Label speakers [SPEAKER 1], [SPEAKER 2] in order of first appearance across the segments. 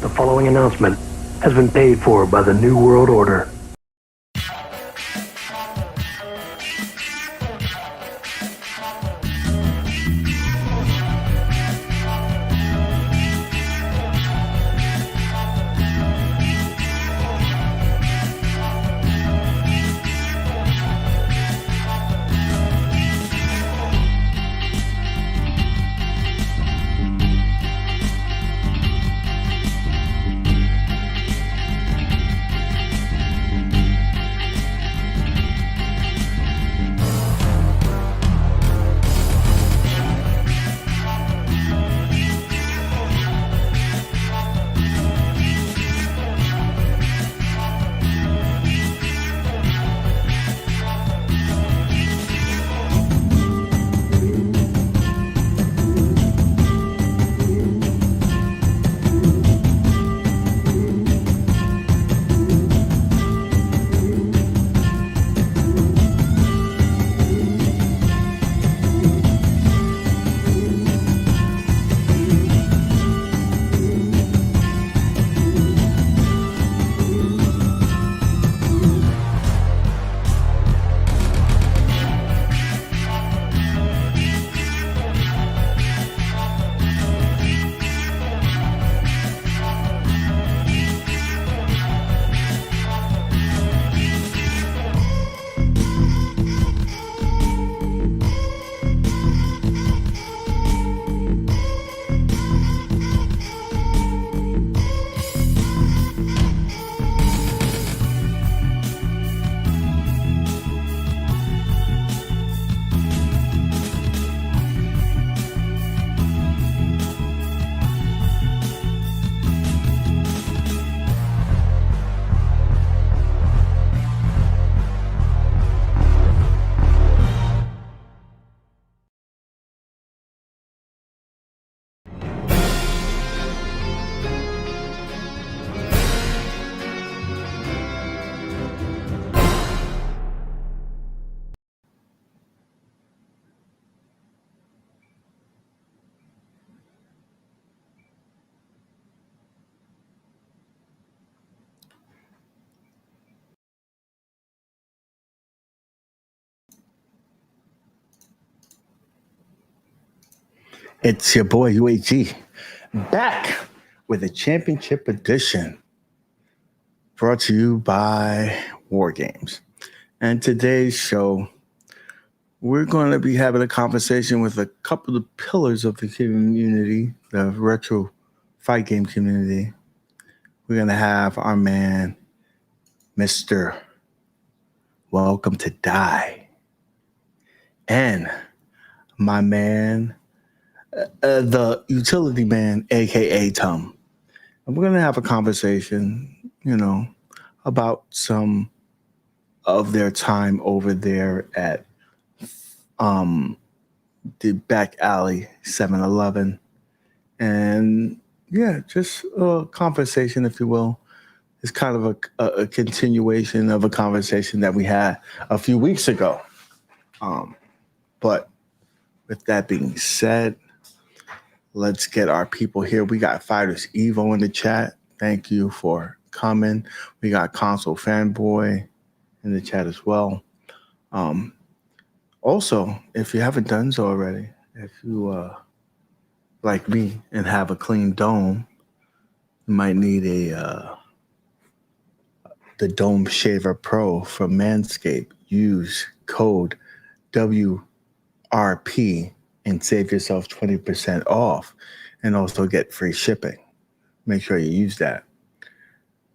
[SPEAKER 1] The following announcement has been paid for by the New World Order.
[SPEAKER 2] It's your boy UAG back with a championship edition brought to you by War Games. And today's show, we're going to be having a conversation with a couple of pillars of the community, the retro fight game community. We're going to have our man, Mr. Welcome to Die, and my man, the utility man, aka Tom. And we're gonna have a conversation, about some of their time over there at the back alley 7-Eleven. And yeah, just a conversation, if you will. It's kind of a continuation of a conversation that we had a few weeks ago. But with that being said, let's get our people here. We got Fighters Evo in the chat. Thank you for coming. We got Console Fanboy in the chat as well. Also, if you haven't done so already, if you like me and have a clean dome, you might need the Dome Shaver Pro from Manscaped. Use code WRP and save yourself 20% off and also get free shipping. Make sure you use that.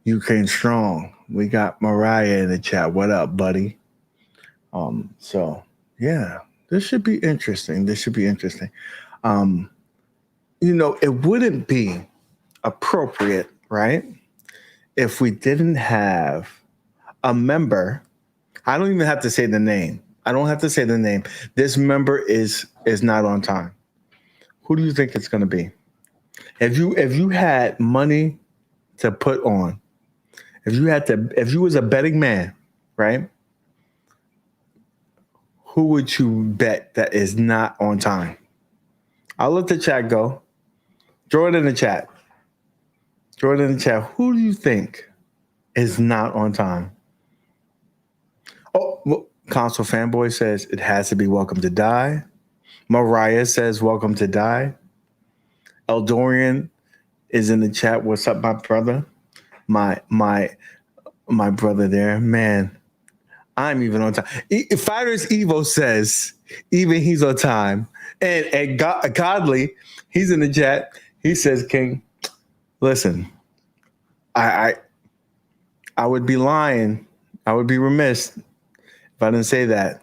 [SPEAKER 2] Ukraine Strong. We got Mariah in the chat. What up, buddy? So yeah, this should be interesting. It wouldn't be appropriate, right, if we didn't have a member. I don't even have to say the name. This member is not on time. Who do you think it's going to be? If you had money to put on, if you was a betting man, right? Who would you bet that is not on time? I'll let the chat go. Throw it in the chat. Throw it in the chat. Who do you think is not on time? Oh, well, Console Fanboy says it has to be Welcome to Die. Mariah says Welcome to Die. Eldorian is in the chat. What's up, my brother? My brother there. Man, I'm even on time. Fighters Evo says even he's on time. And Godly, he's in the chat. He says, King, listen, I would be lying. I would be remiss if I didn't say that.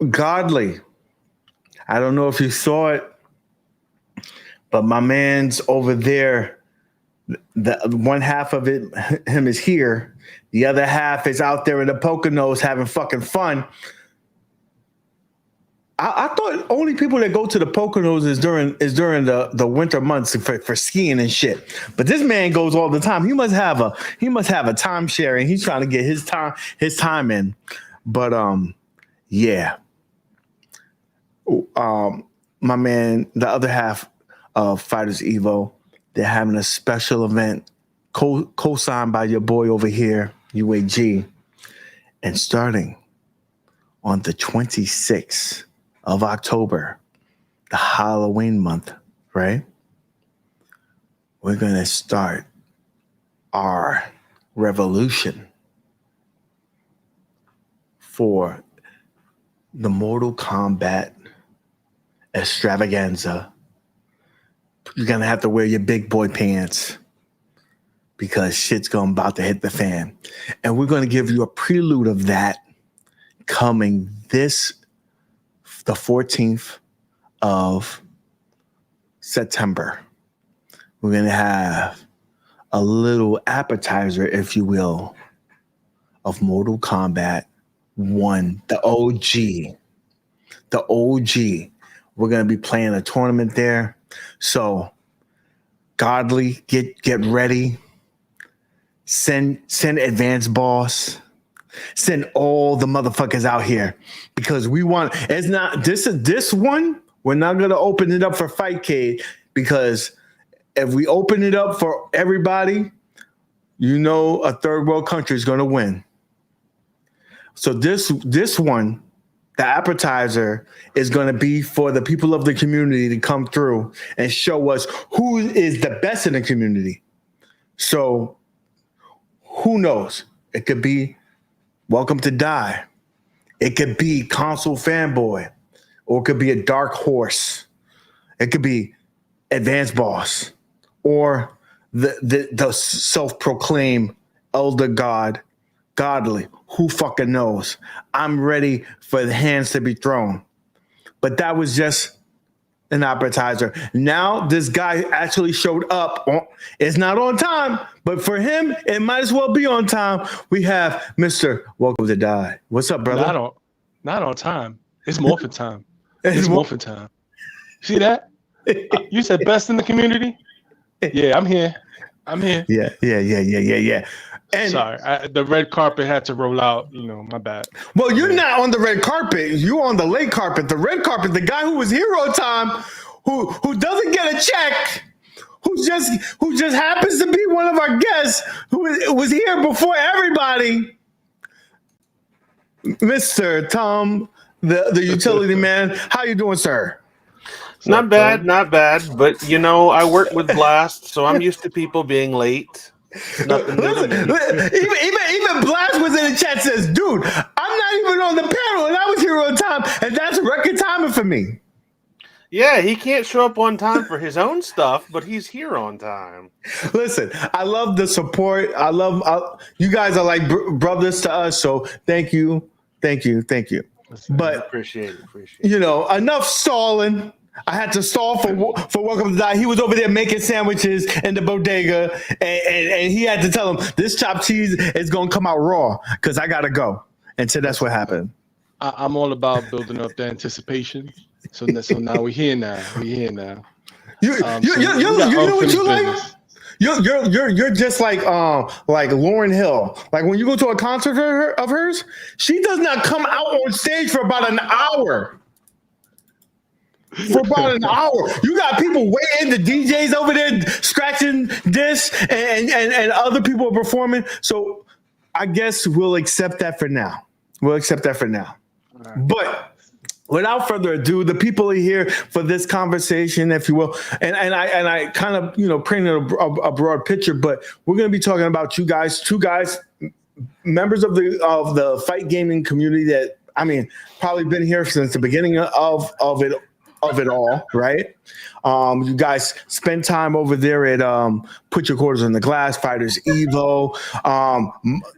[SPEAKER 2] Godly, I don't know if you saw it, but my man's over there. The one half of it, him is here. The other half is out there in the Poconos having fucking fun. I thought only people that go to the Poconos is during the winter months for skiing and shit. But this man goes all the time. He must have a timeshare and he's trying to get his time in. But yeah. My man, the other half of Fighters Evo, they're having a special event co-signed by your boy over here, UAG, and starting on the 26th of October, the Halloween month, right? We're going to start our revolution for the Mortal Kombat extravaganza. You're going to have to wear your big boy pants because shit's about to hit the fan. And we're going to give you a prelude of that coming the 14th of September. We're going to have a little appetizer, if you will, of Mortal Kombat 1, the OG. The OG. We're going to be playing a tournament there. So, Godly, get ready. Send advance boss. Send all the motherfuckers out here because we want. It's not this one. We're not gonna open it up for Fightcade because if we open it up for everybody, a third world country is gonna win. So this one, the appetizer, is gonna be for the people of the community to come through and show us who is the best in the community. So who knows? It could be Welcome to Die. It could be Console Fanboy, or it could be a Dark Horse. It could be Advanced Boss, or the self-proclaimed Elder God, Godly. Who fucking knows? I'm ready for the hands to be thrown. But that was just an appetizer. Now this guy actually showed up. It's not on time, but for him, it might as well be on time. We have Mr. Welcome to Die. What's up, brother?
[SPEAKER 3] Not on time. It's morphin' time. It's morphin' time. See that? You said best in the community? Yeah, I'm here.
[SPEAKER 2] Yeah. And
[SPEAKER 3] sorry, the red carpet had to roll out. My bad.
[SPEAKER 2] Well, you're not on the red carpet. You're on the late carpet. The red carpet, the guy who was here on time, who doesn't get a check, who just happens to be one of our guests, who was here before everybody, Mr. Tom, the utility man. How you doing, sir?
[SPEAKER 4] Not bad. But I work with Blast, so I'm used to people being late. Nothing new to me.
[SPEAKER 2] Even Blast was in the chat, says, dude, I'm not even on the panel and I was here on time, and that's record timing for me.
[SPEAKER 4] Yeah, he can't show up on time for his own stuff, but he's here on time.
[SPEAKER 2] Listen, I love the support. You guys are like brothers to us, so thank you. But
[SPEAKER 4] appreciate it.
[SPEAKER 2] Enough stalling. I had to stall for Welcome to Die. He was over there making sandwiches in the bodega, and he had to tell him this chopped cheese is gonna come out raw because I gotta go. And so that's what happened.
[SPEAKER 3] I'm all about building up the anticipation. So now we're here now. You know what you like? You're just like Lauryn Hill. Like when you go to a concert of hers, she does not come out on stage for about an hour.
[SPEAKER 2] for about an hour. You got people waiting, the DJs over there scratching this, and other people are performing. So I guess we'll accept that for now. But without further ado, the people are here for this conversation, if you will, and I kind of painted a broad picture, but we're going to be talking about two guys, members of the fight gaming community that probably been here since the beginning of it all, right? You guys spend time over there at Put Your Quarters in the Glass, Fighters Evo,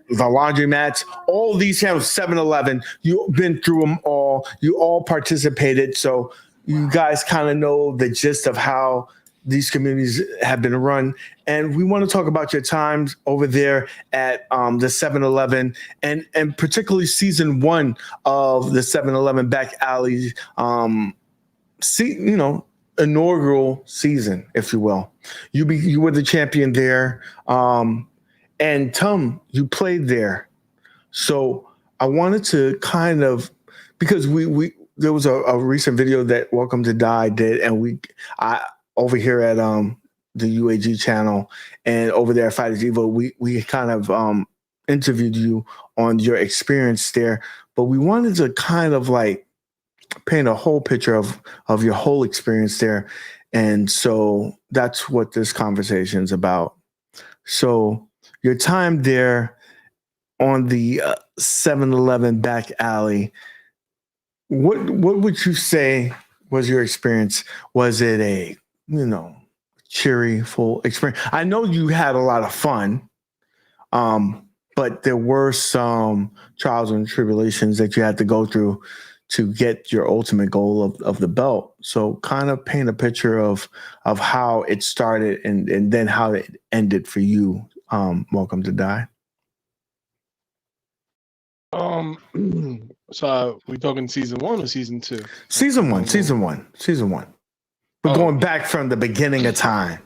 [SPEAKER 2] the Laundromats, all these channels, 7-Eleven. You've been through them all. You all participated, so you guys kind of know the gist of how these communities have been run. And we want to talk about your times over there at the 7-Eleven and particularly season 1 of the 7-Eleven Back Alley inaugural season, if you will. You were the champion there, and Tom, you played there. So I wanted to kind of, because we there was a recent video that Welcome to Die did, and I over here at the UAG channel and over there at Fighters Evo, we kind of interviewed you on your experience there, but we wanted to kind of like paint a whole picture of your whole experience there. And so that's what this conversation is about. So your time there on the 7-Eleven Back Alley, what would you say was your experience? Was it a, cheery, full experience? I know you had a lot of fun, but there were some trials and tribulations that you had to go through to get your ultimate goal of the belt. So kind of paint a picture of how it started and then how it ended for you. Welcome to Die.
[SPEAKER 3] So we talking season 1 or season 2?
[SPEAKER 2] Season one. We're going back from the beginning of time.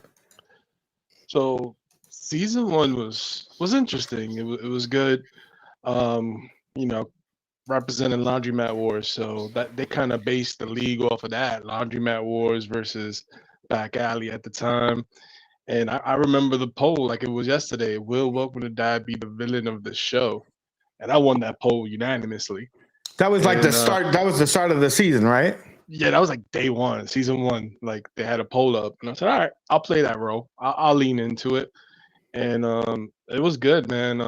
[SPEAKER 3] So season 1 was interesting. It was good. Representing Laundromat Wars, so that they kind of based the league off of that. Laundromat Wars versus Back Alley at the time. And I remember the poll like it was yesterday. Will Welcome to Die be the villain of the show? And I won that poll unanimously.
[SPEAKER 2] That was like the start. That was the start of the season, right?
[SPEAKER 3] Yeah, that was like day 1, season 1. Like they had a poll up, and I said, "All right, I'll play that role. I'll lean into it." And it was good, man.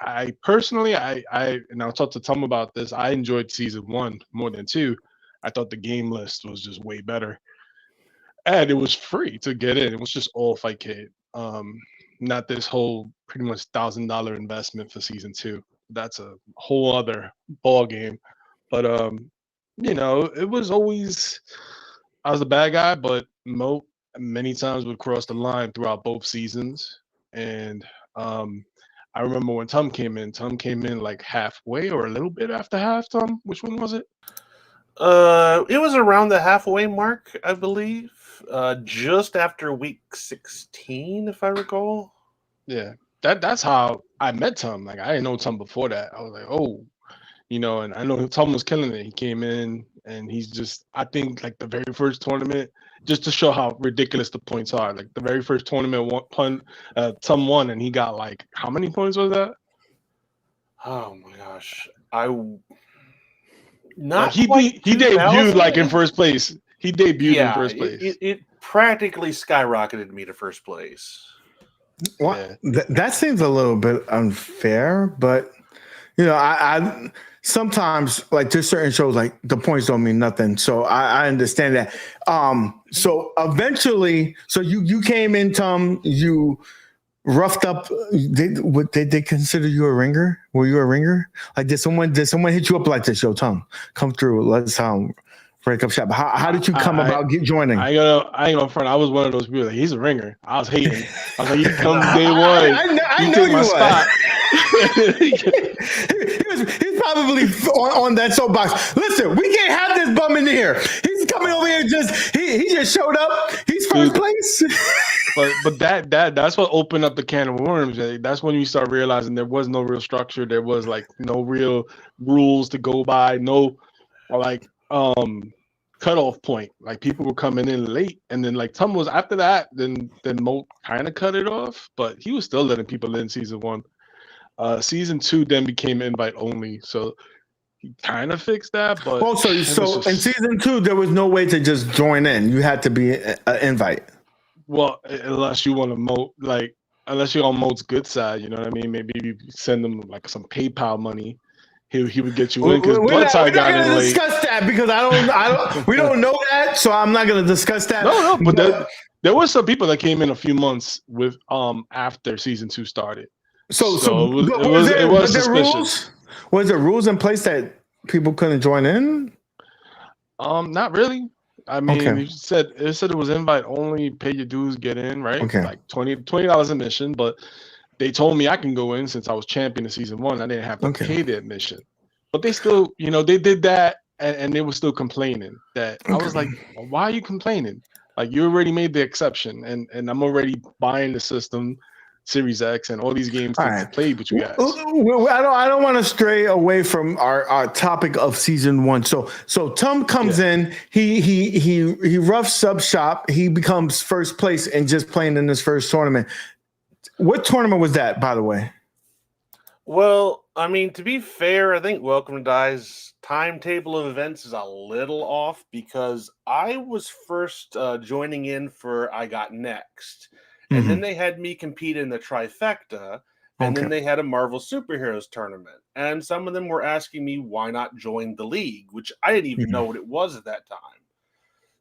[SPEAKER 3] I personally, and I'll talk to Tom about this. I enjoyed season 1 more than 2. I thought the game list was just way better, and it was free to get in. It was just all Fightcade, not this whole pretty much $1,000 investment for season 2. That's a whole other ball game. But it was always I was a bad guy, but many times would cross the line throughout both seasons. And I remember when Tom came in like halfway or a little bit after half. Tom, which one was it?
[SPEAKER 4] It was around the halfway mark, I believe. Just after week 16, if I recall.
[SPEAKER 3] Yeah, that's how I met Tom. Like I didn't know Tom before that. I was like, oh, and I know Tom was killing it. He came in and he's just, I think like the very first tournament, just to show how ridiculous the points are. Like the very first tournament, Tom won, and he got like, how many points was that?
[SPEAKER 4] Oh my gosh,
[SPEAKER 3] he debuted like in first place. He debuted in first place.
[SPEAKER 4] It practically skyrocketed me to first place.
[SPEAKER 2] Well, that seems a little bit unfair, but I sometimes like there's certain shows like the points don't mean nothing. So I understand that. So eventually, you came in, Tom, you roughed up. Did they consider you a ringer? Were you a ringer? Like did someone hit you up like this? Yo, Tom, come through. Let's break up shop. How did you come about joining?
[SPEAKER 3] I ain't gonna front. I was one of those people like he's a ringer. I was hating. I was like, you come day 1.
[SPEAKER 2] I know
[SPEAKER 3] take my spot.
[SPEAKER 2] He's probably on that soapbox. Listen, we can't have this bum in here. He's coming over here he just showed up. He's first place.
[SPEAKER 3] But that's what opened up the can of worms. That's when you start realizing there was no real structure. There was like no real rules to go by. No, like cutoff point. Like people were coming in late, and then like Tom was after that. Then Mo kind of cut it off, but he was still letting people in season 1. Season 2 then became invite only, so he kind of fixed that. But
[SPEAKER 2] Well, so
[SPEAKER 3] it was
[SPEAKER 2] in
[SPEAKER 3] just,
[SPEAKER 2] season 2, there was no way to just join in. You had to be an invite.
[SPEAKER 3] well, unless you want to unless you're on Mo's good side, you know what I mean? Maybe you send him like some PayPal money. He would get you in because
[SPEAKER 2] We're not
[SPEAKER 3] Bloodside got
[SPEAKER 2] going
[SPEAKER 3] in
[SPEAKER 2] to
[SPEAKER 3] late.
[SPEAKER 2] discuss that because we don't know that, so I'm not going to discuss that.
[SPEAKER 3] No, but there were some people that came in a few months with after season 2 started.
[SPEAKER 2] So
[SPEAKER 3] it was suspicious.
[SPEAKER 2] Rules? Was there rules in place that people couldn't join in?
[SPEAKER 3] Not really. I mean,
[SPEAKER 2] Okay.
[SPEAKER 3] it said it was invite only, pay your dues, get in, right?
[SPEAKER 2] Okay.
[SPEAKER 3] Like $20 admission, but they told me I can go in since I was champion in season 1. I didn't have to pay the admission. But they still, they did that and they were still complaining that I was like, well, why are you complaining? Like you already made the exception and I'm already buying the system, Series X and all these games to play with you guys.
[SPEAKER 2] I don't want to stray away from our topic of season 1. So Tom comes in, he roughs up shop, he becomes first place and just playing in his first tournament. What tournament was that, by the way?
[SPEAKER 4] Well, I mean, to be fair, I think Welcome to Die's timetable of events is a little off because I was first joining in for I Got Next. And then they had me compete in the trifecta, and then they had a Marvel Superheroes tournament. And some of them were asking me why not join the league, which I didn't even know what it was at that time.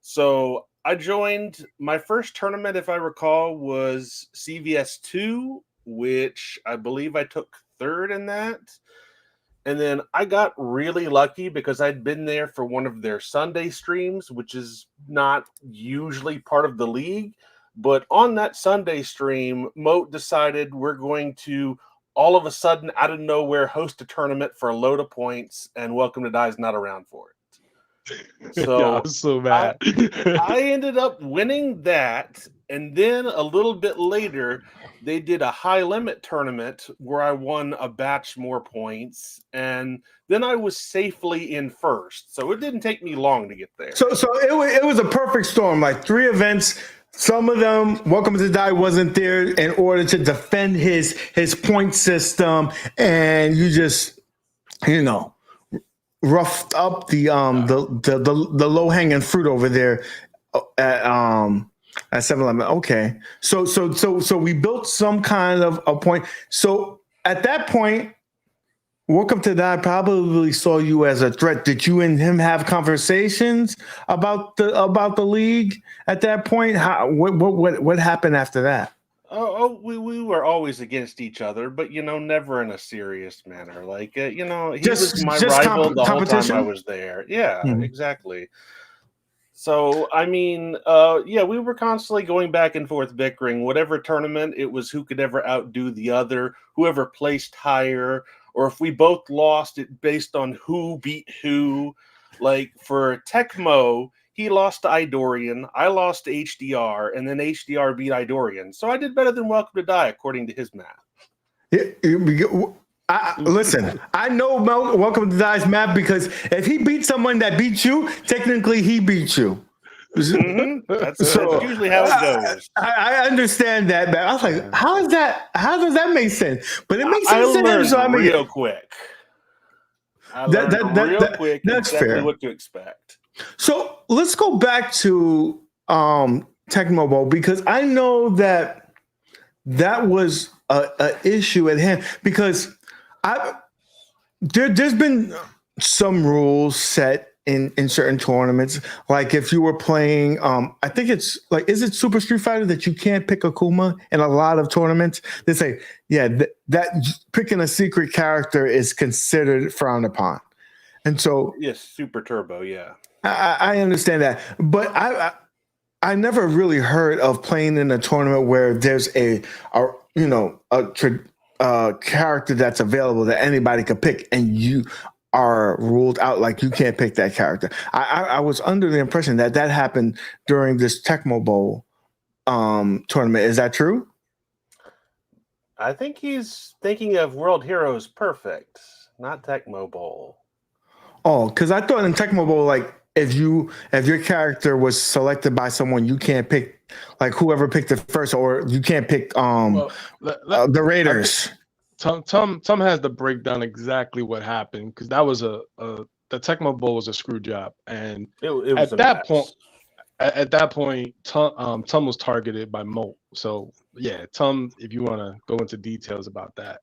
[SPEAKER 4] So I joined. My first tournament, if I recall, was CVS 2, which I believe I took 3rd in that. And then I got really lucky because I'd been there for one of their Sunday streams, which is not usually part of the league. But on that Sunday stream, Moat decided we're going to all of a sudden, out of nowhere, host a tournament for a load of points, and Welcome to Die is not around for it. So,
[SPEAKER 3] yeah, I was so mad.
[SPEAKER 4] I ended up winning that, and then a little bit later, they did a high limit tournament where I won a batch more points, and then I was safely in first. So it didn't take me long to get there.
[SPEAKER 2] So it was a perfect storm, like 3 events. Some of them, Welcome to Die wasn't there in order to defend his point system, and you just, roughed up the low hanging fruit over there at 7-Eleven. Okay, so we built some kind of a point. So at that point, Welcome to Die probably saw you as a threat. Did you and him have conversations about the league at that point? What happened after that?
[SPEAKER 4] We were always against each other, but never in a serious manner. Like he was my rival the whole time I was there. Yeah, exactly. So I mean, we were constantly going back and forth, bickering. Whatever tournament, it was who could ever outdo the other, whoever placed higher. Or if we both lost, it based on who beat who. Like for Tecmo, he lost to Idorian, I lost to HDR, and then HDR beat Idorian. So I did better than Welcome to Die, according to his math.
[SPEAKER 2] Listen, I know Welcome to Die's math because if he beat someone that beat you, technically he beat you.
[SPEAKER 4] That's usually how it goes.
[SPEAKER 2] I understand that, but I was like, how does that make sense? But it makes sense.
[SPEAKER 4] Real quick. I learned real quick
[SPEAKER 2] that's
[SPEAKER 4] exactly
[SPEAKER 2] fair.
[SPEAKER 4] What to expect.
[SPEAKER 2] So let's go back to Tecmo Bowl because I know that was a issue at hand because there's been some rules set in certain tournaments. Like if you were playing, I think it's like, is it Super Street Fighter that you can't pick Akuma in a lot of tournaments? They say, that picking a secret character is considered frowned upon. And so,
[SPEAKER 4] yes, Super Turbo, yeah.
[SPEAKER 2] I understand that, but I never really heard of playing in a tournament where there's a character that's available that anybody could pick, and you are ruled out, like you can't pick that character. I was under the impression that happened during this Tecmo Bowl tournament. Is that true?
[SPEAKER 4] I think he's thinking of World Heroes Perfect, not Tecmo Bowl.
[SPEAKER 2] Oh, because I thought in Tecmo Bowl, like if your character was selected by someone, you can't pick like whoever picked it first, or you can't pick the Raiders.
[SPEAKER 3] Tom has to break down exactly what happened, because that was the Tecmo Bowl was a screw job, and
[SPEAKER 4] It was
[SPEAKER 3] at
[SPEAKER 4] a
[SPEAKER 3] that
[SPEAKER 4] mess.
[SPEAKER 3] point, at that point, Tom was targeted by Moat. So yeah, Tom, if you want to go into details about that.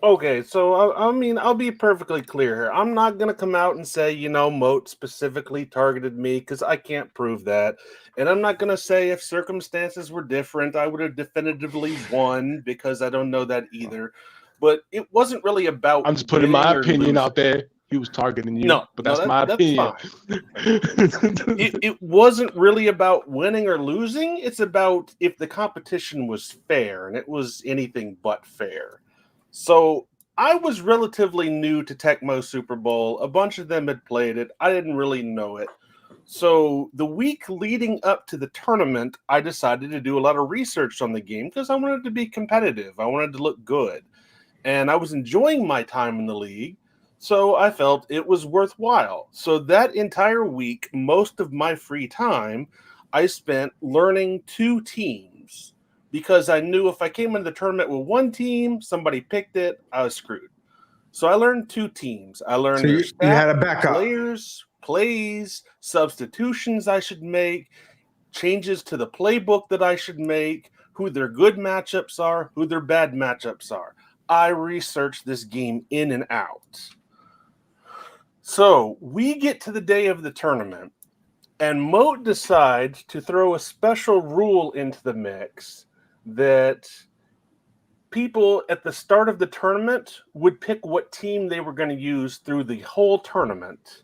[SPEAKER 4] Okay, so I mean, I'll be perfectly clear here. I'm not going to come out and say, Moat specifically targeted me, because I can't prove that. And I'm not going to say if circumstances were different, I would have definitively won, because I don't know that either. But it wasn't really about.
[SPEAKER 3] I'm just putting my
[SPEAKER 4] winning or
[SPEAKER 3] opinion
[SPEAKER 4] losing.
[SPEAKER 3] out there. He was targeting you,
[SPEAKER 4] No,
[SPEAKER 3] but
[SPEAKER 4] no,
[SPEAKER 3] that's my
[SPEAKER 4] that's
[SPEAKER 3] opinion.
[SPEAKER 4] fine. It wasn't really about winning or losing. It's about if the competition was fair, and it was anything but fair. So I was relatively new to Tecmo Super Bowl. A bunch of them had played it. I didn't really know it. So the week leading up to the tournament, I decided to do a lot of research on the game, because I wanted to be competitive. I wanted to look good. And I was enjoying my time in the league, so I felt it was worthwhile. So that entire week, most of my free time, I spent learning 2 teams, because I knew if I came into the tournament with one team, somebody picked it, I was screwed. So I learned 2 teams. I learned
[SPEAKER 2] So
[SPEAKER 4] their
[SPEAKER 2] you
[SPEAKER 4] stats,
[SPEAKER 2] had a backup.
[SPEAKER 4] players, plays, substitutions I should make, changes to the playbook that I should make, who their good matchups are, who their bad matchups are. I researched this game in and out. So we get to the day of the tournament, and Moat decides to throw a special rule into the mix that people at the start of the tournament would pick what team they were going to use through the whole tournament.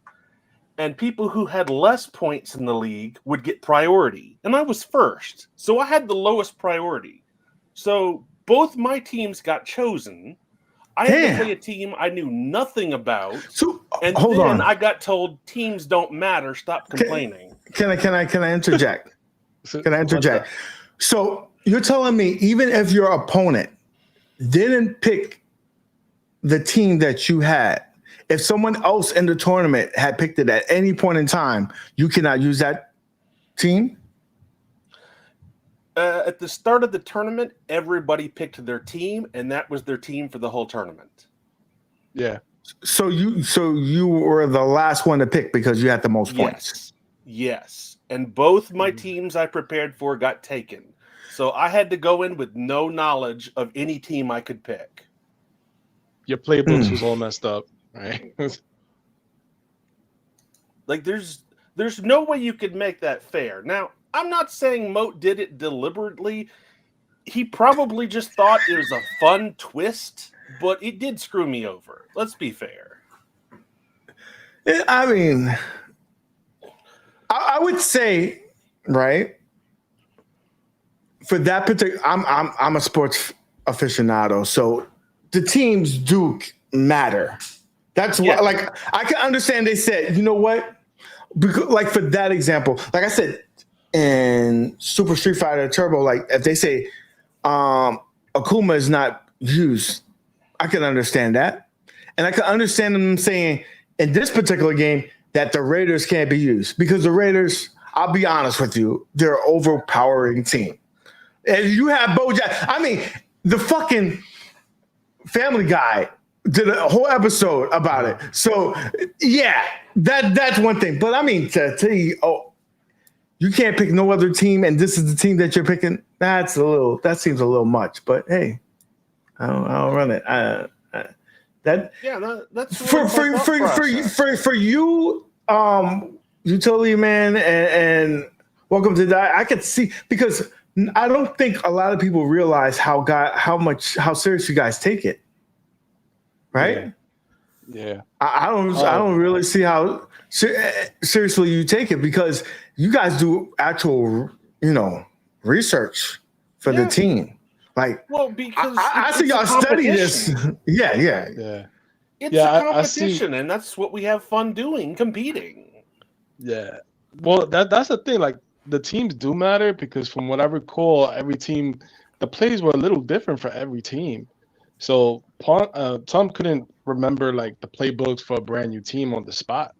[SPEAKER 4] And people who had less points in the league would get priority. And I was first, so I had the lowest priority. So both my teams got chosen. I had to play a team I knew nothing about.
[SPEAKER 2] So
[SPEAKER 4] and
[SPEAKER 2] hold
[SPEAKER 4] then
[SPEAKER 2] on.
[SPEAKER 4] I got told teams don't matter. Stop complaining.
[SPEAKER 2] Can I interject? Can I interject?
[SPEAKER 4] What's
[SPEAKER 2] So you're telling me even if your opponent didn't pick the team that you had, if someone else in the tournament had picked it at any point in time, you cannot use that team?
[SPEAKER 4] At the start of the tournament, everybody picked their team, and that was their team for the whole tournament.
[SPEAKER 3] Yeah.
[SPEAKER 2] So you were the last one to pick because you had the most points.
[SPEAKER 4] Yes. And both my teams I prepared for got taken. So I had to go in with no knowledge of any team I could pick.
[SPEAKER 3] Your playbooks was all messed up, right?
[SPEAKER 4] Like there's no way you could make that fair. Now, I'm not saying Moat did it deliberately. He probably just thought it was a fun twist, but it did screw me over. Let's be fair.
[SPEAKER 2] I mean, I would say, right, for that particular, I'm a sports aficionado, so the teams do matter. That's what, like, I can understand they said, you know what, because, like, for that example, like I said, in Super Street Fighter Turbo, like if they say Akuma is not used, I can understand that. And I can understand them saying in this particular game that the Raiders can't be used, because the Raiders, I'll be honest with you, they're an overpowering team. And you have Bojack. I mean, the fucking Family Guy did a whole episode about it. So yeah, that's one thing. But I mean, to tell you, you can't pick no other team, and this is the team that you're picking. That seems a little much. But hey, I don't run it.
[SPEAKER 4] That's
[SPEAKER 2] for you, utility man, and welcome to die. I could see, because I don't think a lot of people realize how serious you guys take it. Right?
[SPEAKER 3] Yeah.
[SPEAKER 2] I don't really see how seriously you take it, because you guys do actual, research for the team. Like,
[SPEAKER 4] well, because
[SPEAKER 2] I see y'all study this. Yeah.
[SPEAKER 4] It's a competition, and that's what we have fun doing, competing.
[SPEAKER 3] Yeah. Well, that's the thing. Like, the teams do matter, because from what I recall, every team, the plays were a little different for every team. So Tom couldn't remember like the playbooks for a brand new team on the spot.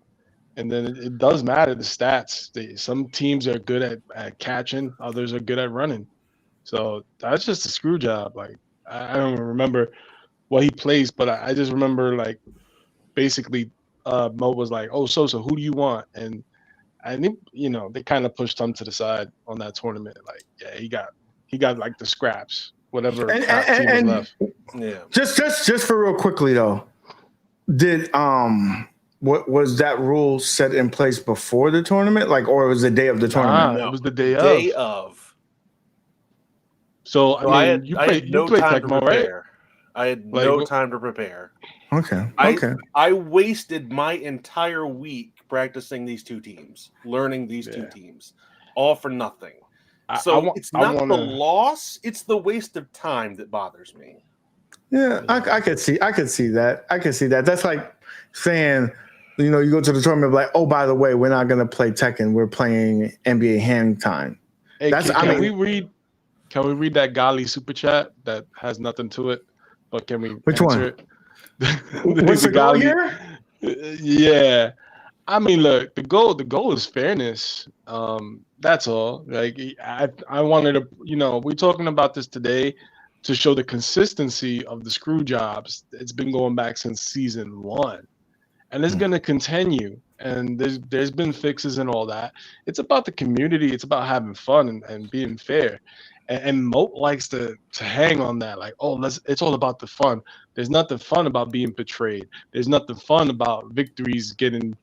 [SPEAKER 3] And then it does matter the stats. Some teams are good at catching, others are good at running. So that's just a screw job. Like I don't even remember what he plays, but I just remember like basically Mo was like, "Oh, so who do you want?" And I think they kind of pushed him to the side on that tournament. Like, yeah, he got like the scraps, whatever top team was left.
[SPEAKER 4] Yeah.
[SPEAKER 2] Just for real quickly though, did what was that rule set in place before the tournament, like, or it was the day of the tournament?
[SPEAKER 3] No, it was the day
[SPEAKER 4] of.
[SPEAKER 3] So I mean, you
[SPEAKER 4] had no
[SPEAKER 3] play
[SPEAKER 4] time to
[SPEAKER 3] Tecmo, right?
[SPEAKER 4] prepare. I had no time to prepare.
[SPEAKER 2] Okay.
[SPEAKER 4] I wasted my entire week practicing these two teams, learning these two teams, all for nothing. So it's not the loss; it's the waste of time that bothers me.
[SPEAKER 2] Yeah, I could see that. That's like saying, you go to the tournament, like, oh, by the way, we're not going to play Tekken. We're playing NBA Hang Time.
[SPEAKER 3] Hey, can we read that Gali super chat that has nothing to it? But can we
[SPEAKER 2] Which
[SPEAKER 3] answer
[SPEAKER 2] one?
[SPEAKER 3] it?
[SPEAKER 2] What's the goal here?
[SPEAKER 3] Yeah. I mean, look, the goal is fairness. That's all. Like I wanted to, we're talking about this today to show the consistency of the screw jobs. It's been going back since season 1, and it's going to continue. And there's been fixes and all that. It's about the community. It's about having fun and being fair. And Moat likes to hang on that, like, oh, it's all about the fun. There's nothing fun about being betrayed. There's nothing fun about victories getting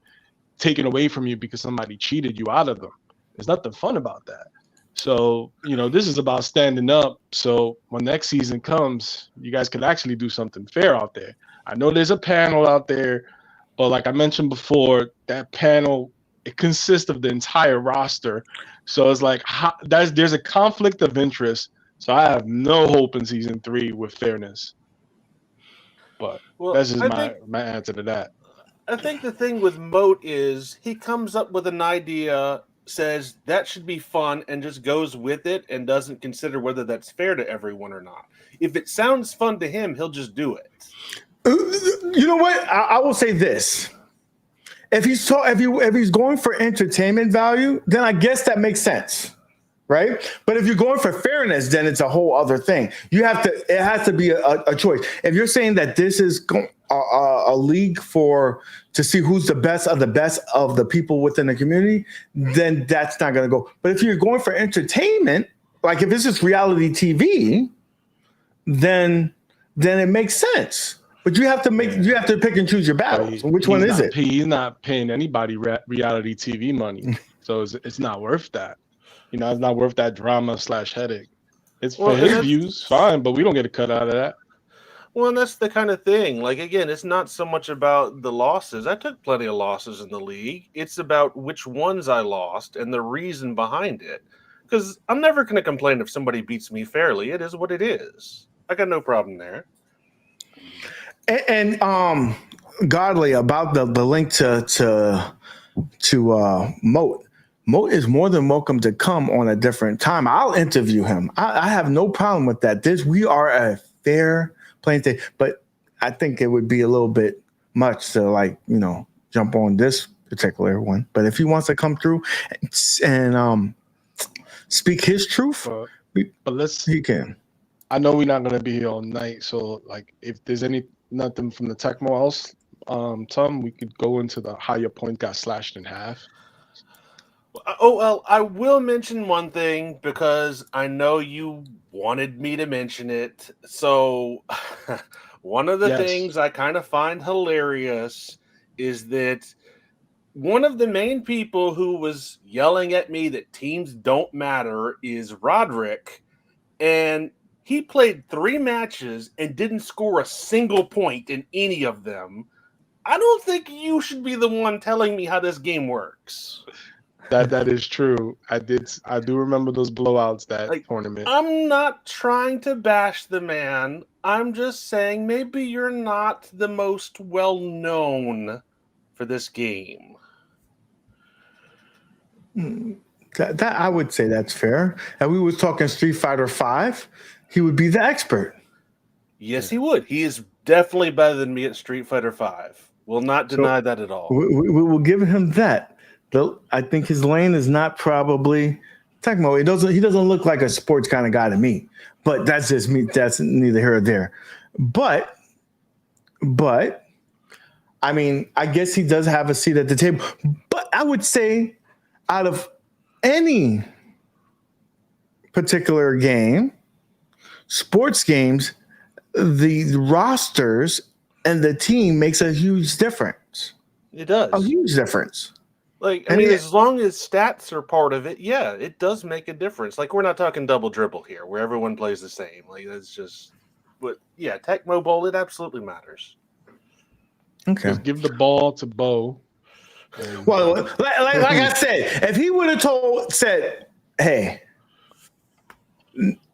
[SPEAKER 3] taken away from you because somebody cheated you out of them. There's nothing fun about that. So, this is about standing up. So when next season comes, you guys could actually do something fair out there. I know there's a panel out there, but like I mentioned before, that panel, it consists of the entire roster. So it's like there's a conflict of interest. So I have no hope in season 3 with fairness. But that's just my answer to that.
[SPEAKER 4] I think the thing with Moat is he comes up with an idea, says that should be fun, and just goes with it and doesn't consider whether that's fair to everyone or not. If it sounds fun to him, he'll just do it.
[SPEAKER 2] You know what? I will say this. If he's going for entertainment value, then I guess that makes sense, right? But if you're going for fairness, then it's a whole other thing. It has to be a choice. If you're saying that this is a league to see who's the best of the people within the community, then that's not going to go. But if you're going for entertainment, like if this is reality TV, then it makes sense. But you have to pick and choose your battles. Which one is it?
[SPEAKER 3] He's not paying anybody reality TV money, so it's not worth that. It's not worth that drama / headache. It's for his views, fine, but we don't get a cut out of that.
[SPEAKER 4] Well, and that's the kind of thing. Like, again, it's not so much about the losses. I took plenty of losses in the league. It's about which ones I lost and the reason behind it. Because I'm never going to complain if somebody beats me fairly. It is what it is. I got no problem there.
[SPEAKER 2] And Godly, about the link to Moat. Moat is more than welcome to come on a different time. I'll interview him. I have no problem with that. We are a fair playing thing, but I think it would be a little bit much to jump on this particular one. But if he wants to come through and speak his truth, he can.
[SPEAKER 3] I know we're not gonna be here all night, so like if there's nothing from the Tecmo else, Tom, we could go into how your point got slashed in half.
[SPEAKER 4] Oh, well, I will mention one thing because I know you wanted me to mention it. So one of the things I kind of find hilarious is that one of the main people who was yelling at me that teams don't matter is Roderick, and he played 3 matches and didn't score a single point in any of them. I don't think you should be the one telling me how this game works.
[SPEAKER 3] That is true. I do remember those blowouts that tournament.
[SPEAKER 4] I'm not trying to bash the man. I'm just saying maybe you're not the most well known for this game.
[SPEAKER 2] That I would say that's fair. And we was talking Street Fighter V, he would be the expert.
[SPEAKER 4] Yes, he would. He is definitely better than me at Street Fighter V. Will not deny that at all.
[SPEAKER 2] We will give him that. I think his lane is not probably Tecmo. He doesn't look like a sports kind of guy to me. But that's just me. That's neither here or there. But I mean, I guess he does have a seat at the table. But I would say, out of any particular game, sports games, the rosters and the team makes a huge difference.
[SPEAKER 4] It does.
[SPEAKER 2] A huge difference.
[SPEAKER 4] Like, I mean, as long as stats are part of it, yeah, it does make a difference. Like, we're not talking double dribble here, where everyone plays the same. Like, that's just, but yeah, Tecmo Bowl, it absolutely matters.
[SPEAKER 2] Okay.
[SPEAKER 3] Just give the ball to Bo.
[SPEAKER 2] Well, like I said, if he would have said, hey,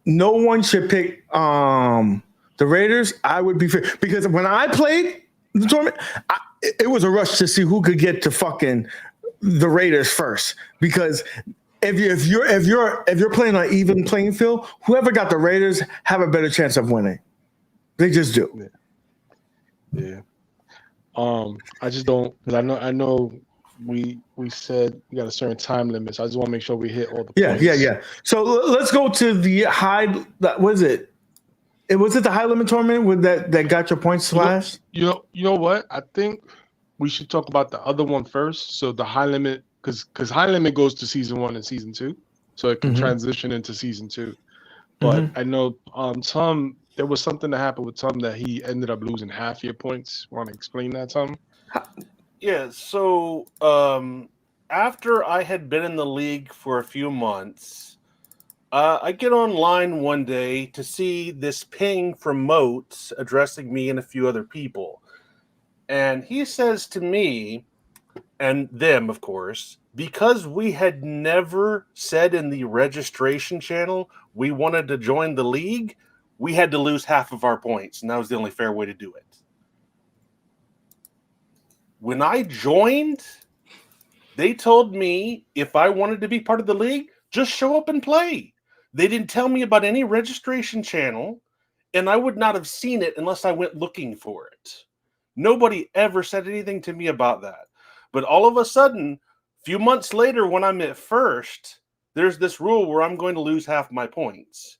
[SPEAKER 2] no one should pick the Raiders, I would be fair. Because when I played the tournament, it was a rush to see who could get to fucking the Raiders first. Because if you're playing on even playing field, whoever got the Raiders have a better chance of winning. They just do.
[SPEAKER 3] Yeah. I just don't, because I know we said we got a certain time limit, so I just want to make sure we hit all the points.
[SPEAKER 2] Yeah. So let's go to the high. What is it? Was it the high limit tournament with that got your points slashed?
[SPEAKER 3] You know what? I think we should talk about the other one first. So the high limit, because high limit goes to season 1 and season 2, so it can transition into season 2. But I know Tom, there was something that happened with Tom that he ended up losing half your points. Want to explain that, Tom?
[SPEAKER 4] Yeah. So after I had been in the league for a few months, I get online one day to see this ping from Moat addressing me and a few other people. And he says to me, and them, of course, because we had never said in the registration channel we wanted to join the league, we had to lose half of our points, and that was the only fair way to do it. When I joined, they told me if I wanted to be part of the league, just show up and play. They didn't tell me about any registration channel, and I would not have seen it unless I went looking for it. Nobody ever said anything to me about that. But all of a sudden, a few months later, when I'm at first, there's this rule where I'm going to lose half my points.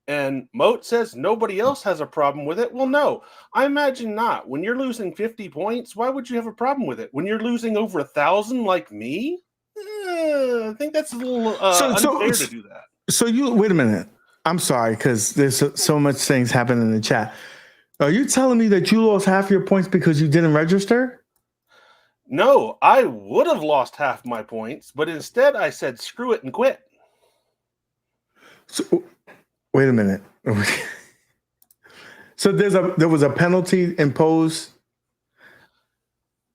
[SPEAKER 4] And Moat says nobody else has a problem with it. Well, no, I imagine not. When you're losing 50 points, why would you have a problem with it? When you're losing over 1,000 like me, I think that's a little unfair to do that.
[SPEAKER 2] So wait a minute. I'm sorry, because there's so much things happening in the chat. Are you telling me that you lost half your points because you didn't register?
[SPEAKER 4] No, I would have lost half my points, but instead I said screw it and quit.
[SPEAKER 2] So, wait a minute. So there was a penalty imposed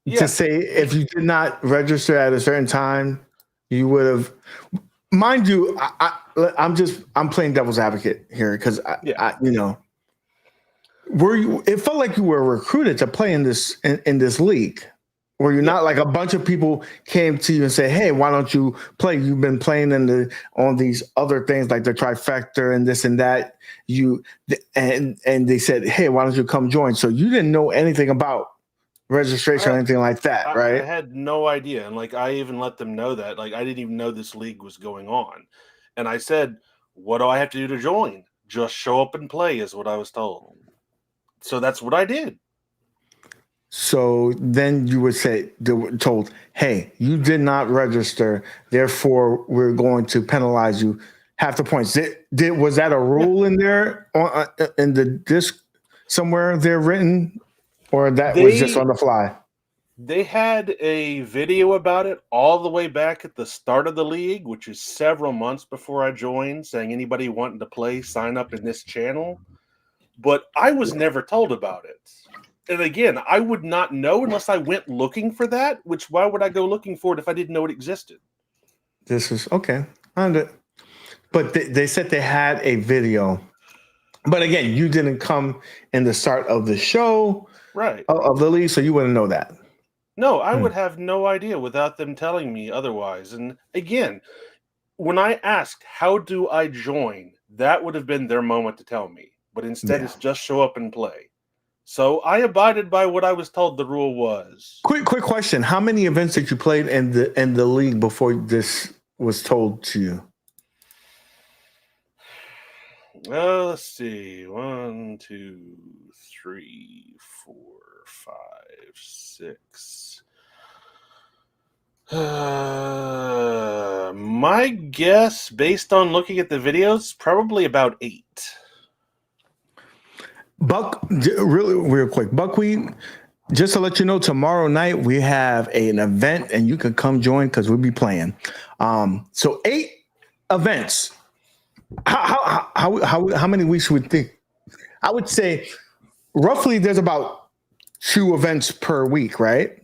[SPEAKER 2] to say if you did not register at a certain time, you would have. Mind you, I'm playing devil's advocate here because it felt like you were recruited to play in this league. Where you're not like a bunch of people came to you and say, "Hey, why don't you play? You've been playing on these other things like the trifecta and this and that." And they said, "Hey, why don't you come join?" So you didn't know anything about registration or anything like that, right?
[SPEAKER 4] I had no idea, and like I even let them know that. Like I didn't even know this league was going on, and I said, "What do I have to do to join? Just show up and play," is what I was told. So that's what I did.
[SPEAKER 2] So then you would told, hey, you did not register, therefore we're going to penalize you half the points. Was that a rule in there in the disc somewhere there written, or that was just on the fly?
[SPEAKER 4] They had a video about it all the way back at the start of the league, which is several months before I joined, saying anybody wanting to play, sign up in this channel. But I was never told about it. And again, I would not know unless I went looking for that, which why would I go looking for it if I didn't know it existed?
[SPEAKER 2] This is okay. But they said they had a video. But again, you didn't come in the start of the show,
[SPEAKER 4] right?
[SPEAKER 2] Of the league, so you wouldn't know that.
[SPEAKER 4] No, I would have no idea without them telling me otherwise. And again, when I asked, how do I join? That would have been their moment to tell me. But instead, it's just show up and play. So I abided by what I was told the rule was.
[SPEAKER 2] Quick question: how many events did you play in the league before this was told to you?
[SPEAKER 4] Let's see. 1, 2, 3, 4, 5, 6. My guess, based on looking at the videos, probably about 8.
[SPEAKER 2] Buck, really real quick, Buckwheat. Just to let you know, tomorrow night we have an event, and you can come join because we'll be playing. So 8 events. How many weeks would think? I would say roughly there's about 2 events per week, right?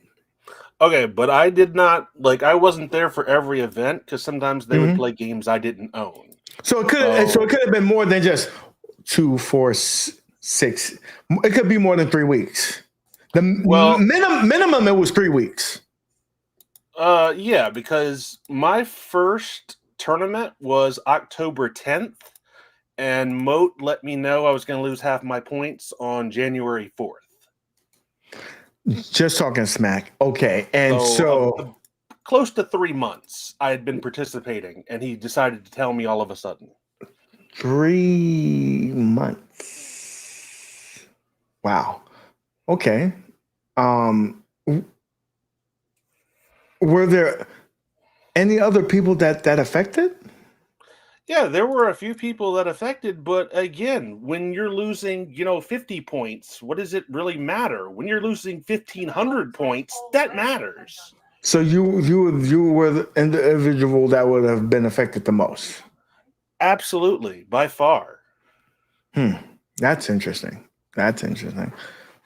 [SPEAKER 4] Okay, but I did not I wasn't there for every event because sometimes they would play games I didn't own.
[SPEAKER 2] So it could have been more than just 2, 4, 6. It could be more than 3 weeks. The minimum it was 3 weeks.
[SPEAKER 4] Yeah, because my first tournament was October 10th, and Moat let me know I was going to lose half my points on January 4th.
[SPEAKER 2] Just talking smack. Okay. And so
[SPEAKER 4] close to 3 months I had been participating, and he decided to tell me all of a sudden.
[SPEAKER 2] 3 months. Wow. Okay. Were there any other people that affected?
[SPEAKER 4] Yeah, there were a few people that affected, but again, when you're losing, 50 points, what does it really matter? When you're losing 1,500 points, that matters.
[SPEAKER 2] So you were the individual that would have been affected the most.
[SPEAKER 4] Absolutely, by far.
[SPEAKER 2] That's interesting.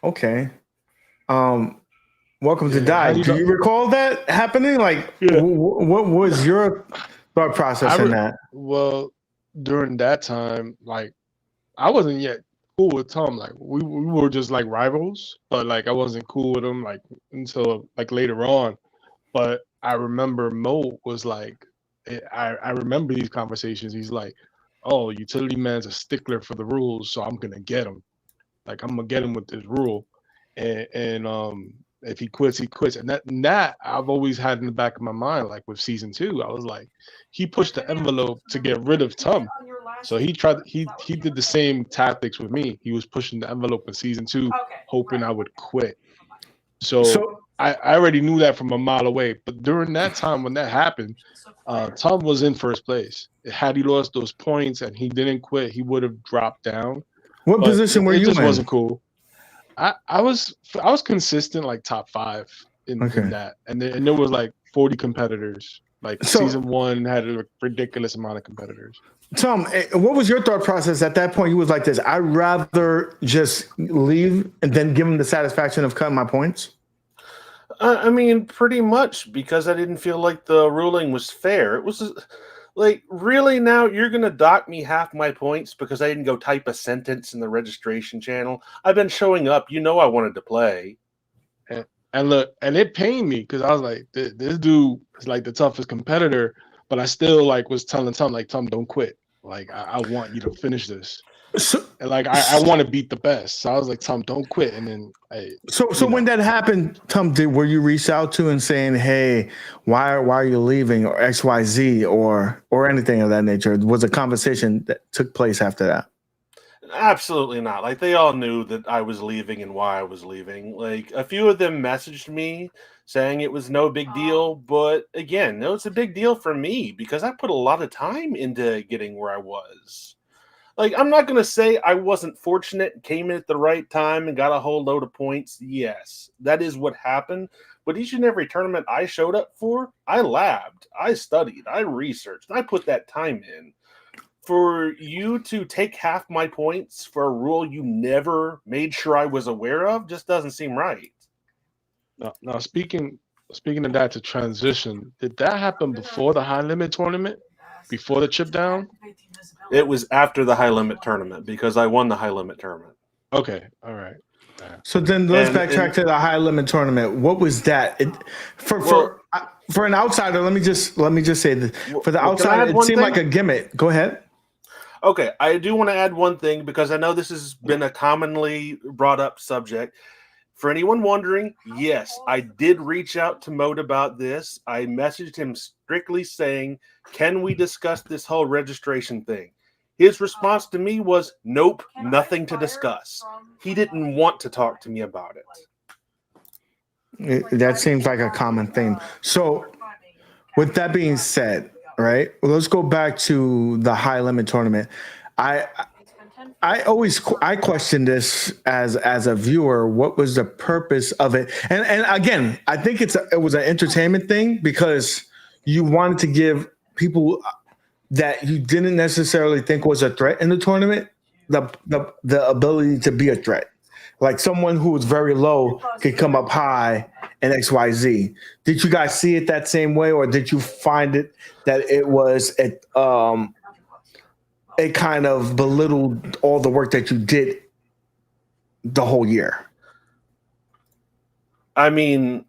[SPEAKER 2] Okay. Welcome to Die. Do you recall that happening? What was your thought process in that?
[SPEAKER 3] Well, during that time, I wasn't yet cool with Tom. We were just rivals, but I wasn't cool with him until later on. But I remember Mo was I remember these conversations. He's like, "Oh, Utility Man's a stickler for the rules, so I'm gonna get him. I'm gonna get him with this rule." And if he quits, he quits. And that I've always had in the back of my mind, with season 2, I was like, he pushed the envelope to get rid of Tom. So he did the same tactics with me. He was pushing the envelope in season 2, hoping I would quit. So I already knew that from a mile away. But during that time when that happened, Tom was in first place. Had he lost those points and he didn't quit, he would have dropped down.
[SPEAKER 2] What position were you in?
[SPEAKER 3] It just wasn't cool. I was consistent, top 5 in that, and there was 40 competitors. Season 1 had a ridiculous amount of competitors.
[SPEAKER 2] Tom, what was your thought process at that point? You was like this: I'd rather just leave and then give him the satisfaction of cutting my points.
[SPEAKER 4] I mean, pretty much, because I didn't feel like the ruling was fair. It was really, now you're going to dock me half my points because I didn't go type a sentence in the registration channel. I've been showing up. I wanted to play.
[SPEAKER 3] And look, and it pained me because I was like, this dude is the toughest competitor, but I still was telling Tom, Tom, don't quit. I want you to finish this. And I want to beat the best. So I was like, Tom, don't quit. And then
[SPEAKER 2] when that happened, Tom, were you reached out to and saying, hey, why are you leaving, or XYZ or anything of that nature? Was a conversation that took place after that?
[SPEAKER 4] Absolutely not. They all knew that I was leaving and why I was leaving. A few of them messaged me saying it was no big deal, but again, no, it's a big deal for me because I put a lot of time into getting where I was. I'm not going to say I wasn't fortunate, came in at the right time and got a whole load of points. Yes, that is what happened. But each and every tournament I showed up for, I labbed, I studied, I researched, I put that time in. For you to take half my points for a rule you never made sure I was aware of just doesn't seem right.
[SPEAKER 3] Now speaking of that, to transition, did that happen before the high limit tournament? Before the chip down?
[SPEAKER 4] It was after the high limit tournament because I won the high limit tournament.
[SPEAKER 3] Okay, all right.
[SPEAKER 2] So then let's backtrack to the high limit tournament. What was that? For an outsider, let me just say that for the outsider, it seemed like a gimmick. Go ahead.
[SPEAKER 4] Okay, I do want to add one thing because I know this has been a commonly brought up subject. For anyone wondering, yes, I did reach out to Mode about this. I messaged him strictly saying, "Can we discuss this whole registration thing?" His response to me was, "Nope, nothing to discuss." He didn't want to talk to me about it.
[SPEAKER 2] That seems like a common theme. So, with that being said, right? Let's go back to the high limit tournament. I I question this as a viewer. What was the purpose of it? And again, I think it was an entertainment thing because you wanted to give people that you didn't necessarily think was a threat in the tournament the ability to be a threat. Like someone who was very low could come up high in XYZ. Did you guys see it that same way, or did you find it that it kind of belittled all the work that you did the whole year?
[SPEAKER 4] I mean,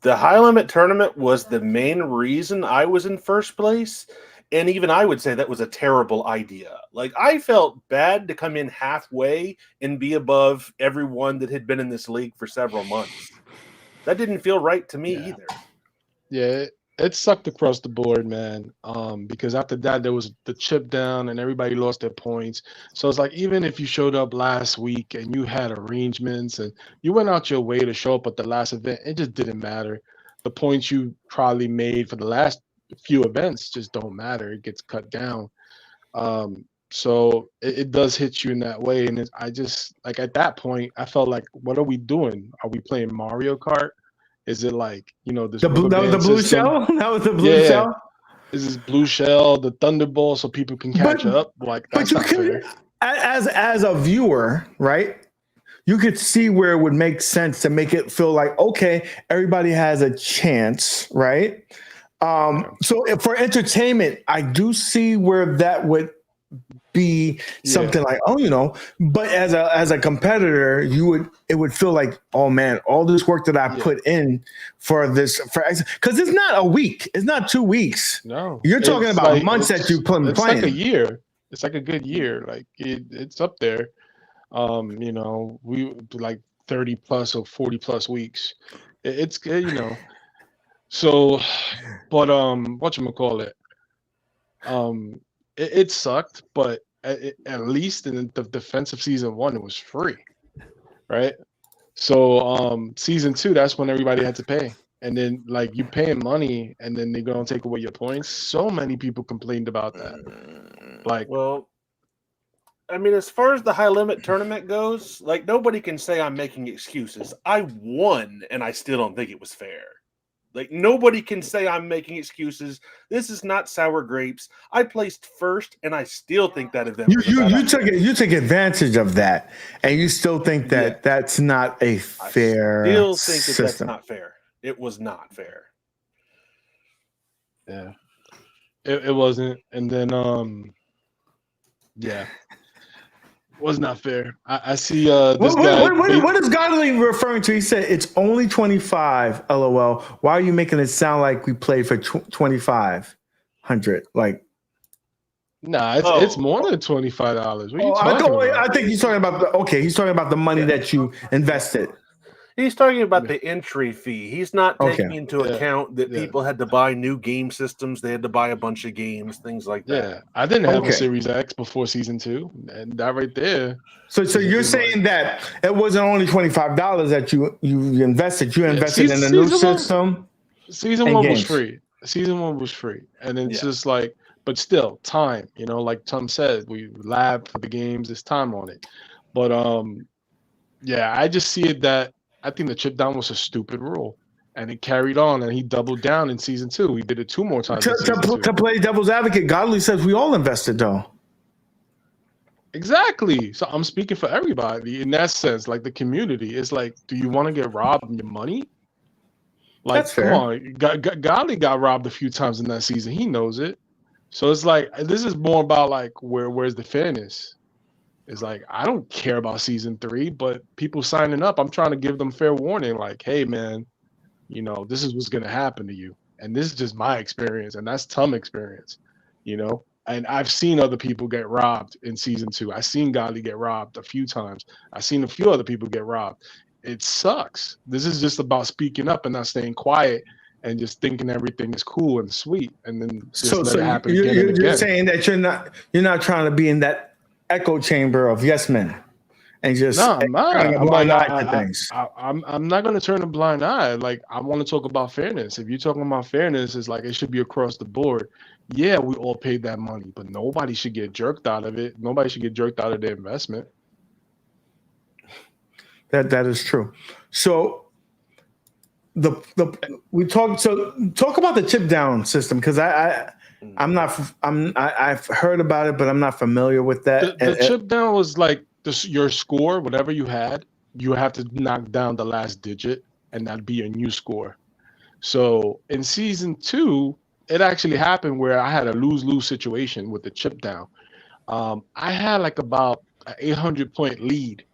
[SPEAKER 4] the high limit tournament was the main reason I was in first place. And even I would say that was a terrible idea. Like, I felt bad to come in halfway and be above everyone that had been in this league for several months. That didn't feel right to me either.
[SPEAKER 3] Yeah, it sucked across the board, man. Because after that there was the chip down and everybody lost their points. So it's like even if you showed up last week and you had arrangements and you went out your way to show up at the last event, it just didn't matter. The points you probably made for the last few events just don't matter. It gets cut down. So it does hit you in that way. And I just like at that point, I felt like, what are we doing? Are we playing Mario Kart? Is it like, this
[SPEAKER 2] That was the
[SPEAKER 3] rubber band
[SPEAKER 2] blue
[SPEAKER 3] system?
[SPEAKER 2] shell. That was the blue
[SPEAKER 3] Yeah.
[SPEAKER 2] shell.
[SPEAKER 3] Is this blue shell, the Thunderball, so people can catch up? Like
[SPEAKER 2] But
[SPEAKER 3] that's
[SPEAKER 2] you
[SPEAKER 3] not fair.
[SPEAKER 2] could, as a viewer, right? You could see where it would make sense to make it feel like, okay, everybody has a chance, right? So for entertainment, I do see where that would be something like, but as a competitor, it would feel like, oh man, all this work that I put in because it's not a week, it's not 2 weeks.
[SPEAKER 3] No,
[SPEAKER 2] You're talking
[SPEAKER 3] it's
[SPEAKER 2] about
[SPEAKER 3] like
[SPEAKER 2] months that you playing.
[SPEAKER 3] It's like a year. It's like a good year. Like it's up there. We like 30 plus or 40 plus weeks. It's good. So, but whatchamacallit? It sucked, but at least in the defensive season 1, it was free, right? So season 2, that's when everybody had to pay, and then like you paying money, and then they're gonna take away your points. So many people complained about that. Like,
[SPEAKER 4] well, I mean, as far as the high limit tournament goes, like nobody can say I'm making excuses. I won, and I still don't think it was fair. Like nobody can say I'm making excuses. This is not sour grapes. I placed first, and I still think that event.
[SPEAKER 2] You took advantage of that, and you still think that that's not a fair.
[SPEAKER 4] I still think
[SPEAKER 2] system.
[SPEAKER 4] that's not fair. It was not fair.
[SPEAKER 3] Yeah, it wasn't, and then yeah. Was not fair. I see this guy.
[SPEAKER 2] What is Godly referring to? He said it's only 25. LOL. Why are you making it sound like we played for 2,500? Like,
[SPEAKER 3] nah, it's more than $25. What are you talking about?
[SPEAKER 2] I think he's talking about he's talking about the money that you invested.
[SPEAKER 4] He's talking about the entry fee. He's not taking into account that people had to buy new game systems. They had to buy a bunch of games, things like that.
[SPEAKER 3] Yeah, I didn't have a Series X before season 2, and that right there.
[SPEAKER 2] So you're saying that it wasn't only $25 that you invested. You invested in a new system.
[SPEAKER 3] Season 1 was free. Season 1 was free, and it's just like, but still, time. Like Tom said, we lab for the games. There's time on it, but I just see it that. I think the chip down was a stupid rule, and it carried on, and he doubled down in season 2. He did it 2 more times.
[SPEAKER 2] To play devil's advocate, Godly says we all invested though.
[SPEAKER 3] Exactly. So I'm speaking for everybody in that sense. Like the community is like, do you want to get robbed of your money? Like,
[SPEAKER 2] that's fair.
[SPEAKER 3] Come on, Godly got robbed a few times in that season. He knows it. So it's like this is more about like where's the fairness? It's like, I don't care about season 3, but people signing up, I'm trying to give them fair warning. Like, hey, man, this is what's going to happen to you. And this is just my experience. And that's Tom's experience, And I've seen other people get robbed in season 2. I've seen Godly get robbed a few times. I've seen a few other people get robbed. It sucks. This is just about speaking up and not staying quiet and just thinking everything is cool and sweet, and then just let it happen again and again.
[SPEAKER 2] You're saying that you're not trying to be in that echo chamber of yes men and just
[SPEAKER 3] I'm not.
[SPEAKER 2] turning a blind eye to things.
[SPEAKER 3] I'm not going to turn a blind eye. Like, I want to talk about fairness. If you're talking about fairness, it's like it should be across the board. Yeah, we all paid that money, but nobody should get jerked out of it. Nobody should get jerked out of their investment.
[SPEAKER 2] That is true. So talk about the chip down system, because I've heard about it, but I'm not familiar with that.
[SPEAKER 3] The chip down was like your score, whatever you had, you have to knock down the last digit, and that'd be your new score. So in season 2, it actually happened where I had a lose-lose situation with the chip down. I had like about an 800-point lead,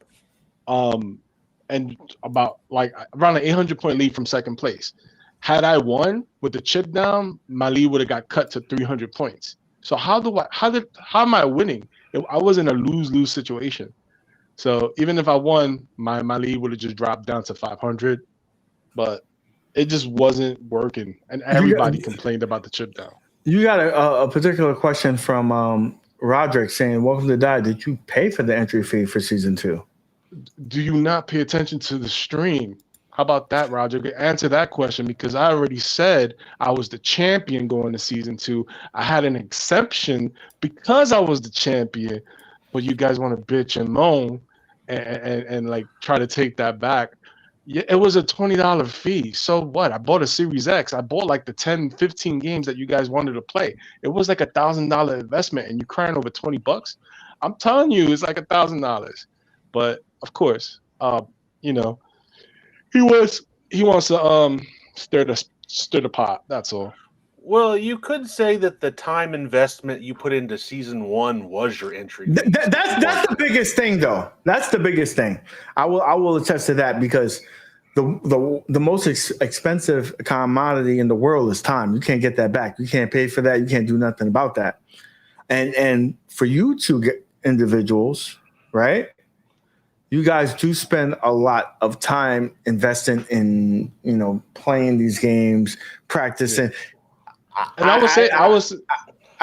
[SPEAKER 3] and about like around an 800-point lead from second place. Had I won with the chip down, my lead would have got cut to 300 points. So how am I winning? I was in a lose-lose situation. So even if I won, my lead would have just dropped down to 500, but it just wasn't working, and everybody complained about the chip down.
[SPEAKER 2] You got a particular question from Roderick saying, "Welcome to Die. Did you pay for the entry fee for season 2?"
[SPEAKER 3] Do you not pay attention to the stream? How about that, Roger? Answer that question, because I already said I was the champion going to season 2. I had an exception because I was the champion, but you guys want to bitch and moan and like try to take that back. Yeah, it was a $20 fee. So what? I bought a Series X. I bought like the 10, 15 games that you guys wanted to play. It was like $1,000 investment, and you're crying over $20. I'm telling you, it's like $1,000. But of course, he wants to stir the pot. That's all.
[SPEAKER 4] Well, you could say that the time investment you put into season 1 was your entry.
[SPEAKER 2] That's the biggest thing, though. That's the biggest thing. I will attest to that, because the most expensive commodity in the world is time. You can't get that back. You can't pay for that. You can't do nothing about that. And for you two individuals, right? You guys do spend a lot of time investing in, playing these games, practicing.
[SPEAKER 3] Yeah. And I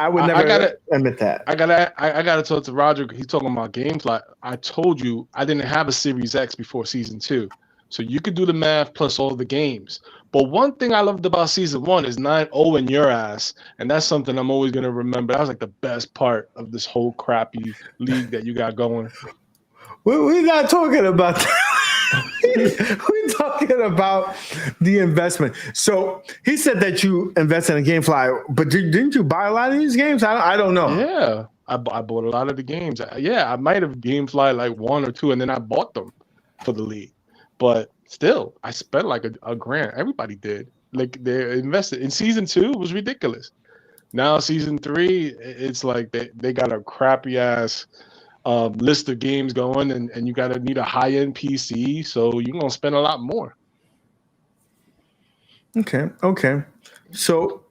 [SPEAKER 3] would never
[SPEAKER 2] admit that.
[SPEAKER 3] I gotta talk to Roger. He's talking about games. Like, I told you, I didn't have a Series X before season 2, so you could do the math plus all the games. But one thing I loved about season 1 is 9-0 in your ass, and that's something I'm always gonna remember. That was like the best part of this whole crappy league that you got going.
[SPEAKER 2] We're not talking about that. We're talking about the investment. So he said that you invested in GameFly, but didn't you buy a lot of these games? I don't know.
[SPEAKER 3] Yeah, I bought a lot of the games. Yeah, I might have GameFly like 1 or 2, and then I bought them for the league. But still, I spent like a grand. Everybody did. Like, they invested in season 2. It was ridiculous. Now season 3, it's like they got a crappy ass list of games going, and you gotta need a high-end PC, so you're gonna spend a lot more.
[SPEAKER 2] Okay. So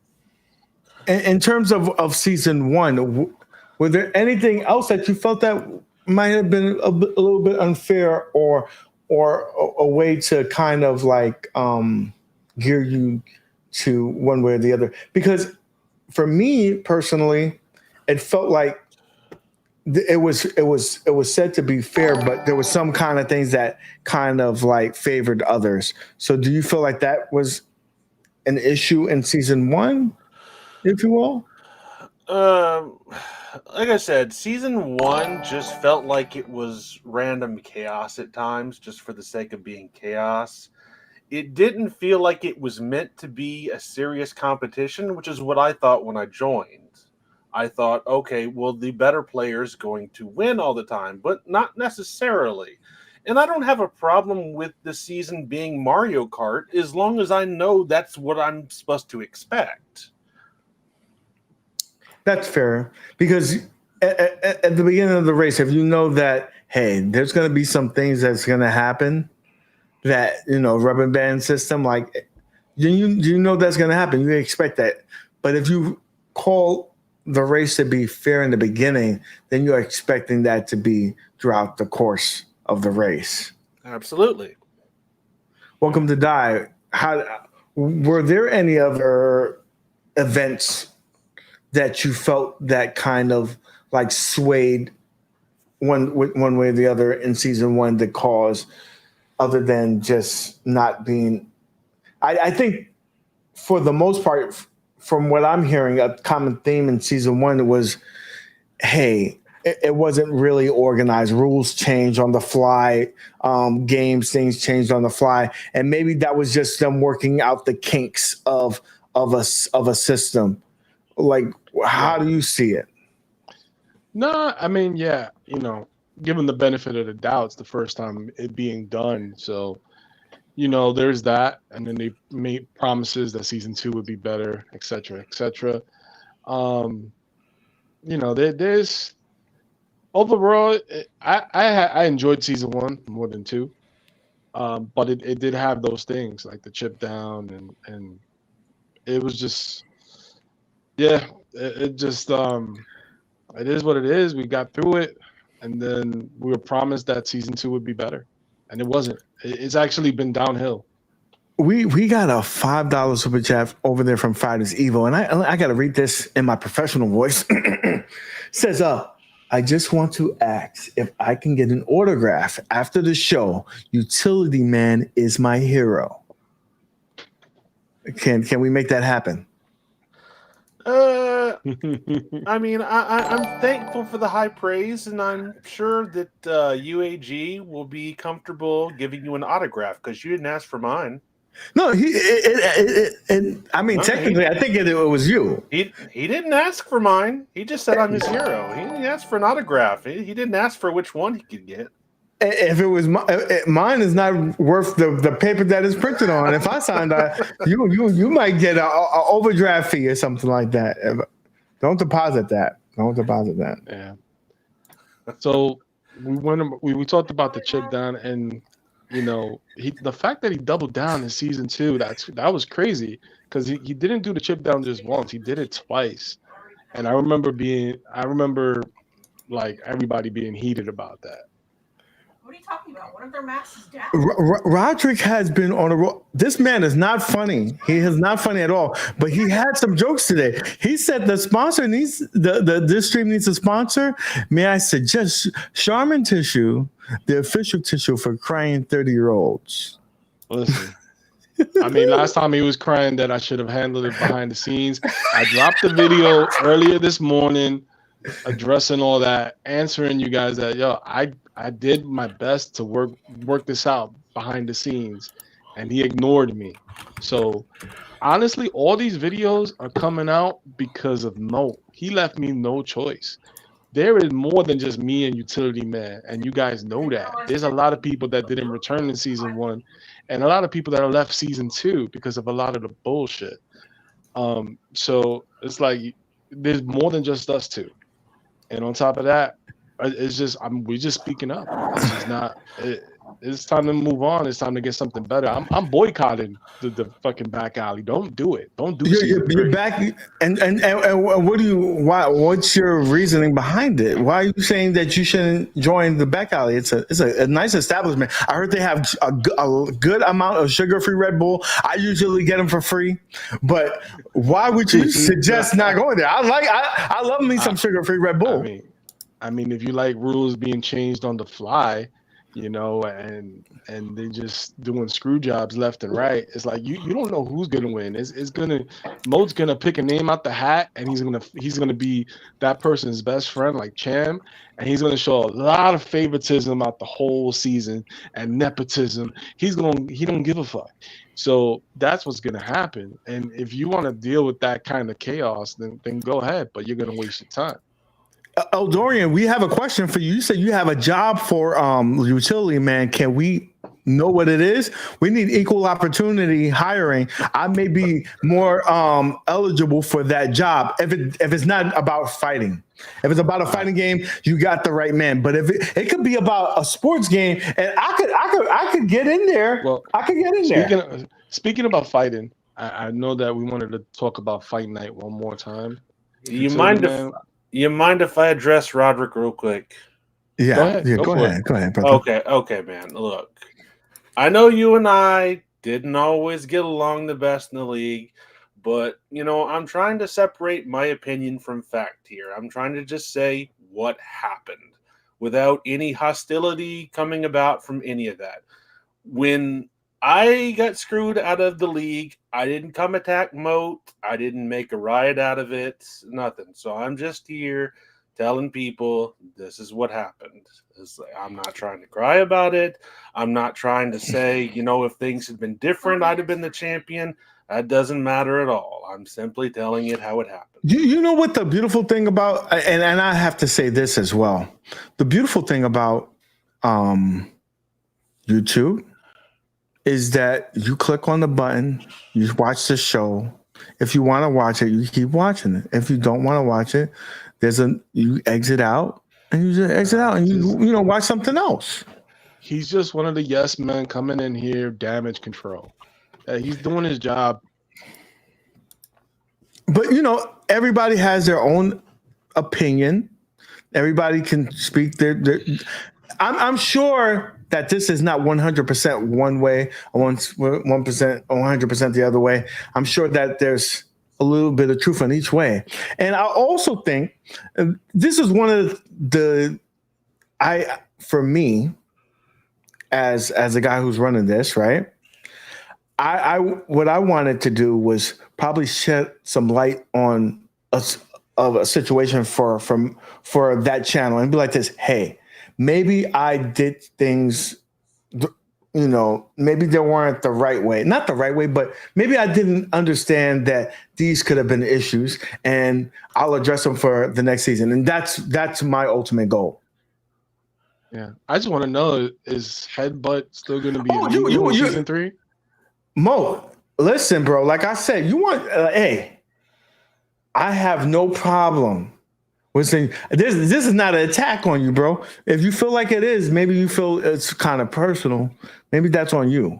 [SPEAKER 2] in terms of season 1, was there anything else that you felt that might have been a little bit unfair, or a way to kind of like gear you to one way or the other? Because for me personally, it felt like it was said to be fair, but there was some kind of things that kind of like favored others. So do you feel like that was an issue in season 1, if you will?
[SPEAKER 4] Like I said, season 1 just felt like it was random chaos at times, just for the sake of being chaos. It didn't feel like it was meant to be a serious competition, which is what I thought when I joined. I thought, okay, well, the better player's going to win all the time, but not necessarily. And I don't have a problem with the season being Mario Kart, as long as I know that's what I'm supposed to expect.
[SPEAKER 2] That's fair, because at the beginning of the race, if you know that, hey, there's going to be some things that's going to happen, that, rubber band system, like, you know that's going to happen. You expect that. But if you call the race to be fair in the beginning, then you're expecting that to be throughout the course of the race.
[SPEAKER 4] Absolutely.
[SPEAKER 2] Welcome to Die. Were there any other events that you felt that kind of like swayed one way or the other in season one, the cause, other than just not being? I think for the most part, from what I'm hearing, a common theme in season one was, hey, it wasn't really organized. Rules changed on the fly. Things changed on the fly, and maybe that was just them working out the kinks of a system. Like, how do you see it?
[SPEAKER 3] No, I mean, yeah, given the benefit of the doubt, it's the first time it being done. So, there's that. And then they made promises that season 2 would be better, et cetera, et cetera. There's overall, I enjoyed season 1 more than 2. But it did have those things like the chip down and it was just, yeah, it just, it is what it is. We got through it, and then we were promised that season 2 would be better, and it wasn't. It's actually been downhill.
[SPEAKER 2] We got a $5 super chat over there from Fighters Evo, and I got to read this in my professional voice. Says, I just want to ask if I can get an autograph after the show. Utility Man is my hero. Can we make that happen?
[SPEAKER 4] I mean, I'm thankful for the high praise, and I'm sure that UAG will be comfortable giving you an autograph because you didn't ask for mine.
[SPEAKER 2] No, I mean, technically, I think it was you.
[SPEAKER 4] He didn't ask for mine. He just said I'm his hero. He didn't ask for an autograph. He didn't ask for which one he could get.
[SPEAKER 2] If it was mine, is not worth the paper that is printed on. If I signed that, you might get an overdraft fee or something like that. Don't deposit that.
[SPEAKER 3] Yeah. So we talked about the chip down, and the fact that he doubled down in season 2, that was crazy because he didn't do the chip down just once. He did it twice, and I remember like everybody being heated about that.
[SPEAKER 5] What are you talking about? One of their masks is down.
[SPEAKER 2] Roderick has been on a roll. This man is not funny. He is not funny at all. But he had some jokes today. He said the sponsor needs this stream needs a sponsor. May I suggest Charmin Tissue, the official tissue for crying 30-year-olds.
[SPEAKER 3] Listen. I mean, last time he was crying that I should have handled it behind the scenes. I dropped the video earlier this morning addressing all that, answering you guys that, I did my best to work this out behind the scenes, and he ignored me. So honestly, all these videos are coming out because of Mo. He left me no choice. There is more than just me and Utility Man, and you guys know that. There's a lot of people that didn't return in season 1, and a lot of people that are left season 2 because of a lot of the bullshit. So it's like there's more than just us two. And on top of that, it's just we're just speaking up. It's just not. It's time to move on. It's time to get something better. I'm boycotting the fucking back alley. Don't do it. Don't do it.
[SPEAKER 2] You're back. And what do you? Why? What's your reasoning behind it? Why are you saying that you shouldn't join the back alley? It's a nice establishment. I heard they have a good amount of sugar-free Red Bull. I usually get them for free, but why would you suggest not going there? I love me some sugar-free Red Bull.
[SPEAKER 3] I mean, if you like rules being changed on the fly, you know, and they just doing screw jobs left and right. It's like you don't know who's gonna win. Mo's gonna pick a name out the hat, and he's gonna be that person's best friend, like Cham, and he's gonna show a lot of favoritism out the whole season and nepotism. He don't give a fuck. So that's what's gonna happen. And if you want to deal with that kind of chaos, then go ahead, but you're gonna waste your time.
[SPEAKER 2] Eldorian, we have a question for you. You said you have a job for Utility Man. Can we know what it is? We need equal opportunity hiring. I may be more eligible for that job if it's not about fighting. If it's about a fighting game, you got the right man. But if it could be about a sports game, and I could get in there.
[SPEAKER 3] Well,
[SPEAKER 2] I could get in
[SPEAKER 3] Speaking about fighting, I know that we wanted to talk about Fight Night one more time.
[SPEAKER 4] You
[SPEAKER 3] So,
[SPEAKER 4] mind
[SPEAKER 3] man,
[SPEAKER 4] if I address Roderick real quick?
[SPEAKER 2] Yeah,
[SPEAKER 3] Go ahead.
[SPEAKER 2] yeah.
[SPEAKER 3] Go
[SPEAKER 2] Go
[SPEAKER 3] for
[SPEAKER 2] ahead, brother.
[SPEAKER 4] Okay, man. Look, I know you and I didn't always get along the best in the league, but I'm trying to separate my opinion from fact here. I'm trying to just say what happened without any hostility coming about from any of that. When I got screwed out of the league, I didn't come attack Moat. I didn't make a riot out of it. Nothing. So I'm just here telling people this is what happened. I'm not trying to cry about it. I'm not trying to say, if things had been different, I'd have been the champion. That doesn't matter at all. I'm simply telling it how it happened.
[SPEAKER 2] You know what the beautiful thing about, and I have to say this as well. The beautiful thing about YouTube is that you click on the button, you watch the show. If you want to watch it, you keep watching it. If you don't want to watch it, you exit out and you just exit out and you watch something else.
[SPEAKER 3] he's just one of the yes men coming in here, damage control. He's doing his job.
[SPEAKER 2] But everybody has their own opinion. Everybody can speak their I'm sure that this is not 100% one way, 1%, 100% the other way. I'm sure that there's a little bit of truth on each way. And I also think this is one of for me, as a guy who's running this, right? What I wanted to do was probably shed some light on a situation for that channel and be like this. Hey, maybe I did things, maybe they weren't the right way. Not the right way, but maybe I didn't understand that these could have been issues, and I'll address them for the next season. And that's my ultimate goal.
[SPEAKER 3] Yeah, I just want to know: is Headbutt still going to be illegal in season 3?
[SPEAKER 2] Mo, listen, bro. Like I said, you want? Hey, I have no problem with saying this. This is not an attack on you, bro. If you feel like it is, maybe you feel it's kind of personal. Maybe that's on you.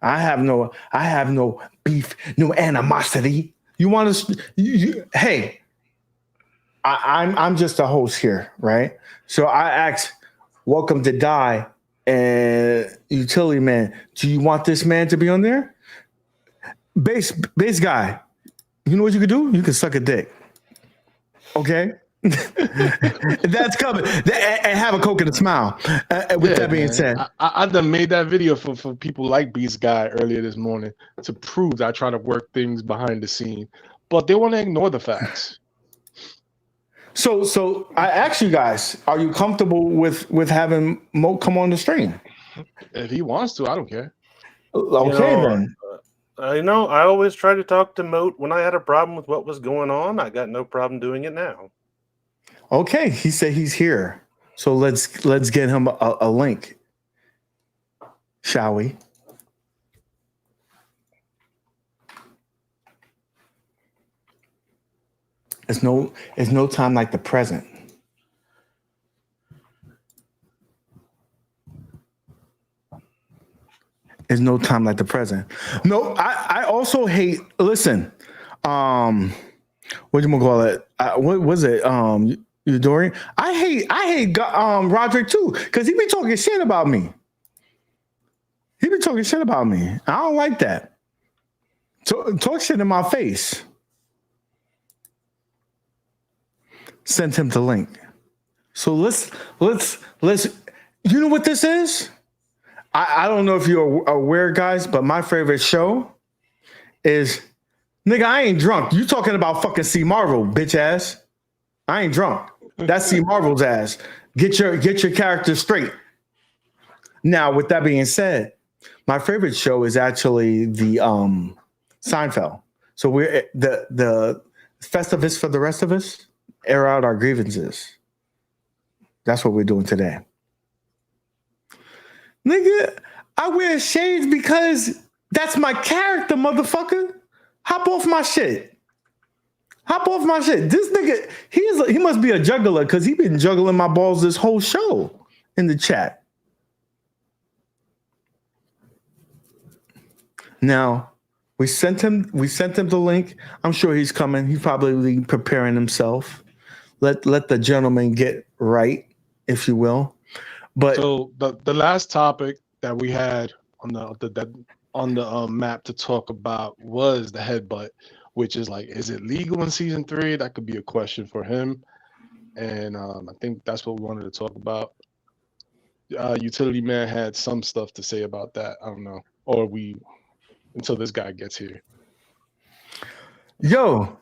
[SPEAKER 2] I have no beef, no animosity. You want to? Hey, I'm just a host here, right? So I ask, welcome to Die and Utility Man. Do you want this man to be on there? Base guy. You know what you could do? You can suck a dick. Okay. That's coming. And have a Coke and a smile. With that being said,
[SPEAKER 3] I done made that video for people like Beast Guy earlier this morning to prove that I try to work things behind the scene, but they want to ignore the facts.
[SPEAKER 2] So I ask you guys, are you comfortable with having Mo come on the stream?
[SPEAKER 3] If he wants to, I don't care.
[SPEAKER 2] Okay, then.
[SPEAKER 4] I always try to talk to Moat when I had a problem with what was going on. I got no problem doing it now.
[SPEAKER 2] Okay, he said he's here. So let's get him a link. Shall we? It's no time like the present. There's no time like the present. No, I also hate. Listen, what you gonna call it? What was it? Dorian. I hate Roderick too, because he be talking shit about me. I don't like that. Talk shit in my face. Send him the link. So let's. You know what this is? I don't know if you're aware, guys, but my favorite show is, nigga, I ain't drunk. You talking about fucking C Marvel, bitch ass. I ain't drunk. That's C Marvel's ass. Get your character straight. Now, with that being said, my favorite show is actually the Seinfeld. So we're the Festivus for the rest of us, air out our grievances. That's what we're doing today. Nigga, I wear shades because that's my character, motherfucker. Hop off my shit. This nigga, he must be a juggler because he been juggling my balls this whole show in the chat. Now, We sent him the link. I'm sure he's coming. He's probably preparing himself. Let the gentleman get right, if you will. But
[SPEAKER 3] So the last topic that we had on the map to talk about was the headbutt, which is like, is it legal in season 3? That could be a question for him, and I think that's what we wanted to talk about. Utility Man had some stuff to say about that. I don't know, or we until this guy gets here.
[SPEAKER 2] yo,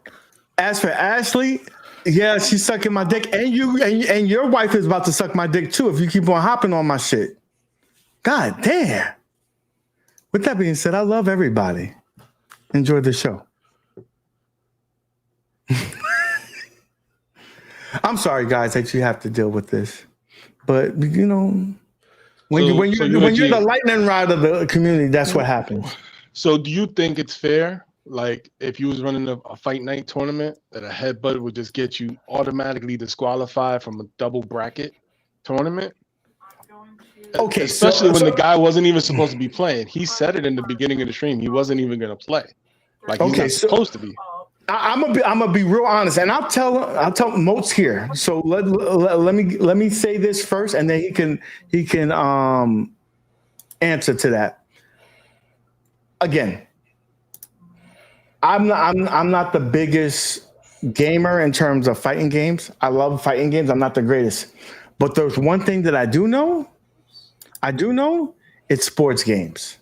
[SPEAKER 2] as for Ashley, yeah, she's sucking my dick, and your wife is about to suck my dick too if you keep on hopping on my shit. God damn. With that being said, I love everybody. Enjoy the show. I'm sorry, guys, that you have to deal with this, but you know, when you're the lightning rod of the community, that's what happens.
[SPEAKER 3] So, do you think it's fair? Like, if you was running a fight night tournament, that a headbutt would just get you automatically disqualified from a double bracket tournament?
[SPEAKER 2] Okay,
[SPEAKER 3] especially when the guy wasn't even supposed to be playing. He said it in the beginning of the stream. He wasn't even going to play. Like, he's not supposed to be.
[SPEAKER 2] I'm gonna be real honest, and I'll tell Moats here. So let me say this first, and then he can answer to that. Again, I'm not the biggest gamer in terms of fighting games. I love fighting games. I'm not the greatest, but there's one thing that I do know. It's sports games.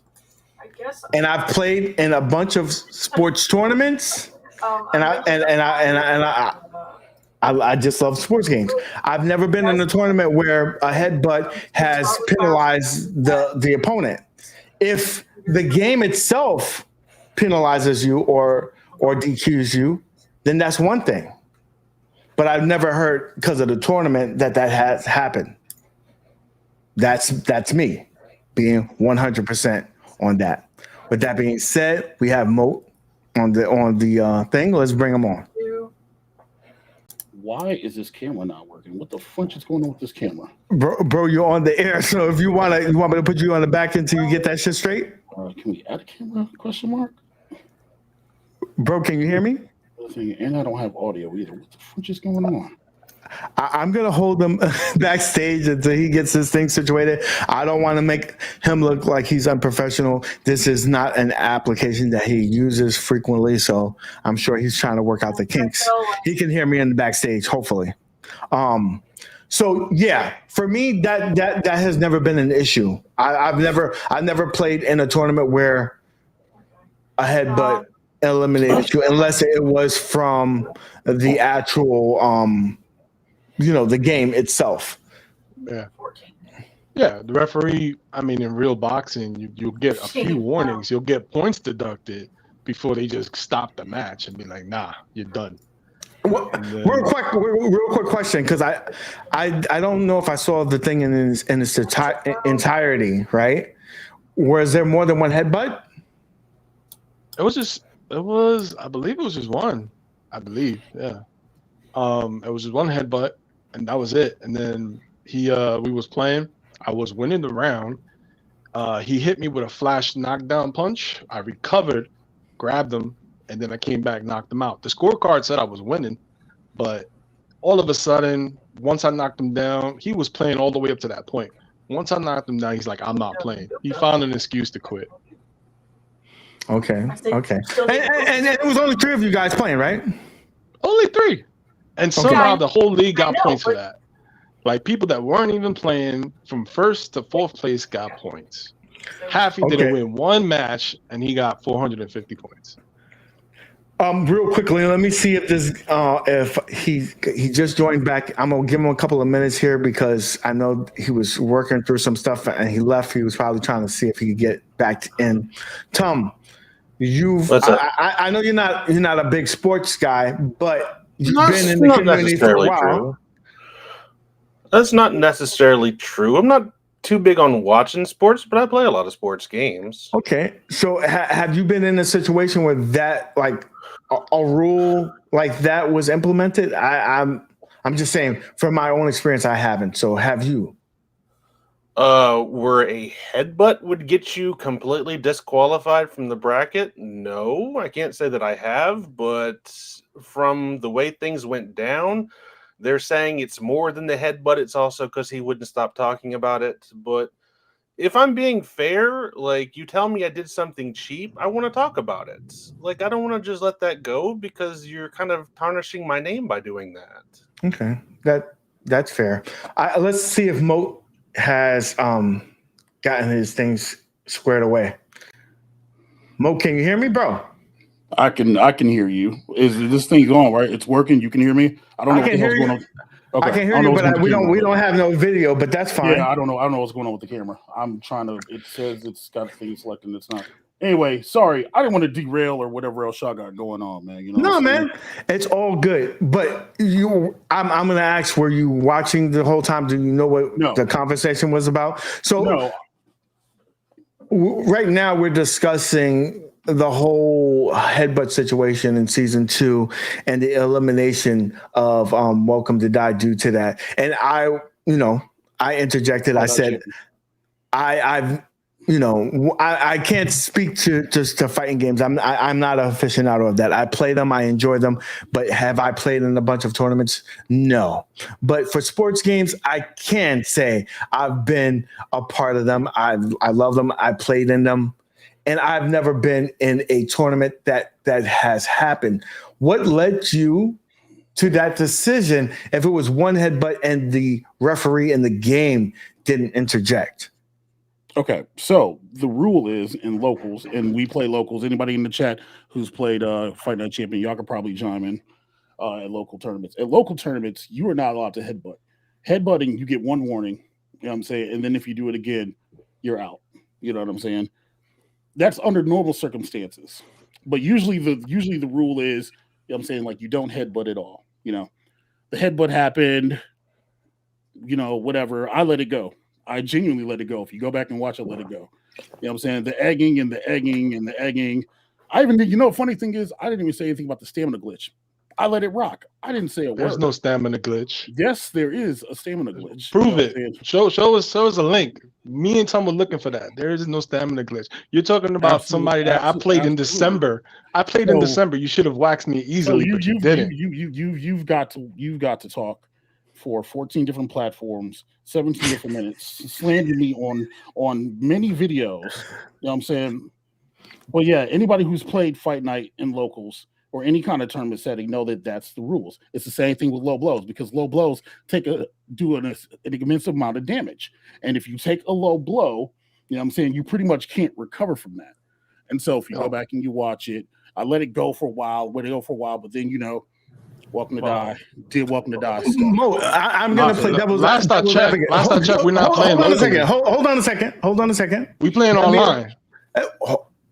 [SPEAKER 5] I guess.
[SPEAKER 2] And I've played in a bunch of sports tournaments. I just love sports games. I've never been in a tournament where a headbutt has penalized the opponent. If the game itself penalizes you or DQs you, then that's one thing. But I've never heard because of the tournament that has happened. That's me being 100% on that. With that being said, we have Moat on the thing. Let's bring him on.
[SPEAKER 6] Why is this camera not working? What the fuck is going on with this camera?
[SPEAKER 2] Bro, you're on the air. So if you want me to put you on the back until you get that shit straight?
[SPEAKER 6] Can we add a camera? Question mark.
[SPEAKER 2] Bro, can you hear me?
[SPEAKER 6] And I don't have audio either. What the fuck is going on?
[SPEAKER 2] I'm going to hold him backstage until he gets his thing situated. I don't want to make him look like he's unprofessional. This is not an application that he uses frequently, so I'm sure he's trying to work out the kinks. He can hear me in the backstage, hopefully. So yeah, for me, that has never been an issue. I've never played in a tournament where a headbutt eliminated you, unless it was from the actual the game itself.
[SPEAKER 3] Yeah, the referee, I mean, in real boxing, you'll get a few warnings. You'll get points deducted before they just stop the match and be like, nah, you're done.
[SPEAKER 2] Well, real quick question, because I don't know if I saw the thing in its entirety, right? Was there more than one headbutt?
[SPEAKER 3] I believe it was just one. I believe, yeah. It was just one headbutt, and that was it. And then we was playing. I was winning the round. He hit me with a flash knockdown punch. I recovered, grabbed him, and then I came back, knocked him out. The scorecard said I was winning, but all of a sudden, once I knocked him down, he was playing all the way up to that point. Once I knocked him down, he's like, I'm not playing. He found an excuse to quit.
[SPEAKER 2] Okay. And it was only 3 of you guys playing, right?
[SPEAKER 3] Only 3. And somehow the whole league got points for that. Like, people that weren't even playing from 1st to 4th place got points. Haffy didn't win one match, and he got 450 points.
[SPEAKER 2] Real quickly, let me see if this if he just joined back. I'm gonna give him a couple of minutes here because I know he was working through some stuff and he left. He was probably trying to see if he could get back in. Tom, I know you're not a big sports guy, but you've been in the community for a while.
[SPEAKER 4] True. That's not necessarily true. I'm not too big on watching sports, but I play a lot of sports games.
[SPEAKER 2] Okay, so have you been in a situation where that, like, a rule like that was implemented? I'm just saying, from my own experience, I haven't. So have you?
[SPEAKER 4] Where a headbutt would get you completely disqualified from the bracket? No, I can't say that I have, but from the way things went down, they're saying it's more than the headbutt. It's also because he wouldn't stop talking about it. But if I'm being fair, like you tell me I did something cheap, I want to talk about it. Like I don't want to just let that go because you're kind of tarnishing my name by doing that.
[SPEAKER 2] Okay, that's fair. Let's see if Moat has gotten his things squared away. Mo, can you hear me, bro?
[SPEAKER 6] I can hear you. Is this thing on, right? It's working. You can hear me. I don't know what's going on. Okay.
[SPEAKER 2] I can hear you, but we don't have no video, but that's fine.
[SPEAKER 6] Yeah, I don't know what's going on with the camera. I'm trying to. It says it's got things selected, and it's not. Anyway, sorry. I didn't want to derail or whatever else y'all got going on, man. You know?
[SPEAKER 2] No, man, it's all good. But I'm gonna ask: were you watching the whole time? Do you know what the conversation was about? So, right now we're discussing the whole headbutt situation in season 2 and the elimination of Welcome to Die due to that. And I interjected. I said, I can't speak to just to fighting games. I'm not an aficionado of that. I play them, I enjoy them, but have I played in a bunch of tournaments? No. But for sports games, I can say I've been a part of them. I love them. I played in them. And I've never been in a tournament that has happened. What led you to that decision if it was one headbutt and the referee in the game didn't interject?
[SPEAKER 6] Okay, so the rule is in locals, and we play locals. Anybody in the chat who's played Fight Night Champion, y'all can probably chime in at local tournaments. At local tournaments, you are not allowed to headbutt. Headbutting, you get one warning, you know what I'm saying? And then if you do it again, you're out. You know what I'm saying? That's under normal circumstances. But usually the rule is, you know what I'm saying, like you don't headbutt at all. You know, the headbutt happened, you know, whatever. I let it go. I genuinely let it go. If you go back and watch it, let it go. You know what I'm saying? The egging and the egging and the egging. I even did, funny thing is, I didn't even say anything about the stamina glitch. I let it rock. I didn't say a word.
[SPEAKER 3] There's no stamina glitch.
[SPEAKER 6] Yes, there is a stamina glitch.
[SPEAKER 3] Prove it. Show us a link. Me and Tom were looking for that. There is no stamina glitch. You're talking about somebody that I played in December. I played in December. You should have waxed me easily, but you didn't.
[SPEAKER 6] You've got to talk for 14 different platforms, 17 different minutes, slandered me on many videos. You know what I'm saying? But yeah, anybody who's played Fight Night in locals or any kind of tournament setting know that that's the rules. It's the same thing with low blows because low blows do an immense amount of damage. And if you take a low blow, you know what I'm saying, you pretty much can't recover from that. And so if you go back and you watch it, I let it go for a while, but then, Welcome to Die. Did Welcome to Die.
[SPEAKER 2] Mo, I'm going to play devil's
[SPEAKER 3] Last I checked, we're not playing.
[SPEAKER 2] Hold on a second.
[SPEAKER 3] We playing online.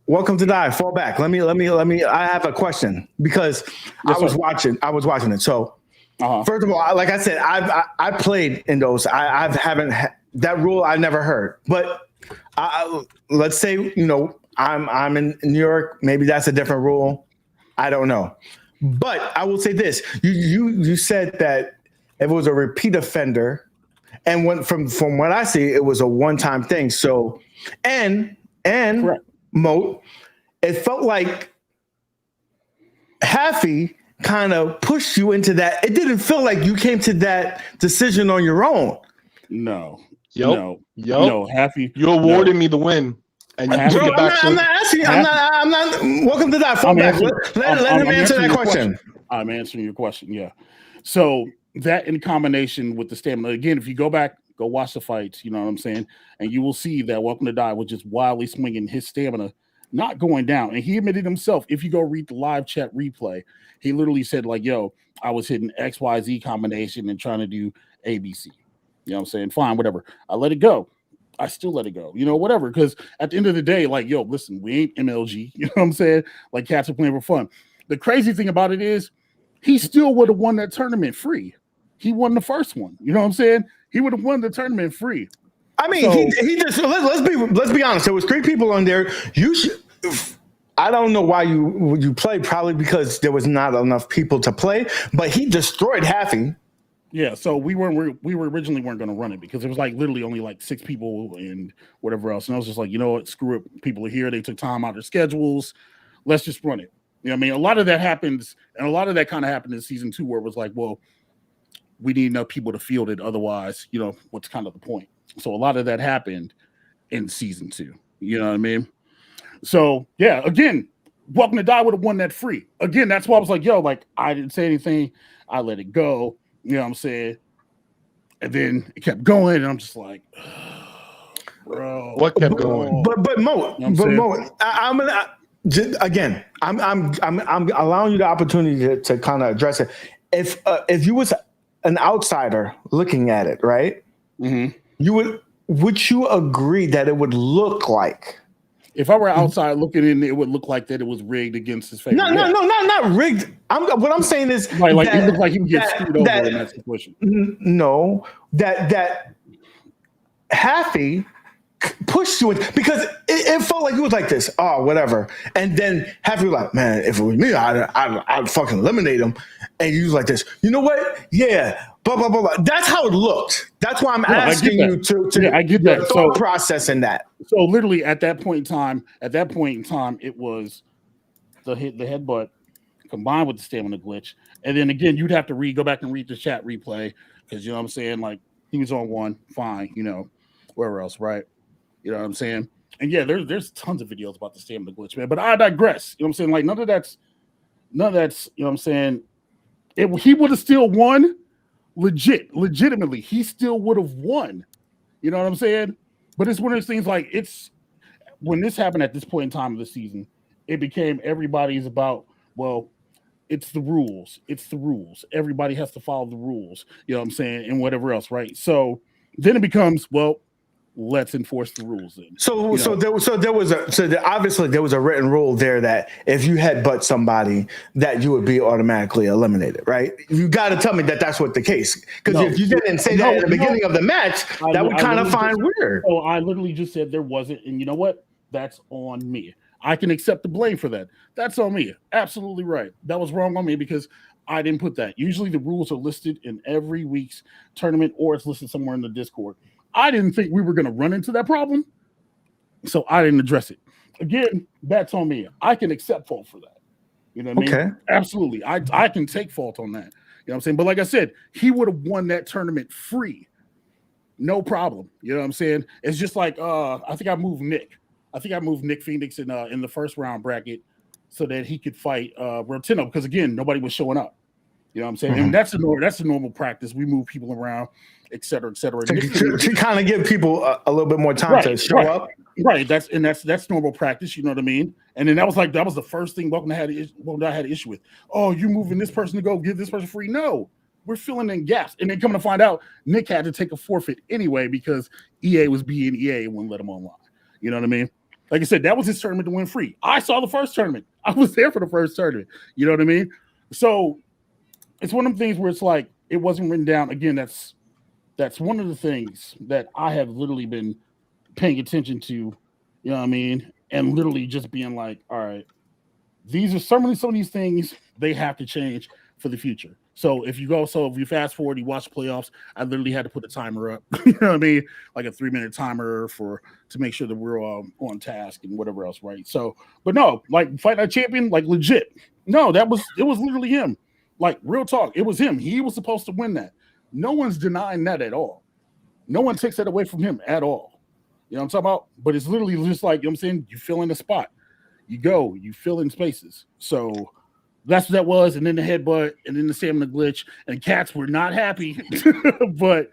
[SPEAKER 2] Welcome to Die. Fall back. Let me. I have a question because I was watching it. So, first of all, like I said, I played in those. I haven't that rule. I never heard. But let's say I'm in New York. Maybe that's a different rule. I don't know. But I will say this: you said that if it was a repeat offender, and from what I see, it was a one-time thing. So, and correct. Moat, it felt like Haffy kind of pushed you into that. It didn't feel like you came to that decision on your own.
[SPEAKER 6] No,
[SPEAKER 3] Haffy, you awarded me the win, and you took it back.
[SPEAKER 2] I'm not asking. I'm not. Welcome to that. Fall back. Let him answer that question.
[SPEAKER 6] I'm answering your question. Yeah. So that in combination with the stamina. Again, if you go back, go watch the fights. You know what I'm saying, and you will see that Welcome to Die was just wildly swinging his stamina, not going down. And he admitted himself. If you go read the live chat replay, he literally said like, "Yo, I was hitting XYZ combination and trying to do ABC." You know what I'm saying? Fine, whatever. I let it go. I still let it go, whatever. Because at the end of the day, like, yo, listen, we ain't MLG. You know what I'm saying? Like, cats are playing for fun. The crazy thing about it is he still would have won that tournament free. He won the first one. You know what I'm saying? He would have won the tournament free.
[SPEAKER 2] I mean, so, he just let's be honest. There was 3 people on there. I don't know why you played. Probably because there was not enough people to play. But he destroyed Haffy.
[SPEAKER 6] Yeah, so we were originally weren't going to run it because it was like literally only like 6 people and whatever else, and I was just like, you know what, screw it. People are here. They took time out of their schedules. Let's just run it. You know what I mean? A lot of that happens, and a lot of that kind of happened in season 2, where it was like, well, we need enough people to field it. Otherwise, you know, what's kind of the point? So a lot of that happened in season 2. You know what I mean? So yeah, again, Welcome to Die would have won that free. Again, that's why I was like, yo, like I didn't say anything. I let it go. You know what I'm saying? And then it kept going, and I'm just like, bro.
[SPEAKER 3] What kept going?
[SPEAKER 2] But Mo,
[SPEAKER 6] You know what I'm saying?
[SPEAKER 2] I'm gonna again. I'm allowing you the opportunity to kind of address it. If you was an outsider looking at it, right?
[SPEAKER 6] Mm-hmm.
[SPEAKER 2] Would you agree that it would look like?
[SPEAKER 6] If I were outside looking in, it would look like that it was rigged against his favor.
[SPEAKER 2] No, not rigged. What I'm saying is,
[SPEAKER 6] Like it looked like he would get screwed over in that situation.
[SPEAKER 2] No, that Happy pushed you in because it felt like he was like this. Oh, whatever. And then Happy was like, man, if it was me, I'd fucking eliminate him. And you was like this. You know what? Yeah. Blah blah blah blah. That's how it looked. That's why I'm asking you to
[SPEAKER 6] I get that.
[SPEAKER 2] Thought process in that.
[SPEAKER 6] So literally at that point in time, it was the headbutt combined with the stamina glitch, and then again you'd have to go back and read the chat replay because you know what I'm saying, like he was on one, fine, you know, wherever else, right? You know what I'm saying? And yeah, there's tons of videos about the stamina glitch, man. But I digress. You know what I'm saying? Like none of that's, you know what I'm saying? He would have still won. Legitimately, he still would have won. You know what I'm saying? But it's one of those things like when this happened at this point in time of the season, it became everybody's about, well, it's the rules. It's the rules. Everybody has to follow the rules. You know what I'm saying? And whatever else, right? So then it becomes, well, let's enforce the rules then.
[SPEAKER 2] Obviously there was a written rule there that if you headbutt somebody that you would be automatically eliminated, right? You got to tell me that that's what the case, because if you didn't say that at the beginning of the match, that would kind of find weird.
[SPEAKER 6] Oh, I literally just said there wasn't, and you know what? That's on me. I can accept the blame for that. That's on me. Absolutely right. That was wrong on me because I didn't put that. Usually the rules are listed in every week's tournament or it's listed somewhere in the Discord. I didn't think we were going to run into that problem, so I didn't address it. Again, that's on me. I can accept fault for that. You know what I mean? Absolutely. I can take fault on that. You know what I'm saying? But like I said, he would have won that tournament free. No problem. You know what I'm saying? It's just like I think I moved Nick. Nick Phoenix in the first round bracket so that he could fight Rotino because again, nobody was showing up. You know what I'm saying? Mm-hmm. And that's a normal practice. We move people around, et cetera, et cetera.
[SPEAKER 2] To kind of give people a little bit more time to show up.
[SPEAKER 6] Right. That's normal practice. You know what I mean? And then that was the first thing Welcome had an issue with. Oh, you moving this person to go give this person free? No, we're filling in gaps. And then coming to find out, Nick had to take a forfeit anyway because EA was being EA and wouldn't let him online. You know what I mean? Like I said, that was his tournament to win free. I saw the first tournament. I was there for the first tournament. You know what I mean? So it's one of the things where it's like it wasn't written down. Again, that's one of the things that I have literally been paying attention to, you know what I mean? And literally just being like, all right, these are some of these things they have to change for the future. So if you fast forward, you watch the playoffs, I literally had to put a timer up, you know what I mean? Like a 3-minute timer to make sure that we're on task and whatever else, right? So, but no, like Fight Night Champion, like legit. No, it was literally him. Like real talk, it was him. He was supposed to win that. No one's denying that at all. No one takes that away from him at all. You know what I'm talking about? But it's literally just like, you know what I'm saying? You fill in a spot. You fill in spaces. So that's what that was. And then the headbutt and then the stamina glitch. And cats were not happy. But,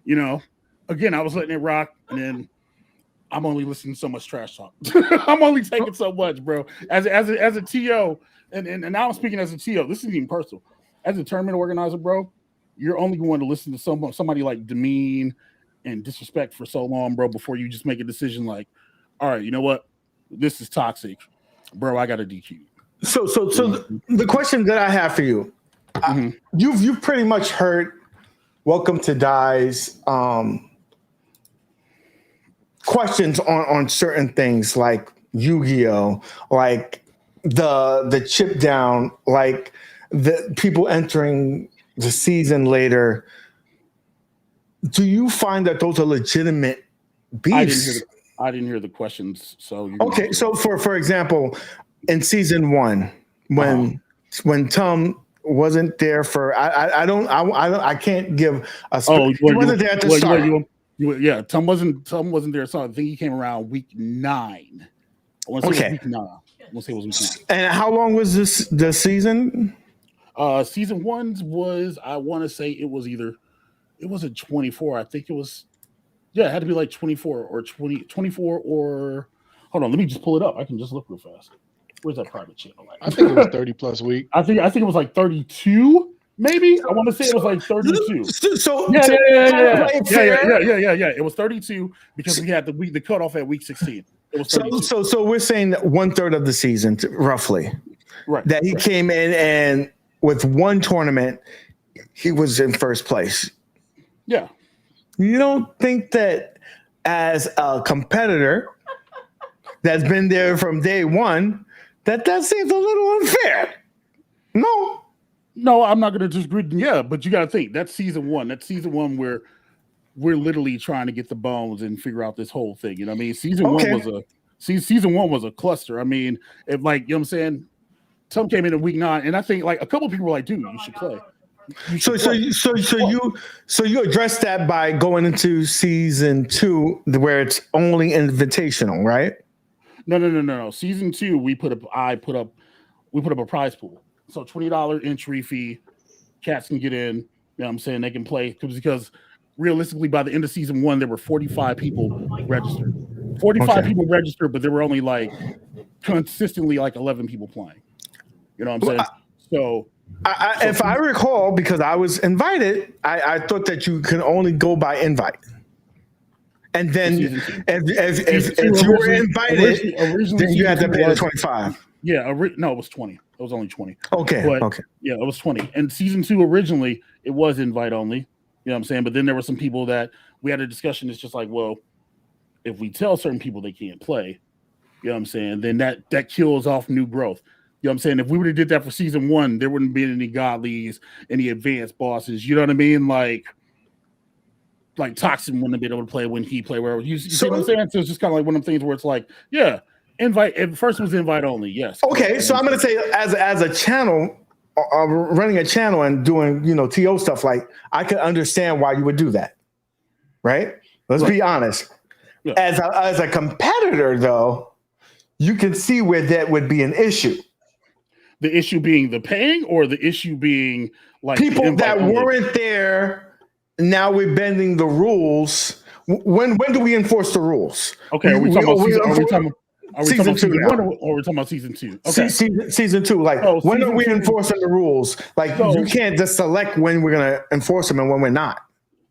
[SPEAKER 6] you know, again, I was letting it rock. And then I'm only listening to so much trash talk. I'm only taking so much, bro. As a TO, and now I'm speaking as a TO. This isn't even personal. As a tournament organizer, bro, you're only going to listen to somebody like demean and disrespect for so long, bro, before you just make a decision like, all right, you know what? This is toxic. Bro, I got a DQ.
[SPEAKER 2] So the question that I have for you, you've pretty much heard Welcome to Die's questions on certain things like Yu-Gi-Oh, like the chip down, like the people entering the season later, do you find that those are legitimate beefs?
[SPEAKER 6] I didn't hear the questions. So
[SPEAKER 2] okay, so for example, in season 1, when Tom wasn't there for I can't give a he wasn't there at the start.
[SPEAKER 6] Tom wasn't there. So I think he came around week 9. I want to say it was week 9. I want to say it was week 9.
[SPEAKER 2] And how long was the season?
[SPEAKER 6] Season 1 was, I want to say it wasn't 24. I think it was, it had to be like 24 or 24 or, hold on, let me just pull it up. I can just look real fast. Where's that private channel?
[SPEAKER 3] I think it was 30 plus week.
[SPEAKER 6] I think it was like 32, maybe. I want to say it was like 32. Yeah. It was 32 because we had the cutoff at week 16. It was 32.
[SPEAKER 2] So we're saying that 1/3 of the season, roughly,
[SPEAKER 6] right?
[SPEAKER 2] That he came in and with one tournament, he was in first place.
[SPEAKER 6] Yeah.
[SPEAKER 2] You don't think that as a competitor that's been there from day one, that seems a little unfair?
[SPEAKER 6] No, I'm not going to disagree. Yeah, but you got to think that's season 1. That's season 1 where we're literally trying to get the bones and figure out this whole thing. You know what I mean? Season 1 was a cluster. I mean, if like, you know what I'm saying? Tom came in week 9, and I think like a couple of people were like, dude, you should play. So you addressed that by going into season 2 where it's only invitational, right? No. Season 2, we put up a prize pool. So $20 entry fee, cats can get in. You know what I'm saying? They can play because realistically, by the end of season 1, there were 45 people registered. 45 people registered, but there were only like consistently like 11 people playing. You know what I'm saying?
[SPEAKER 2] If I recall, because I was invited, I thought that you can only go by invite. And then if you were invited, then you had to pay the 25.
[SPEAKER 6] Yeah, no, it was 20. It was only 20.
[SPEAKER 2] Okay.
[SPEAKER 6] Yeah, it was 20. And season 2 originally, it was invite only. You know what I'm saying? But then there were some people that we had a discussion. It's just like, well, if we tell certain people they can't play, you know what I'm saying, then that kills off new growth. You know what I'm saying? If we would have did that for season 1, there wouldn't be any godlies, any advanced bosses. You know what I mean? Like Toxin wouldn't have been able to play when he played wherever. You see what I'm saying? So it's just kind of like one of the things where it's like, yeah, invite. At first it was invite only. Yes.
[SPEAKER 2] Okay, so I'm going to say as a channel, running a channel and doing TO stuff, like I could understand why you would do that, right? Let's be honest. Yeah. As a competitor, though, you can see where that would be an issue.
[SPEAKER 6] The issue being the paying, or the issue being like
[SPEAKER 2] people that weren't there. Now we're bending the rules. When do we enforce the rules?
[SPEAKER 6] Okay, are we talking about season 2 or are we talking about season 2? Okay,
[SPEAKER 2] season 2. Like when are we enforcing the rules? Like you can't just select when we're gonna enforce them and when we're not.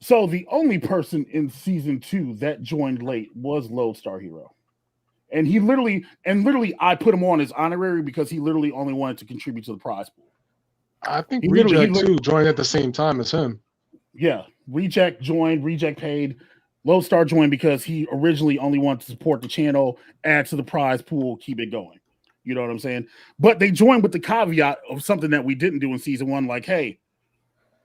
[SPEAKER 6] So the only person in season 2 that joined late was Lodestar Hero. And he literally, I put him on as honorary because he literally only wanted to contribute to the prize pool.
[SPEAKER 3] I think Reject too joined at the same time as him.
[SPEAKER 6] Yeah, Reject joined, Reject paid. Lodestar joined because he originally only wanted to support the channel, add to the prize pool, keep it going. You know what I'm saying? But they joined with the caveat of something that we didn't do in season 1, like, hey,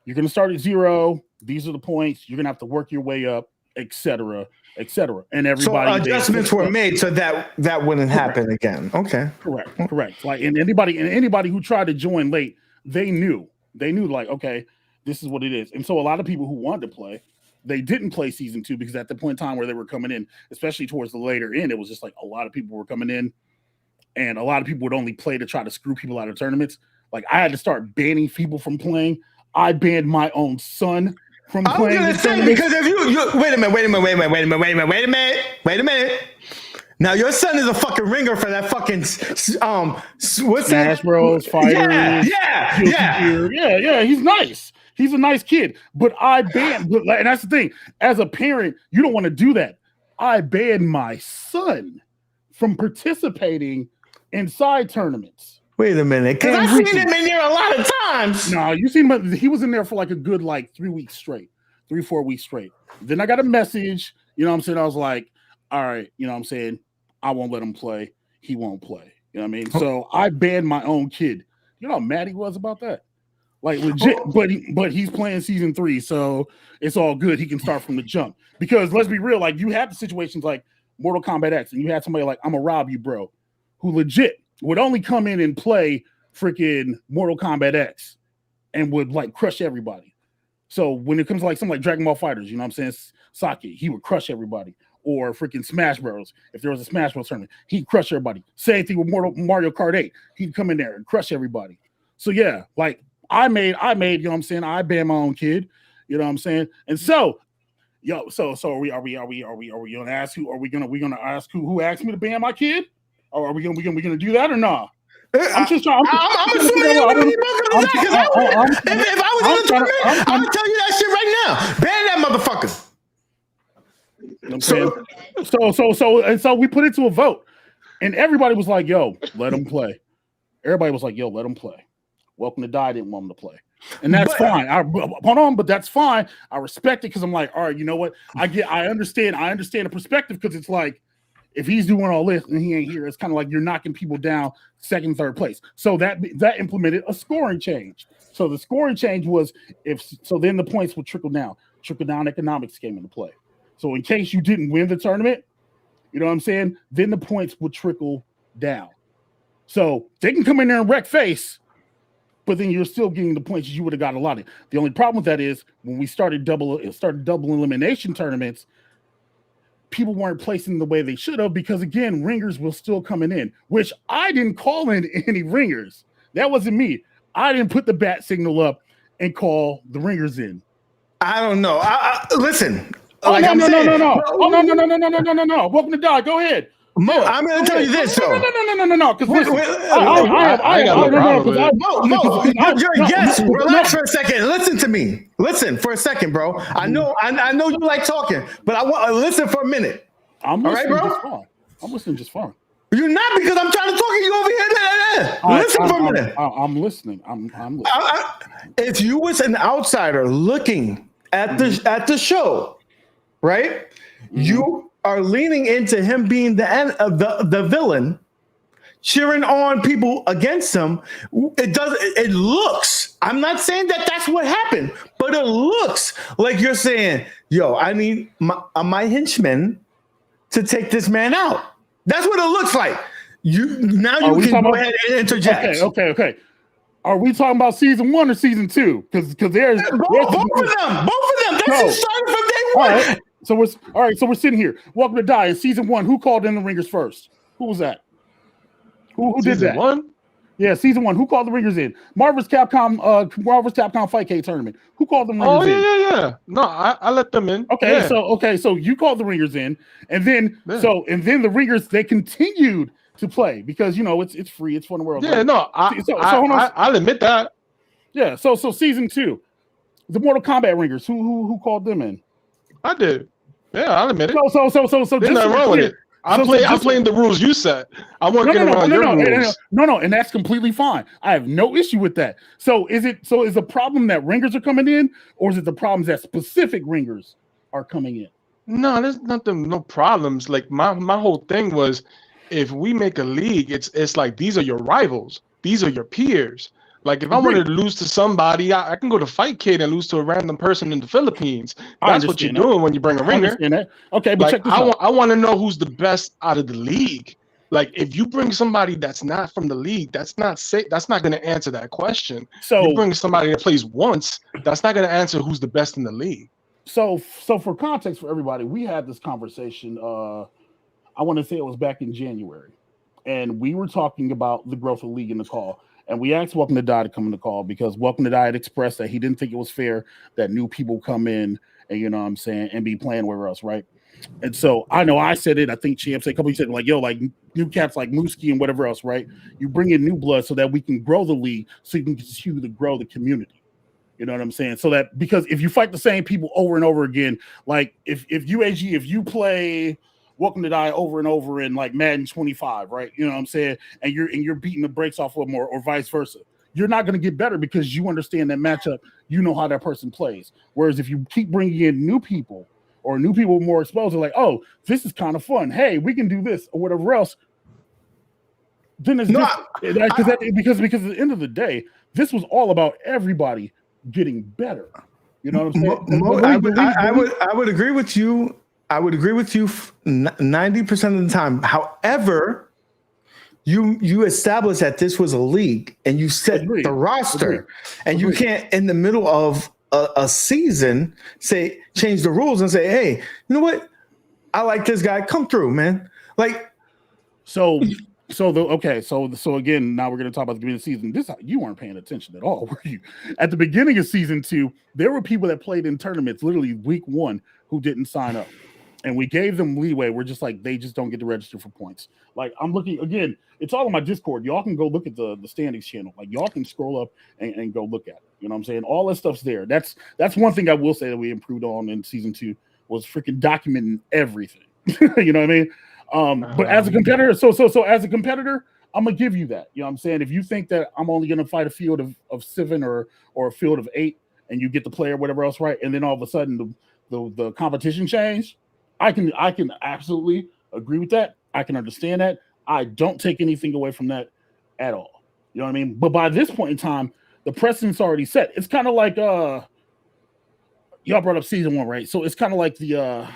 [SPEAKER 6] you're going to start at 0. These are the points. You're going to have to work your way up, etc. And everybody.
[SPEAKER 2] So adjustments were made so that wouldn't happen again. Okay.
[SPEAKER 6] Correct. Like, and anybody who tried to join late, they knew like, okay, this is what it is. And so a lot of people who wanted to play, they didn't play season 2 because at the point in time where they were coming in, especially towards the later end, it was just like a lot of people were coming in and a lot of people would only play to try to screw people out of tournaments. Like I had to start banning people from playing. I banned my own son from playing.
[SPEAKER 2] I was gonna say, because if you wait a minute. Now your son is a fucking ringer for that fucking what's
[SPEAKER 6] Smash Bros. Fighters. Yeah. He's nice. He's a nice kid. But I banned, and that's the thing. As a parent, you don't want to do that. I banned my son from participating in side tournaments.
[SPEAKER 2] Wait a minute, because I've seen him in there a lot of times.
[SPEAKER 6] No, you seen him. He was in there for like a good 3 weeks straight, 3-4 weeks straight. Then I got a message. You know what I'm saying? I was like, all right, you know what I'm saying? I won't let him play. He won't play. You know what I mean? So I banned my own kid. You know how mad he was about that? like legit. But he's playing season 3, so it's all good. He can start from the jump. Because let's be real, like you have the situations like Mortal Kombat X, and you had somebody like I'm gonna rob you, bro, who legit would only come in and play freaking Mortal Kombat X and would like crush everybody. So when it comes to like something like Dragon Ball Fighters, you know what I'm saying, Saki, he would crush everybody. Or freaking Smash Bros. If there was a Smash Bros tournament, he'd crush everybody. Same thing with Mario Kart 8. He'd come in there and crush everybody. So yeah, like I made, you know what I'm saying? I banned my own kid, you know what I'm saying? And so, so are we gonna ask who? Are we gonna ask who asked me to ban my kid? Or are we gonna do that or not? I'm just trying.
[SPEAKER 2] I'm assuming you're gonna be both of them. If I was in the tournament, I'm gonna tell you that shit right now. Ban that motherfucker.
[SPEAKER 6] You know what I'm saying? So we put it to a vote, and everybody was like, "Yo, let him play." Everybody was like, "Yo, let him play." Welcome to Die didn't want him to play, and that's fine. Hold on, but that's fine. I respect it because I'm like, all right, you know what? I understand the perspective because it's like if he's doing all this and he ain't here, it's kind of like you're knocking people down second, third place. So that implemented a scoring change. So the scoring change was then the points would trickle down. Trickle down economics came into play. So in case you didn't win the tournament, you know what I'm saying? Then the points would trickle down. So they can come in there and wreck face, but then you're still getting the points you would have got allotted. The only problem with that is when we started double elimination tournaments, people weren't placing the way they should have because again, ringers were still coming in, which I didn't call in any ringers. That wasn't me. I didn't put the bat signal up and call the ringers in.
[SPEAKER 2] I don't know. Listen.
[SPEAKER 6] Oh,
[SPEAKER 2] like
[SPEAKER 6] no.
[SPEAKER 2] I'm saying,
[SPEAKER 6] no. Welcome to Die. Go ahead.
[SPEAKER 2] Mo, I'm going to tell you this, though.
[SPEAKER 6] No. Because
[SPEAKER 2] you're a guest. Relax for a second. Listen to me. Listen for a second, bro. I know you like talking, but I want to listen for a minute.
[SPEAKER 6] I'm listening,
[SPEAKER 2] all right, bro?
[SPEAKER 6] just fine. I'm listening just fine.
[SPEAKER 2] You're not because I'm trying to talk to you over here. Listen for a minute.
[SPEAKER 6] I'm listening. I'm listening.
[SPEAKER 2] If you was an outsider looking at the show, right? Mm-hmm. You are leaning into him being the villain, cheering on people against him. It looks, I'm not saying that that's what happened, but it looks like you're saying, yo, I need my henchmen to take this man out. That's what it looks like. You can go ahead and interject.
[SPEAKER 6] Okay. Are we talking about season 1 or season 2? Because there's both of
[SPEAKER 2] them. That's started from day one.
[SPEAKER 6] All right. So we're sitting here. Welcome to Die in season 1. Who called in the ringers first? Who was that? Who did that?
[SPEAKER 3] Season 1?
[SPEAKER 6] Yeah, season 1. Who called the ringers in? Marvel's Capcom Fightcade tournament. Who called the ringers in?
[SPEAKER 3] Yeah. No, I let them in.
[SPEAKER 6] Okay,
[SPEAKER 3] yeah.
[SPEAKER 6] so you called the ringers in, and then the ringers they continued to play because it's free, it's fun in the world.
[SPEAKER 3] Yeah,
[SPEAKER 6] right?
[SPEAKER 3] no, I'll admit that.
[SPEAKER 6] Yeah, so season 2, the Mortal Kombat ringers. Who called them in?
[SPEAKER 3] I did. Yeah, I'll admit it.
[SPEAKER 6] So
[SPEAKER 3] there's nothing wrong with it. I'm playing the rules you set. I want to get around your rules.
[SPEAKER 6] No, and that's completely fine. I have no issue with that. So is the problem that ringers are coming in, or is it the problems that specific ringers are coming in?
[SPEAKER 3] No, there's no problems. Like my whole thing was, if we make a league, it's like these are your rivals, these are your peers. Like if I wanted to lose to somebody, I can go to Fightcade and lose to a random person in the Philippines. That's what you're doing when you bring a ringer.
[SPEAKER 6] Okay, but check this out.
[SPEAKER 3] I want to know who's the best out of the league. Like if you bring somebody that's not from the league, that's not going to answer that question. So you bring somebody that plays once, that's not going to answer who's the best in the league.
[SPEAKER 6] So for context for everybody, we had this conversation. I want to say it was back in January, and we were talking about the growth of the league in the call. And we asked Welcome to Die to come in the call because Welcome to Die had expressed that he didn't think it was fair that new people come in and and be playing wherever else, right? And so I know I said it. I think Champ said a couple of you said like, yo, like new cats like Mooski and whatever else, right? You bring in new blood so that we can grow the league, so you can continue to grow the community. You know what I'm saying? So that because if you fight the same people over and over again, like if you play Welcome to Die over and over in like Madden 25, right? You know what I'm saying? And you're beating the brakes off of them or vice versa. You're not going to get better because you understand that matchup. You know how that person plays. Whereas if you keep bringing in new people or new people more exposed, like, oh, this is kind of fun. Hey, we can do this or whatever else. Then it's because at the end of the day, This was all about everybody getting better. You know what I'm saying?
[SPEAKER 2] I would agree with you. I would agree with you 90% of the time. However, you established that this was a league and you set the roster, and you can't in the middle of a season change the rules and say, hey, you know what? I like this guy. Come through, man. Like
[SPEAKER 6] so again, now we're going to talk about the beginning of the season. You weren't paying attention at all, were you? At the beginning of season 2, there were people that played in tournaments literally week 1 who didn't sign up. And we gave them leeway. We're just like, they just don't get to register for points. Like, I'm looking, again, it's all on my Discord. Y'all can go look at the standings channel. Like, y'all can scroll up and go look at it. You know what I'm saying? All that stuff's there. That's one thing I will say that we improved on in season 2 was freaking documenting everything. You know what I mean? But as a competitor, so as a competitor, I'm going to give you that. You know what I'm saying? If you think that I'm only going to fight a field of 7 or a field of 8 and you get the player, whatever else, right? And then all of a sudden the competition changed, I can absolutely agree with that. I can understand that. I don't take anything away from that at all. You know what I mean? But by this point in time, the precedent's already set. It's kind of like y'all brought up season 1, right? So it's kind of like the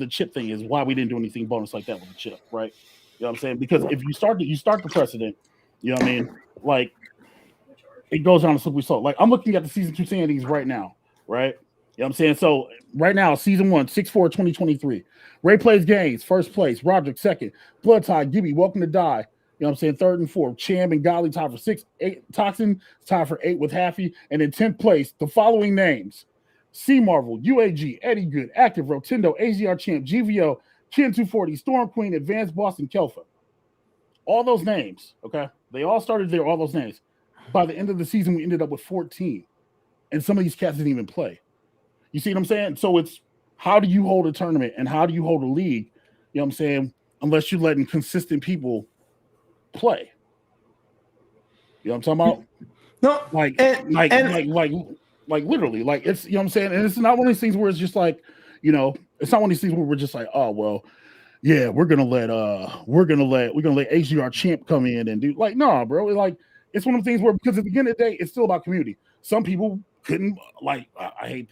[SPEAKER 6] chip thing is why we didn't do anything bonus like that with the chip, right? You know what I'm saying? Because if you start the precedent, you know what I mean? Like it goes down to slippery slope. Like I'm looking at the season 2 standings right now, right? You know what I'm saying? So right now, season 1, 6/4/2023. Ray plays games, first place. Roderick, second. Blood Tie, Gibby, Welcome to Die. You know what I'm saying? 3rd and 4th. Cham and Golly tied for 6. 8. Toxin tied for 8 with Haffy. And in 10th place, the following names: C Marvel, UAG, Eddie Good, Active, Rotendo, AZR Champ, GVO, Ken 240, Storm Queen, Advanced Boston, Kelfa. All those names, okay? They all started there, all those names. By the end of the season, we ended up with 14. And some of these cats didn't even play. You see what I'm saying? So it's how do you hold a tournament and how do you hold a league? You know what I'm saying? Unless you're letting consistent people play. You know what I'm talking about? No, like literally, like it's, you know what I'm saying? And it's not one of these things where it's just like, you know, it's not one of these things where we're just like, oh well, yeah, we're gonna let HGR Champ come in and do like, nah, bro. It's one of the things where, because at the end of the day, it's still about community. Some people couldn't, like, I hate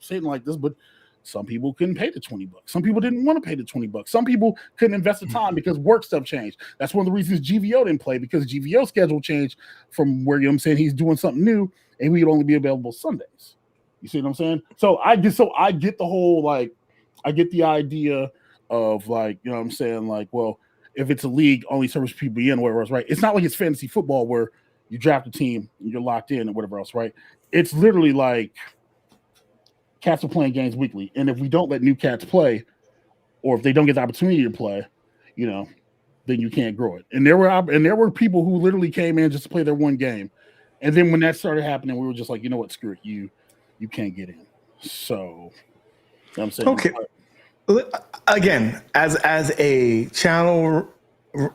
[SPEAKER 6] saying like this, but some people couldn't pay the $20. Some people didn't want to pay the $20. Some people couldn't invest the time because work stuff changed. That's one of the reasons GVO didn't play, because GVO schedule changed from where, you know what I'm saying, he's doing something new and we'd only be available Sundays. You see what I'm saying? So I get the whole, like, I get the idea of, like, you know what I'm saying, like, well, if it's a league, only service people in, whatever else, right? It's not like it's fantasy football where you draft a team and you're locked in or whatever else, right? It's literally like cats are playing games weekly, and if we don't let new cats play, or if they don't get the opportunity to play, you know, then you can't grow it. And there were people who literally came in just to play their one game, and then when that started happening, we were just like, you know what, screw it, you can't get in. So, you know what I'm saying,
[SPEAKER 2] okay. Again, as a channel,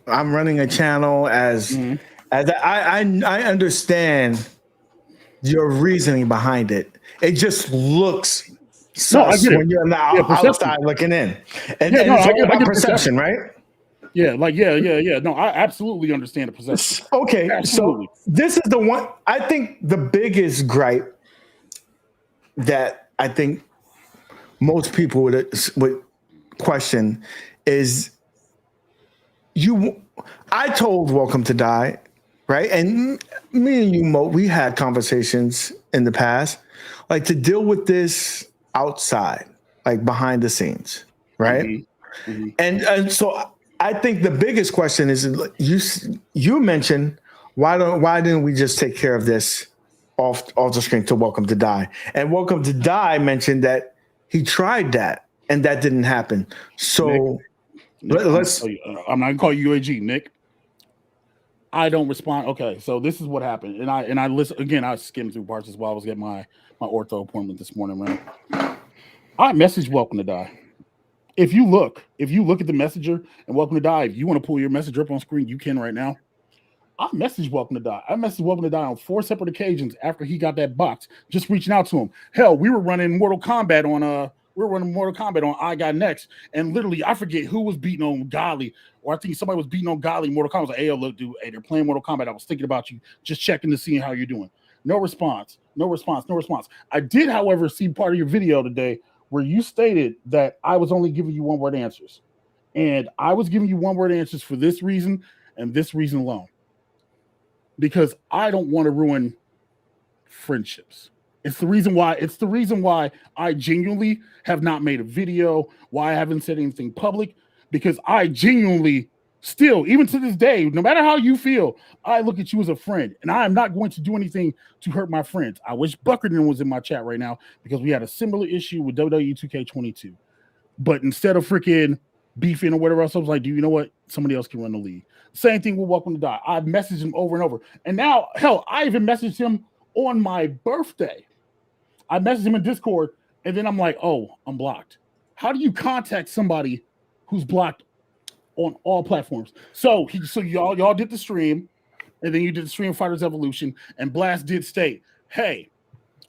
[SPEAKER 2] I'm running a channel as I understand your reasoning behind it. It just looks sus when you're on the outside looking in, and it's all about perception, right?
[SPEAKER 6] Yeah, like yeah. No, I absolutely understand the perception.
[SPEAKER 2] Okay,
[SPEAKER 6] absolutely.
[SPEAKER 2] So this is the one. I think the biggest gripe that I think most people would question is I told Welcome to Die, right? And me and you, Mo, we had conversations in the past, like to deal with this outside, like behind the scenes, right? Mm-hmm. And so I think the biggest question is, you mentioned why didn't we just take care of this off the screen to Welcome to Die? And Welcome to Die mentioned that he tried that and that didn't happen. So
[SPEAKER 6] Nick, let's. I'm not gonna call you UAG, Nick. I don't respond. Okay, so this is what happened, and I listen again. I skimmed through parts as well. I was getting my ortho appointment this morning, right? I messaged Welcome to Die. If you look at the messenger and Welcome to Die, if you want to pull your messenger up on screen, you can right now. I messaged Welcome to Die. I messaged Welcome to Die on 4 separate occasions after he got that box, just reaching out to him. Hell, we were running Mortal Kombat We were running Mortal Kombat on I Got Next, and literally, I forget who was beating on Golly, or I think somebody was beating on Golly Mortal Kombat. I was like, hey, yo, look, dude, hey, they're playing Mortal Kombat. I was thinking about you, just checking to see how you're doing. No response. I did, however, see part of your video today where you stated that I was only giving you one-word answers. And I was giving you one-word answers for this reason and this reason alone. Because I don't want to ruin friendships. It's the reason why I genuinely have not made a video, why I haven't said anything public, because I genuinely still, even to this day, no matter how you feel, I look at you as a friend, and I am not going to do anything to hurt my friends. I wish Buckerton was in my chat right now because we had a similar issue with WWE 2K22. But instead of freaking beefing or whatever else, I was like, do you know what? Somebody else can run the league. Same thing with Welcome to Die. I've messaged him over and over. And now, hell, I even messaged him on my birthday. I messaged him in Discord, and then I'm like, oh, I'm blocked. How do you contact somebody who's blocked on all platforms? So y'all did the stream, and then you did the stream Fighters Evolution, and Blast did state, hey,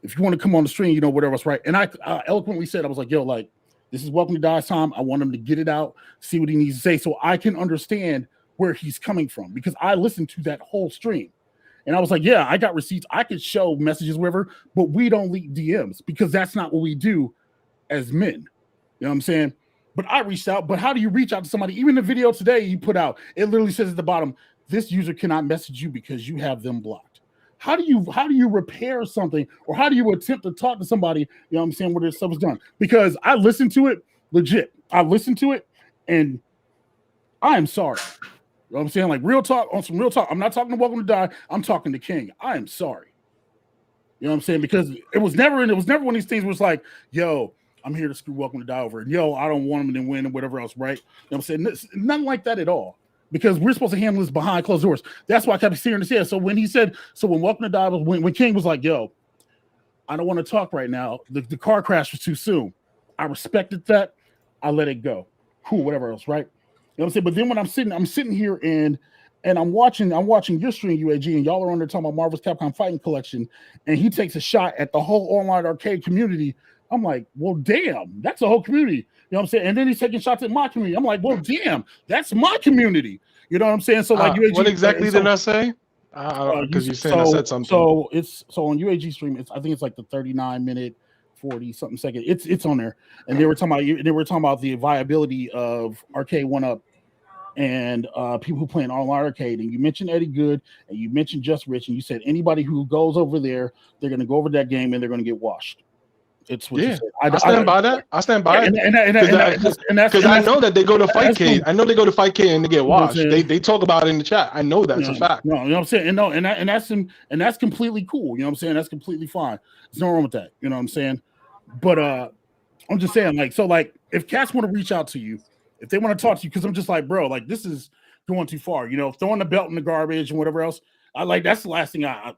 [SPEAKER 6] if you want to come on the stream, whatever else, right? And I eloquently said, I was like, yo, like, this is Welcome to Die's time. I want him to get it out, see what he needs to say, so I can understand where he's coming from, because I listened to that whole stream. And I was like, yeah, I got receipts. I could show messages, whatever, but we don't leak DMs because that's not what we do as men. You know what I'm saying? But I reached out. But how do you reach out to somebody? Even the video today you put out, it literally says at the bottom, this user cannot message you because you have them blocked. How do you repair something, or how do you attempt to talk to somebody, you know what I'm saying, where this stuff is done? Because I listened to it, legit. I listened to it, and I am sorry. You know what I'm saying? Like, real talk, on some real talk. I'm not talking to Welcome to Die. I'm talking to King. I am sorry. You know what I'm saying? Because it was never one of these things where it's like, yo, I'm here to screw Welcome to Die over. And yo, I don't want him to win and whatever else, right? You know what I'm saying? Nothing like that at all. Because we're supposed to handle this behind closed doors. That's why I kept hearing this here. So when when Welcome to Die when King was like, yo, I don't want to talk right now. The car crash was too soon. I respected that. I let it go. Cool, whatever else, right? You know what I'm saying? But then when I'm sitting here and I'm watching your stream, UAG, and y'all are on there talking about Marvel's Capcom Fighting Collection, and he takes a shot at the whole online arcade community. I'm like, well, damn, that's a whole community. You know what I'm saying? And then he's taking shots at my community. I'm like, well, damn, that's my community. You know what I'm saying? So like, UAG,
[SPEAKER 3] what exactly did I say? Because you saying I said something.
[SPEAKER 6] So on UAG stream, I think it's like the 39-minute, 40-something second. It's on there, and they were talking about the viability of Arcade 1-Up and people who play in online arcade. And you mentioned Eddie Good, and you mentioned Just Rich, and you said anybody who goes over there, they're going to go over that game and they're going to get washed. It's what you said.
[SPEAKER 3] I stand by that. I stand by it. Because I know that they go to Fightcade. I know they go to Fightcade and they get washed. They talk about it in the chat. I know that's a fact.
[SPEAKER 6] No, you know what I'm saying? And that's completely cool. You know what I'm saying? That's completely fine. There's no wrong with that. You know what I'm saying? But I'm just saying, like, so like if cats want to reach out to you, if they want to talk to you, because I'm just like, bro, like this is going too far. You know, throwing the belt in the garbage and whatever else. That's the last thing I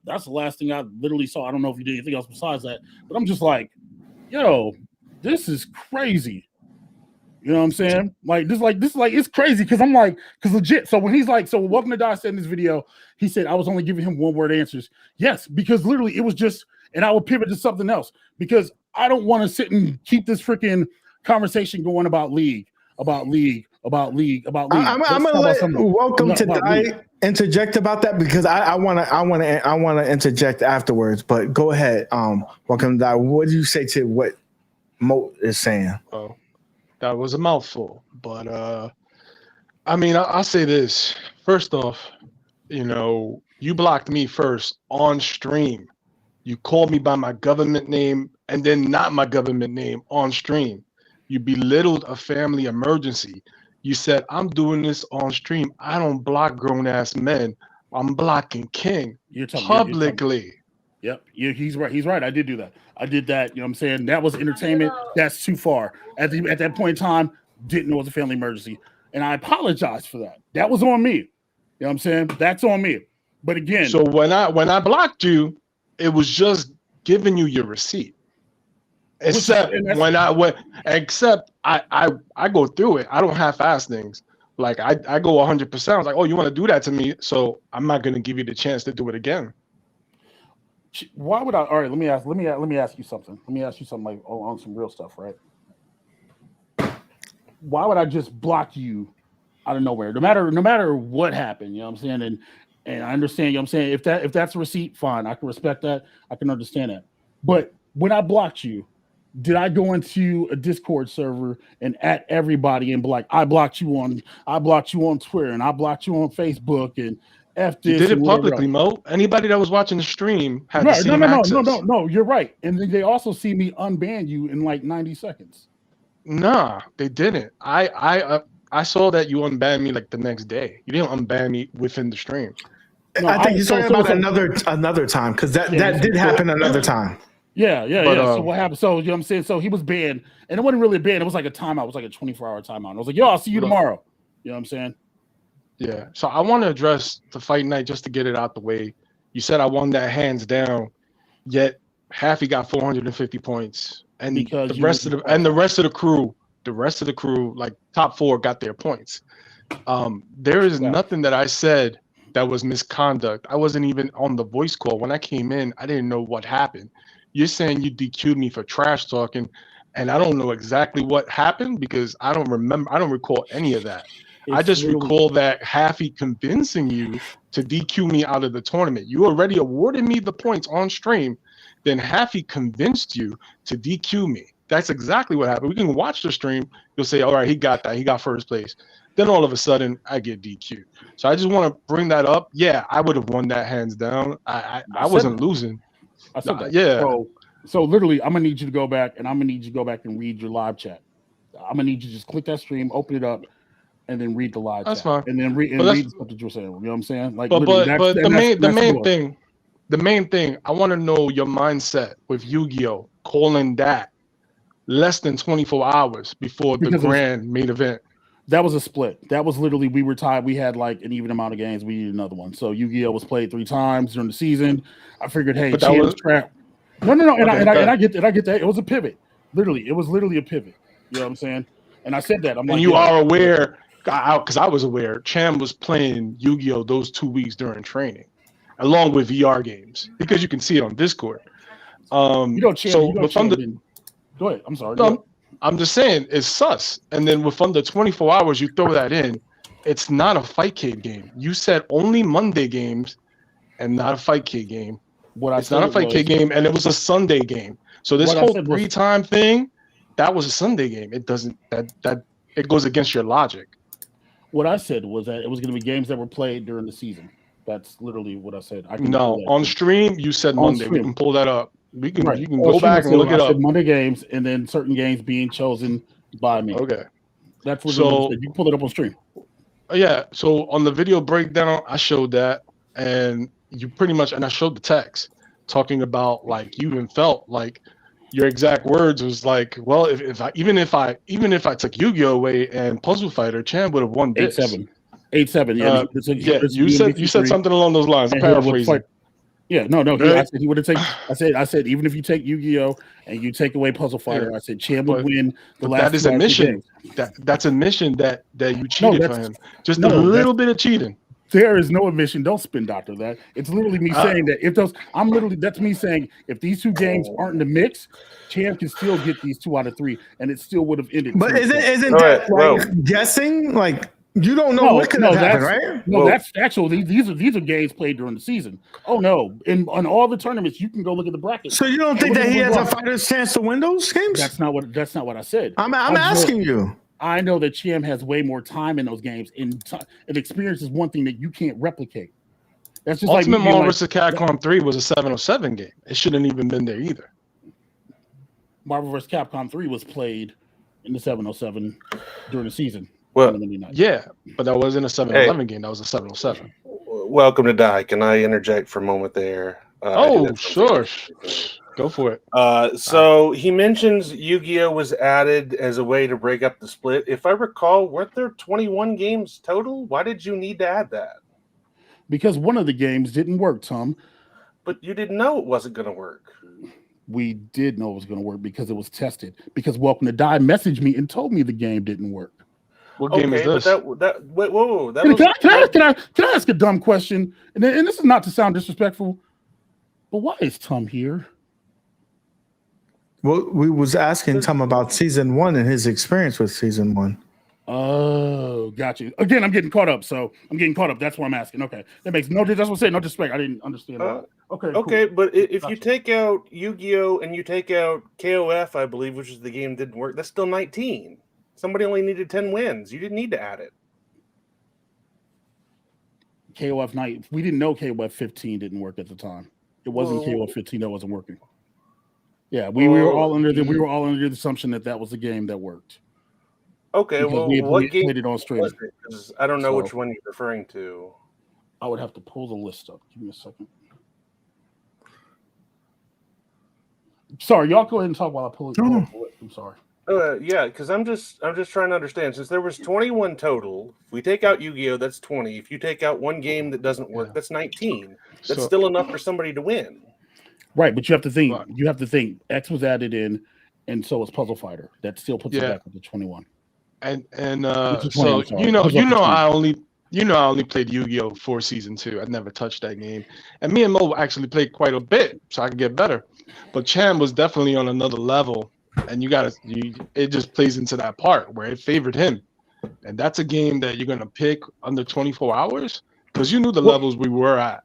[SPEAKER 6] literally saw. I don't know if you did anything else besides that, but I'm just like, yo, this is crazy. You know what I'm saying? Like this is like it's crazy because legit. So when he's like, so Welcome to Die said in this video, he said I was only giving him one-word answers. Yes, because literally it was just, and I would pivot to something else because I don't want to sit and keep this freaking conversation going about league. I'm gonna
[SPEAKER 2] let Welcome to Die interject about that because I wanna interject afterwards. But go ahead. Welcome to Die. What do you say to what Mo is saying?
[SPEAKER 3] Oh, that was a mouthful. But I mean, I'll say this. First off, you blocked me first on stream. You called me by my government name and then not my government name on stream. You belittled a family emergency. You said, I'm doing this on stream. I don't block grown-ass men. I'm blocking King publicly.
[SPEAKER 6] Yep, he's right. He's right. I did do that. I did that. You know what I'm saying? That was entertainment. That's too far. At that point in time, didn't know it was a family emergency. And I apologize for that. That was on me. You know what I'm saying? That's on me. But again.
[SPEAKER 3] So when I blocked you, it was just giving you your receipt. Except I go through it. I don't half-ass things. Like I go 100%. I was like, oh, you want to do that to me? So I'm not going to give you the chance to do it again.
[SPEAKER 6] Why would I? All right, let me ask you something. Let me ask you something like on some real stuff, right? why would I just block you out of nowhere? No matter what happened, you know what I'm saying? And I understand, you know what I'm saying? If that's a receipt, fine. I can respect that. I can understand that. But when I blocked you, did I go into a Discord server and at everybody and be like, I blocked you on Twitter and I blocked you on Facebook and F
[SPEAKER 3] You
[SPEAKER 6] this
[SPEAKER 3] did
[SPEAKER 6] and
[SPEAKER 3] it
[SPEAKER 6] whatever
[SPEAKER 3] publicly,
[SPEAKER 6] else.
[SPEAKER 3] Mo. Anybody that was watching the stream had the
[SPEAKER 6] Right,
[SPEAKER 3] same access.
[SPEAKER 6] no, you're right. And then they also see me unban you in like 90 seconds.
[SPEAKER 3] Nah, they didn't. I saw that you unbanned me like the next day. You didn't unban me within the stream.
[SPEAKER 6] No,
[SPEAKER 2] I think he's talking about
[SPEAKER 6] so-
[SPEAKER 2] another time because that
[SPEAKER 6] Yeah,
[SPEAKER 2] did happen another time.
[SPEAKER 6] Yeah.
[SPEAKER 3] But,
[SPEAKER 6] So what happened? So you know what I'm saying? So he was banned, and it wasn't really a ban. It was like a timeout. It was like a 24-hour timeout. I was like, yo, I'll see you
[SPEAKER 3] Look.
[SPEAKER 6] tomorrow. You know what I'm saying?
[SPEAKER 3] Yeah. So I want to address the fight night just to get it out the way. You said I won that hands down, yet Haffy got 450 points, and
[SPEAKER 6] Because
[SPEAKER 3] the
[SPEAKER 6] you
[SPEAKER 3] rest of
[SPEAKER 6] was-
[SPEAKER 3] the rest of the crew, like top 4, got their points. There is
[SPEAKER 6] Yeah.
[SPEAKER 3] nothing that I said that was misconduct. I wasn't even on the voice call when I came in. I didn't know what happened. You're saying you DQ'd me for trash talking, and I don't know exactly what happened because I don't remember. I don't recall any of that. I
[SPEAKER 6] It's
[SPEAKER 3] just
[SPEAKER 6] literally-
[SPEAKER 3] recall that Haffy convincing you to DQ me out of the tournament. You already awarded me the points on stream. Then Haffy convinced you to DQ me. That's exactly what happened. We can watch the stream. You'll say, all right, he got that. He got first place. Then all of a sudden, I get DQ'd. So I just want to bring that up. Yeah, I would have won that hands down. I wasn't losing.
[SPEAKER 6] I said that.
[SPEAKER 3] Yeah.
[SPEAKER 6] So literally, I'm gonna need you to go back, and I'm gonna need you to go back and read your live chat. I'm gonna need you to just click that stream, open it up, and then read the live
[SPEAKER 3] That's
[SPEAKER 6] chat.
[SPEAKER 3] fine.
[SPEAKER 6] And then read
[SPEAKER 3] that's-
[SPEAKER 6] the stuff that you're saying. You know what I'm saying? Like,
[SPEAKER 3] But
[SPEAKER 6] literally,
[SPEAKER 3] the
[SPEAKER 6] that's
[SPEAKER 3] main thing, I want to know your mindset with Yu-Gi-Oh! Calling that less than 24 hours before the
[SPEAKER 6] Because it was-
[SPEAKER 3] grand main event.
[SPEAKER 6] That was a split. That was literally, we were tied. We had like an even amount of games. We needed another one. So Yu-Gi-Oh was played 3 times during the season. I figured, hey,
[SPEAKER 3] But that
[SPEAKER 6] Cham's
[SPEAKER 3] was-
[SPEAKER 6] trap. No. And,
[SPEAKER 3] Okay,
[SPEAKER 6] I get that. It was a pivot. Literally, it was literally a pivot. You know what I'm saying? And I said that. I'm
[SPEAKER 3] And
[SPEAKER 6] like,
[SPEAKER 3] you
[SPEAKER 6] yo,
[SPEAKER 3] are aware, because I was aware, Cham was playing Yu-Gi-Oh! Those 2 weeks during training, along with VR games, because you can see it on Discord.
[SPEAKER 6] you know, Cham.
[SPEAKER 3] So
[SPEAKER 6] You know,
[SPEAKER 3] with
[SPEAKER 6] Cham
[SPEAKER 3] under,
[SPEAKER 6] didn't- Go ahead. I'm sorry.
[SPEAKER 3] no, I'm just saying it's sus. And then with under 24 hours, you throw that in. It's not a Fight Kid game. You said only Monday games, and not a Fight Kid game. It's not a Fight Kid game, and it was a Sunday game. So this
[SPEAKER 6] What I
[SPEAKER 3] whole
[SPEAKER 6] said was-
[SPEAKER 3] 3-time thing, that was a Sunday game. It doesn't that it goes against your logic.
[SPEAKER 6] What I said was that it was going to be games that were played during the season. That's literally what I said. I can
[SPEAKER 3] No,
[SPEAKER 6] pull that
[SPEAKER 3] on
[SPEAKER 6] up.
[SPEAKER 3] stream you said
[SPEAKER 6] On
[SPEAKER 3] Monday.
[SPEAKER 6] stream.
[SPEAKER 3] We can pull that up. You can
[SPEAKER 6] Right.
[SPEAKER 3] go
[SPEAKER 6] On stream,
[SPEAKER 3] back
[SPEAKER 6] I
[SPEAKER 3] and
[SPEAKER 6] said-
[SPEAKER 3] look it
[SPEAKER 6] I said
[SPEAKER 3] up.
[SPEAKER 6] Monday games, and then certain games being chosen by me.
[SPEAKER 3] Okay.
[SPEAKER 6] That's what
[SPEAKER 3] So-
[SPEAKER 6] you can pull it up on stream.
[SPEAKER 3] Yeah. So on the video breakdown, I showed that, and you pretty much, and I showed the text talking about like you even felt like your exact words was like, well, if I took Yu-Gi-Oh away and Puzzle Fighter, Chan would have won this.
[SPEAKER 6] 8-7. 8-7. Yeah.
[SPEAKER 3] Yeah, you said something along those lines. I'm paraphrasing.
[SPEAKER 6] Yeah, no.
[SPEAKER 3] Right?
[SPEAKER 6] I said he would have taken. I said even if you take Yu-Gi-Oh and you take away Puzzle Fighter,
[SPEAKER 3] Yeah.
[SPEAKER 6] I said Chan would
[SPEAKER 3] But-
[SPEAKER 6] win the
[SPEAKER 3] But
[SPEAKER 6] last.
[SPEAKER 3] that is
[SPEAKER 6] 2 out of 3
[SPEAKER 3] admission.
[SPEAKER 6] games.
[SPEAKER 3] That's admission that you cheated for
[SPEAKER 6] that's-
[SPEAKER 3] him. Just
[SPEAKER 6] no,
[SPEAKER 3] a little
[SPEAKER 6] that's-
[SPEAKER 3] bit of cheating.
[SPEAKER 6] There is no admission. Don't spin doctor that. It's literally me saying that that's me saying if these 2 games aren't in the mix, Chan can still get these 2 out of 3, and it still would have ended.
[SPEAKER 2] But
[SPEAKER 6] 2-2.
[SPEAKER 2] isn't
[SPEAKER 4] All
[SPEAKER 2] that
[SPEAKER 4] right,
[SPEAKER 2] like guessing? Like you don't know what could have happened, right?
[SPEAKER 6] No,
[SPEAKER 4] Whoa.
[SPEAKER 6] that's actually these are games played during the season. Oh no, on all the tournaments you can go look at the bracket.
[SPEAKER 2] So you don't think that he has a
[SPEAKER 6] Everyone-
[SPEAKER 2] fighter's chance to win those games?
[SPEAKER 6] That's not what I said.
[SPEAKER 2] I'm
[SPEAKER 6] I know-
[SPEAKER 2] asking you.
[SPEAKER 6] I know that Cham has way more time in those games, and experience is one thing that you can't replicate. That's just
[SPEAKER 3] Ultimate
[SPEAKER 6] like me being
[SPEAKER 3] Marvel
[SPEAKER 6] like,
[SPEAKER 3] vs. Capcom 3 was a 707 game. It shouldn't even been there either.
[SPEAKER 6] Marvel vs. Capcom 3 was played in the 707 during the season.
[SPEAKER 4] Well,
[SPEAKER 6] on the Monday night.
[SPEAKER 3] Yeah, but that wasn't a 711 game. That was a 707.
[SPEAKER 4] welcome to Die. Can I interject for a moment there? I do
[SPEAKER 3] Oh,
[SPEAKER 4] that
[SPEAKER 3] sure.
[SPEAKER 4] sometimes.
[SPEAKER 3] Go for it.
[SPEAKER 4] So he mentions Yu-Gi-Oh was added as a way to break up the split. If I recall, weren't there 21 games total? Why did you need to add that?
[SPEAKER 6] Because one of the games didn't work, Tom.
[SPEAKER 4] But you didn't know it wasn't going to work.
[SPEAKER 6] We did know it was going to work because it was tested. Because Welcome to Die messaged me and told me the game didn't work.
[SPEAKER 3] What game is this?
[SPEAKER 4] But whoa, that
[SPEAKER 6] Can I ask a dumb question? And this is not to sound disrespectful, but why is Tom here?
[SPEAKER 2] Well, we was asking Tom about season 1 and his experience with season 1.
[SPEAKER 6] Oh, got you. Again, I'm getting caught up. That's why I'm asking. Okay, that makes no. That's what I'm saying. No disrespect. I didn't understand that. Okay.
[SPEAKER 4] Okay,
[SPEAKER 6] cool.
[SPEAKER 4] but if
[SPEAKER 6] Gotcha.
[SPEAKER 4] you take out Yu-Gi-Oh and you take out KOF, I believe, which is the game that didn't work, that's still 19. Somebody only needed 10 wins. You didn't need to add it.
[SPEAKER 6] KOF night. We didn't know KOF 15 didn't work at the time. It wasn't KOF 15 that wasn't working. Yeah, we were all under the assumption that was the game that worked.
[SPEAKER 4] Okay,
[SPEAKER 6] because
[SPEAKER 4] well,
[SPEAKER 6] we
[SPEAKER 4] what game
[SPEAKER 6] played it on stream.
[SPEAKER 4] was it? 'Cause I don't know
[SPEAKER 6] So-
[SPEAKER 4] which one you're referring to.
[SPEAKER 6] I would have to pull the list up. Give me a second. Sorry, y'all go ahead and talk while I pull it.
[SPEAKER 2] No.
[SPEAKER 6] Up the list. I'm sorry.
[SPEAKER 4] Yeah, because I'm just trying to understand. Since there was 21 total, if we take out Yu-Gi-Oh, that's 20. If you take out one game that doesn't work, that's 19. That's
[SPEAKER 3] So-
[SPEAKER 4] still enough for somebody to win.
[SPEAKER 6] Right, but you have to think.
[SPEAKER 3] Right.
[SPEAKER 6] You have to think. X was added in, and so was Puzzle Fighter. That still puts it
[SPEAKER 3] Yeah.
[SPEAKER 6] back up to 21.
[SPEAKER 3] And
[SPEAKER 6] Which is 20,
[SPEAKER 3] so
[SPEAKER 6] I'm sorry.
[SPEAKER 3] you know
[SPEAKER 6] Puzzle up to 20.
[SPEAKER 3] I only played Yu-Gi-Oh for season 2. I never touched that game, and me and Mo actually played quite a bit, so I could get better. But Cham was definitely on another level, and it just plays into that part where it favored him, and that's a game that you're gonna pick under 24 hours because you knew the levels we were at.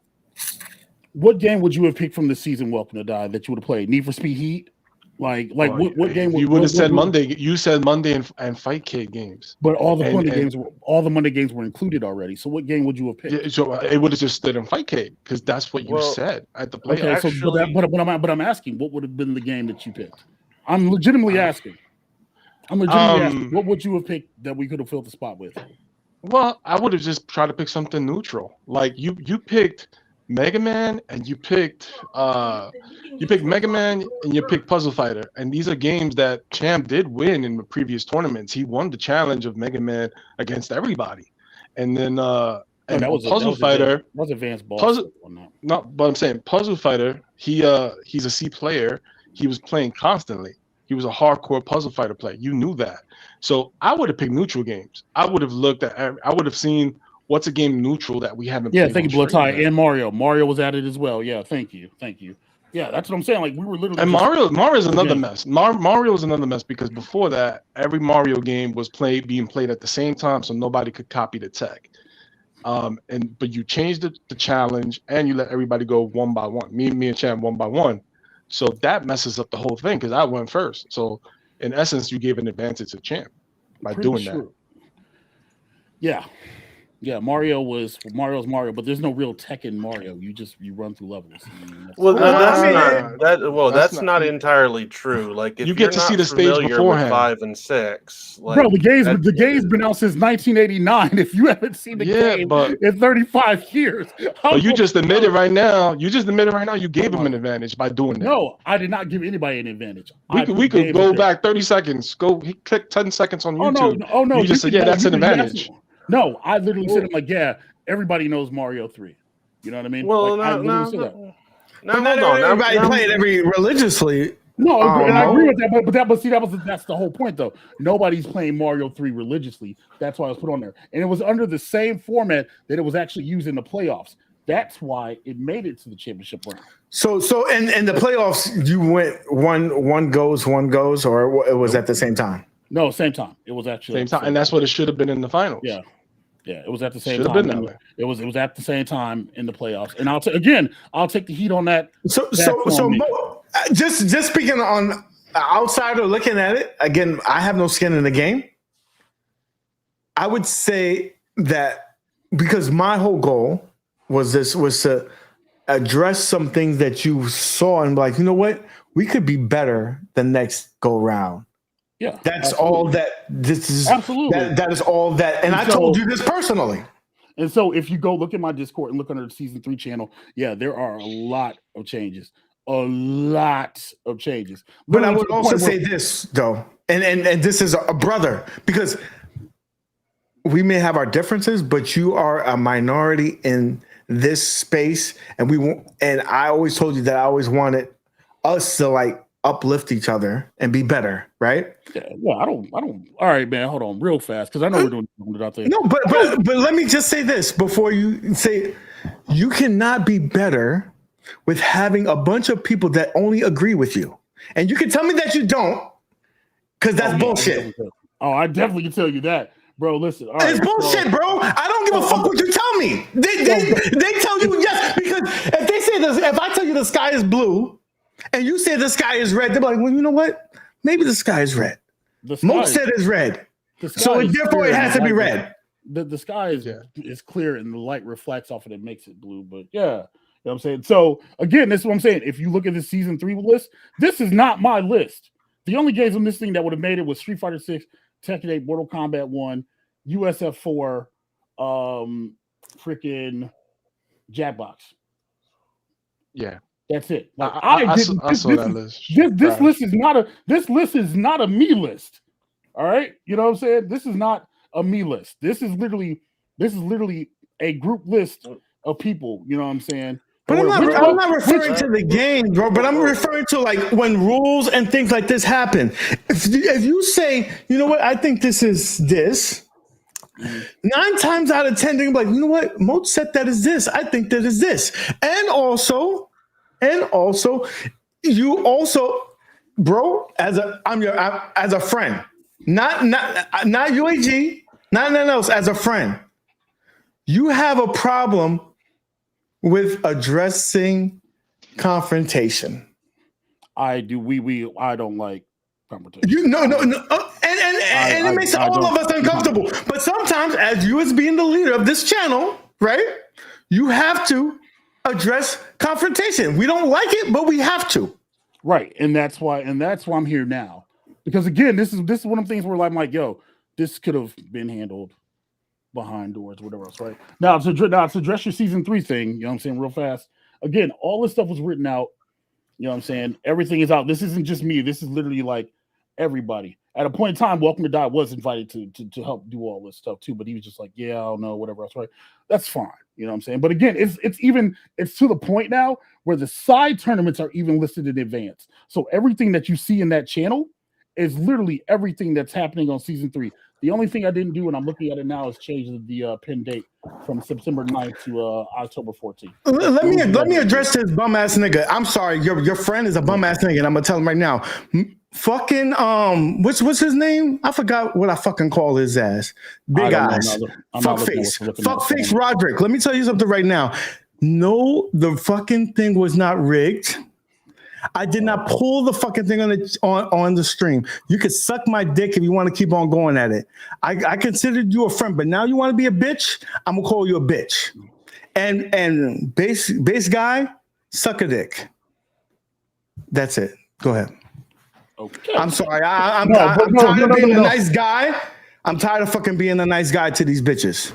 [SPEAKER 6] What game would you have picked from the season Welcome to Die that you would have played? Need for Speed Heat? Like what game?
[SPEAKER 3] You would have said Monday. You said Monday and Fight Kid games.
[SPEAKER 6] But all the
[SPEAKER 3] Monday
[SPEAKER 6] games were included already. So what game would you have picked?
[SPEAKER 3] Yeah, so it would have just stood in Fight Kid because that's what you said at the playoff.
[SPEAKER 6] Okay, but I'm asking, what would have been the game that you picked? I'm legitimately asking. What would you have picked that we could have filled the spot with?
[SPEAKER 3] Well, I would have just tried to pick something neutral. Like you picked Mega Man and you picked Mega Man and you picked Puzzle Fighter. And these are games that Champ did win in the previous tournaments. He won the challenge of Mega Man against everybody. And then Puzzle Fighter
[SPEAKER 6] was advanced ball.
[SPEAKER 3] But I'm saying Puzzle Fighter, he's a C player. He was playing constantly. He was a hardcore Puzzle Fighter player. You knew that. So I would have picked neutral games. I would have seen what's a game neutral that we haven't played.
[SPEAKER 6] Yeah, thank you, Blood Tie, and Mario. Mario was added as well. Yeah, thank you. Yeah, that's what I'm saying. Like we were literally.
[SPEAKER 3] And Mario's another mess. Mario is another mess because before that, every Mario game was being played at the same time, so nobody could copy the tech. But you changed the challenge and you let everybody go one by one. Me and Champ 1 by 1. So that messes up the whole thing because I went first. So in essence, you gave an advantage to Champ by doing that.
[SPEAKER 6] Yeah, Mario's Mario, but there's no real tech in Mario. You run through levels.
[SPEAKER 4] That's not entirely true. Like if
[SPEAKER 3] you get to see the stage beforehand.
[SPEAKER 4] 5 and 6, like,
[SPEAKER 6] bro, the game's been out since 1989. If you haven't seen the game in 35 years,
[SPEAKER 3] but you just admitted right now. You gave him an advantage by doing that.
[SPEAKER 6] No, I did not give anybody an advantage.
[SPEAKER 3] We could go back 30 seconds. Click 10 seconds on YouTube.
[SPEAKER 6] Oh no!
[SPEAKER 3] You just said, that's an advantage.
[SPEAKER 6] No, I literally said, I'm like, yeah, everybody knows Mario 3. You know what I mean?
[SPEAKER 4] Well,
[SPEAKER 6] not
[SPEAKER 2] everybody played every religiously.
[SPEAKER 6] No, and I agree with that, but that's the whole point, though. Nobody's playing Mario 3 religiously. That's why it was put on there, and it was under the same format that it was actually used in the playoffs. That's why it made it to the championship round.
[SPEAKER 2] So in the playoffs, you went one goes, or it was at the same time?
[SPEAKER 6] No, same time. It was actually
[SPEAKER 3] same time, and that's what it should have been in the finals.
[SPEAKER 6] Yeah, it was at the same time. It was at the same time in the playoffs, and I'll take the heat on that.
[SPEAKER 2] So just speaking on outsider looking at it again, I have no skin in the game. I would say that because my whole goal was to address some things that you saw and be like, you know what, we could be better the next go round.
[SPEAKER 6] Yeah,
[SPEAKER 2] that's all that this is.
[SPEAKER 6] Absolutely,
[SPEAKER 2] that is all that. And I told you this personally.
[SPEAKER 6] And so, if you go look at my Discord and look under the season 3 channel, yeah, there are a lot of changes.
[SPEAKER 2] But I would also say this though, and this is a brother, because we may have our differences, but you are a minority in this space, and I always told you that I always wanted us to like uplift each other and be better, right?
[SPEAKER 6] Yeah, I don't. All right, man, hold on, real fast, because I know we're doing it out there.
[SPEAKER 2] No, but let me just say this before you say, you cannot be better with having a bunch of people that only agree with you, and you can tell me that you don't, because that's bullshit.
[SPEAKER 6] I definitely can tell you that. Bro, listen. All
[SPEAKER 2] It's
[SPEAKER 6] right,
[SPEAKER 2] bullshit, bro. I don't give a fuck what you tell me. They tell you yes, because if they say this, if I tell you the sky is blue and you say the sky is red, they're like, well, you know what? Maybe the sky is red. Moat said it's red. So therefore it has to be red.
[SPEAKER 6] The sky is clear and the light reflects off it and makes it blue. But yeah, you know what I'm saying? So again, this is what I'm saying. If you look at the season 3 list, this is not my list. The only games on this thing that would have made it was Street Fighter 6, Tekken 8, Mortal Kombat 1, USF 4, freaking Jackbox.
[SPEAKER 3] Yeah.
[SPEAKER 6] That's it. Like,
[SPEAKER 3] I saw that list.
[SPEAKER 6] This list is not a me list. All right, you know what I'm saying? This is not a me list. This is literally a group list of people. You know what I'm saying?
[SPEAKER 2] But I'm not referring to the game, bro. But I'm referring to like when rules and things like this happen. If you say, you know what, I think this is this. 9 times out of 10, they're like, you know what, Moat said that is this. I think that is this. And also, you also, bro, as a friend, not UAG, not nothing else. As a friend, you have a problem with addressing confrontation.
[SPEAKER 6] I do. I don't like confrontation.
[SPEAKER 2] And it makes all of us uncomfortable. But sometimes, as you as being the leader of this channel, right, you have to address confrontation. We don't like it, but we have to.
[SPEAKER 6] Right, and that's why I'm here now. Because again, this is one of the things where I'm like, yo, this could have been handled behind doors, whatever else, right? Now to address your season 3 thing, you know what I'm saying, real fast. Again, all this stuff was written out. You know what I'm saying? Everything is out. This isn't just me. This is literally like everybody. At a point in time, Welcome to Die was invited to help do all this stuff too, but he was just like, yeah, I don't know, whatever else, right? That's fine. You know what I'm saying? But again, it's to the point now where the side tournaments are even listed in advance. So everything that you see in that channel is literally everything that's happening on season 3. The only thing I didn't do, and I'm looking at it now, is change the pin date from September 9th to October 14th.
[SPEAKER 2] Let me address this bum ass nigga. I'm sorry, your friend is a bum ass nigga, and I'm gonna tell him right now. Fucking what's his name? I forgot what I fucking call his ass. Big eyes. Fuck face Roderick. Let me tell you something right now. No, the fucking thing was not rigged. I did not pull the fucking thing on the stream. You could suck my dick if you want to keep on going at it. I considered you a friend, but now you want to be a bitch? I'm gonna call you a bitch. And base guy, suck a dick. That's it. Go ahead. Okay. I'm sorry. I'm tired of being a nice guy. I'm tired of fucking being a nice guy to these bitches.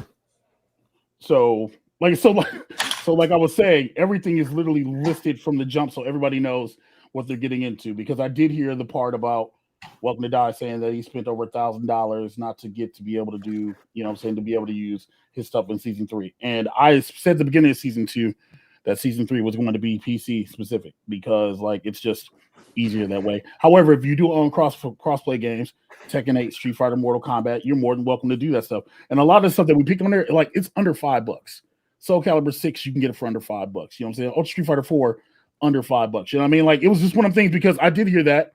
[SPEAKER 6] So like I was saying, everything is literally listed from the jump, so everybody knows what they're getting into. Because I did hear the part about Welcome to Die saying that he spent over $1,000 not to get to be able to do, you know what I'm saying, to be able to use his stuff in season 3. And I said at the beginning of season 2 that season 3 was going to be PC specific because like it's just easier that way. However, if you do own crossplay games, Tekken 8, Street Fighter, Mortal Kombat, you're more than welcome to do that stuff. And a lot of the stuff that we picked on there, like it's under $5. Soul Calibur 6, you can get it for under $5. You know what I'm saying? Ultra Street Fighter 4, under $5. You know what I mean? Like it was just one of the things because I did hear that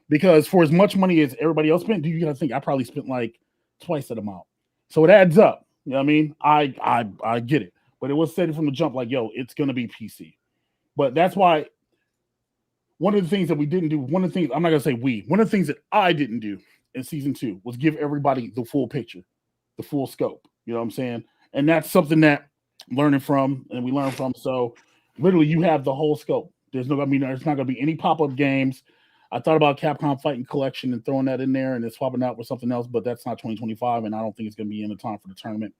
[SPEAKER 6] because for as much money as everybody else spent, you gotta think I probably spent like twice that amount. So it adds up. You know what I mean? I get it. But it was said from the jump, like, yo, it's gonna be PC. But that's why one of the things that we didn't do, one of the things, I'm not going to say one of the things that I didn't do in season 2 was give everybody the full picture, the full scope. You know what I'm saying? And that's something that we learn from. So literally you have the whole scope. There's not going to be any pop-up games. I thought about Capcom Fighting Collection and throwing that in there and then swapping out with something else, but that's not 2025 and I don't think it's going to be in the time for the tournament.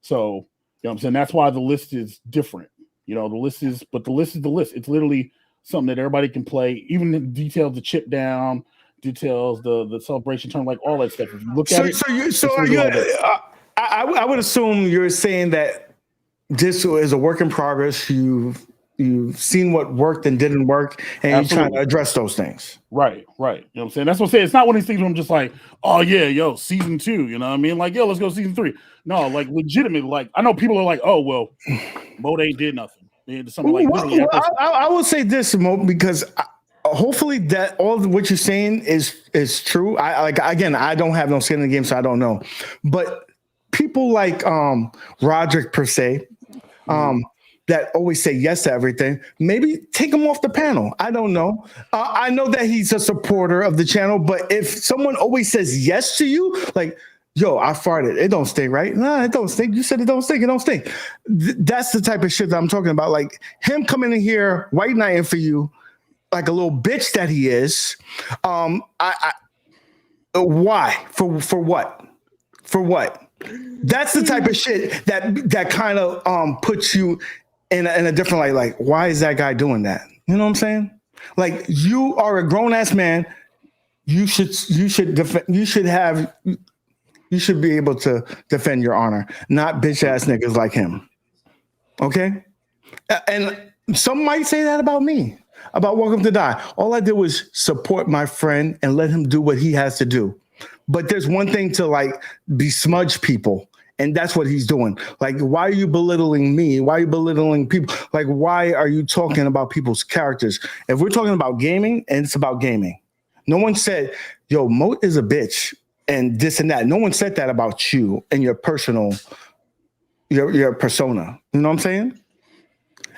[SPEAKER 6] So, you know what I'm saying? That's why the list is different. You know, the list is the list. It's literally something that everybody can play, even the details, the chip down, details, the celebration turn, like all that stuff. If you look at it,
[SPEAKER 2] I would assume you're saying that this is a work in progress. You've seen what worked and didn't work, and you're trying to address those things.
[SPEAKER 6] Right. You know what I'm saying? That's what I'm saying. It's not one of these things where I'm just like, oh yeah, yo, season 2. You know what I mean? Like, yo, let's go season 3. No, like legitimately, like I know people are like, oh well, Mode ain't did nothing.
[SPEAKER 2] I will say this, Mo, because hopefully that all of what you're saying is true. I don't have no skin in the game, so I don't know. But people like Roderick per se, that always say yes to everything, maybe take him off the panel. I don't know. I know that he's a supporter of the channel, but if someone always says yes to you, like, yo, I farted, it don't stink, right? Nah, it don't stink. You said it don't stink, it don't stink. That's the type of shit that I'm talking about. Like him coming in here, white knighting for you, like a little bitch that he is. Why? For what? For what? That's the type of shit that kind of puts you in a different light. Like, why is that guy doing that? You know what I'm saying? Like, you are a grown ass man. You should be able to defend your honor, not bitch ass niggas like him. Okay? And some might say that about me, about Welcome to Die. All I did was support my friend and let him do what he has to do. But there's one thing to like besmudge people, and that's what he's doing. Like, why are you belittling me? Why are you belittling people? Like, why are you talking about people's characters? If we're talking about gaming, and it's about gaming. No one said, yo, Moat is a bitch and this and that. No one said that about you and your personal, your persona. You know what I'm saying?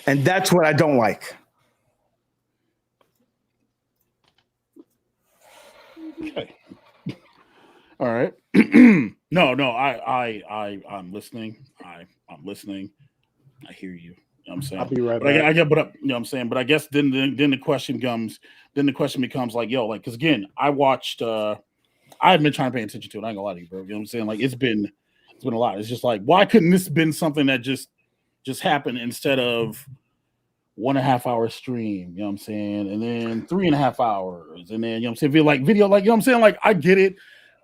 [SPEAKER 2] And that's what I don't like.
[SPEAKER 6] Okay. All right. No, I'm listening. I'm listening. I hear you. You know what I'm saying?
[SPEAKER 3] I'll be right
[SPEAKER 6] but
[SPEAKER 3] back.
[SPEAKER 6] I get, but you know what I'm saying? But I guess then the question becomes like, yo, like, because again, I watched. I haven't been trying to pay attention to it. I ain't gonna lie to you, bro. You know what I'm saying? Like, it's been a lot. It's just like, why couldn't this been something that just happened instead of 1.5 hour stream? You know what I'm saying? And then 3.5 hours, and then, you know what I'm saying, video, like, you know what I'm saying? Like, I get it.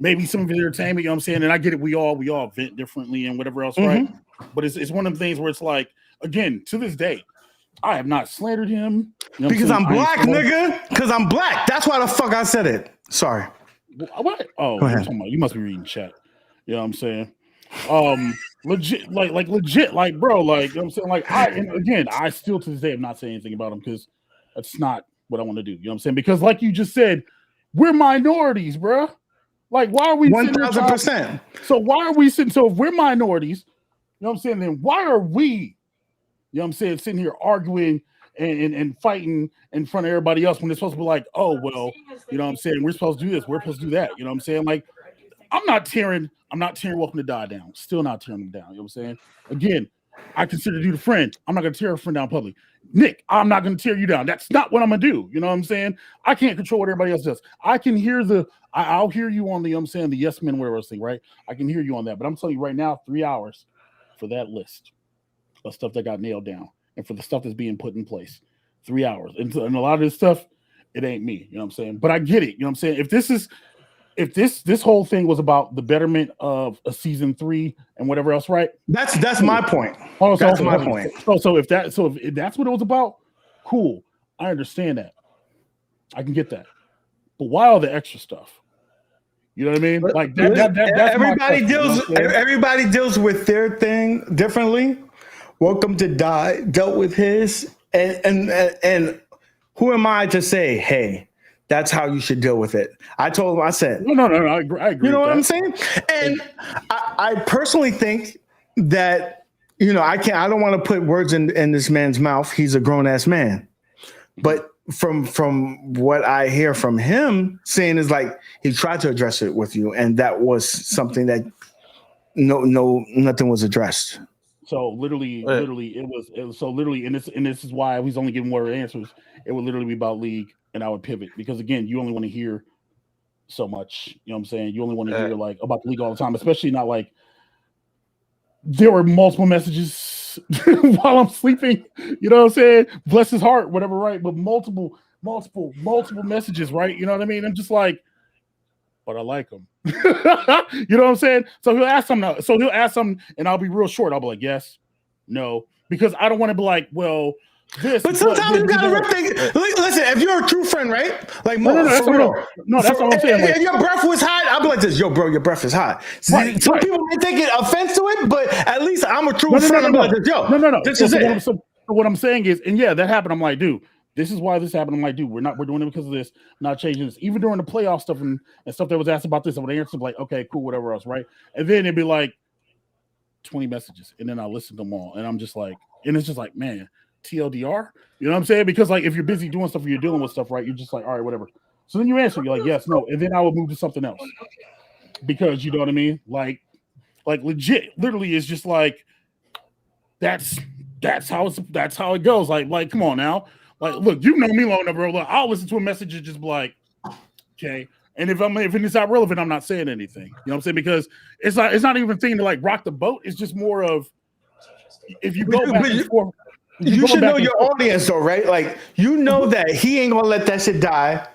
[SPEAKER 6] Maybe some of it entertainment, you know what I'm saying? And I get it. We all vent differently and whatever else, right? But it's one of the things where it's like, again, to this day, I have not slandered him. You know
[SPEAKER 2] because I'm black, nigga. Because I'm black. That's why the fuck I said it. Sorry.
[SPEAKER 6] What? Oh, you must be reading chat. You know what I'm saying? Legit, like, bro, like, you know what I'm saying? Like, I still to this day have not said anything about him because that's not what I want to do. You know what I'm saying? Because like you just said, we're minorities, bro. Like, why are we
[SPEAKER 2] 1,000%?
[SPEAKER 6] So why are we sitting? So if we're minorities, you know what I'm saying? Then why are we, you know what I'm saying, sitting here arguing and fighting in front of everybody else when it's supposed to be like, oh, well, you know what I'm saying? We're supposed to do this. We're supposed to do that. You know what I'm saying? Like, I'm not tearing Welcome to Die down. Still not tearing them down. You know what I'm saying? Again, I consider you the friend. I'm not going to tear a friend down publicly. Nick, I'm not going to tear you down. That's not what I'm going to do. You know what I'm saying? I can't control what everybody else does. I can hear I'll hear you on the, you know what I'm saying, the yes men, whatever thing, right? I can hear you on that. But I'm telling you right now, 3 hours for that list of stuff that got nailed down and for the stuff that's being put in place. 3 hours. And a lot of this stuff, it ain't me. You know what I'm saying? But I get it. You know what I'm saying? If this whole thing was about the betterment of a season 3 and whatever else, right?
[SPEAKER 2] That's my point.
[SPEAKER 6] That's
[SPEAKER 2] my point.
[SPEAKER 6] So if that's what it was about, cool. I understand that. I can get that. But why all the extra stuff? You know what I mean? Like that's
[SPEAKER 2] everybody deals with their thing differently. Welcome to Die dealt with his, and who am I to say, hey, that's how you should deal with it? I told him, I said,
[SPEAKER 6] no, I agree.
[SPEAKER 2] You know what I'm saying? And I personally think that, you know, I don't want to put words in this man's mouth. He's a grown ass man, but from what I hear from him saying is like he tried to address it with you, and that was something that nothing was addressed.
[SPEAKER 6] So literally, it was so literally, and this is why he's only giving word answers. It would literally be about league, and I would pivot because again, you only want to hear so much. You know what I'm saying? You only want to hear like about the league all the time, especially not like there were multiple messages while I'm sleeping. You know what I'm saying? Bless his heart, whatever, right? But multiple messages, right? You know what I mean? I'm just like, but I like him. You know what I'm saying? So he'll ask something, and I'll be real short. I'll be like, yes, no, because I don't want to be like, well, this.
[SPEAKER 2] But sometimes you gotta rip things. Listen, if you're a true friend, right? Like,
[SPEAKER 6] that's what I'm saying.
[SPEAKER 2] If your breath was hot, I'll be like this, yo, bro, your breath is hot. Some people may take it offense to it, but at least I'm a true friend. I'm like this, yo, this is it.
[SPEAKER 6] So what I'm saying is, and yeah, that happened. I'm like, dude, This is why this happened. I'm like, dude, we're doing it because of this, not changing this. Even during the playoff stuff and stuff that was asked about this, I would answer like, okay, cool, whatever else, right? And then it'd be like 20 messages, and then I listen to them all, and I'm just like, and it's just like, man, TLDR, you know what I'm saying? Because like if you're busy doing stuff or you're dealing with stuff, right, you're just like, all right, whatever. So then you answer, you're like, yes, no, and then I would move to something else because you know what I mean, like legit, literally, is just like that's how it goes. Like come on now, like look, you know me long enough, bro. Look, I'll listen to a message and just be like, okay. And if it's not relevant, I'm not saying anything. You know what I'm saying? Because it's not even a thing to like rock the boat. It's just more of if you go back and forth.
[SPEAKER 2] You should know your audience though, right? Like you know that he ain't gonna let that shit die.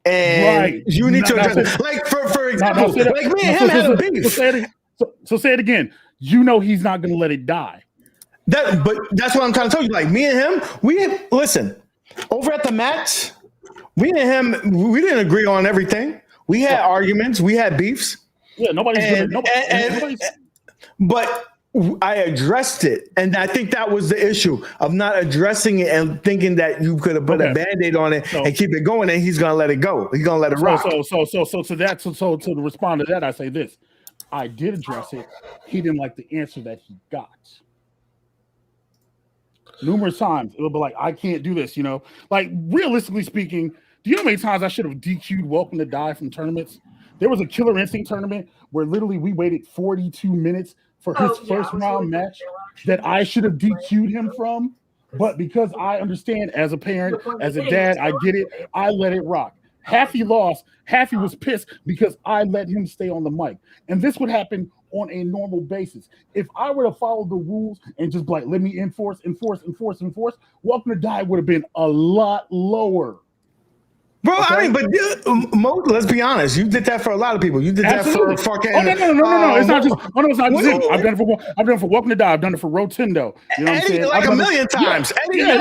[SPEAKER 2] And you need to address it. Like for example, like me and him had a beef.
[SPEAKER 6] So say it again. You know he's not gonna let it die.
[SPEAKER 2] But that's what I'm trying to tell you. Like me and him, listen, over at the match. We and him, we didn't agree on everything. We had arguments. We had beefs.
[SPEAKER 6] Yeah, nobody's
[SPEAKER 2] but I addressed it, and I think that was the issue of not addressing it and thinking that you could have put a Band-Aid on it and keep it going, and he's gonna let it go. He's gonna let it rock.
[SPEAKER 6] So to respond to that, I say this: I did address it. He didn't like the answer that he got. Numerous times, it'll be like, I can't do this. You know, like realistically speaking. Do you know how many times I should have DQ'd Welcome to Die from tournaments? There was a Killer Instinct tournament where literally we waited 42 minutes for his first round match that I should have DQ'd him from. But because I understand as a parent, as a dad, I get it. I let it rock. Half he lost, half he was pissed because I let him stay on the mic. And this would happen on a normal basis. If I were to follow the rules and just like, let me enforce, Welcome to Die would have been a lot lower.
[SPEAKER 2] Bro, okay. I mean, but Mo, let's be honest. You did that for a lot of people. You did that for fucking.
[SPEAKER 6] Oh no! It's not just. Oh no, it's not just him. I've done it for Welcome to Die. I've done it for Rotundo. You know what I'm saying?
[SPEAKER 2] Like a million times.
[SPEAKER 6] Yeah,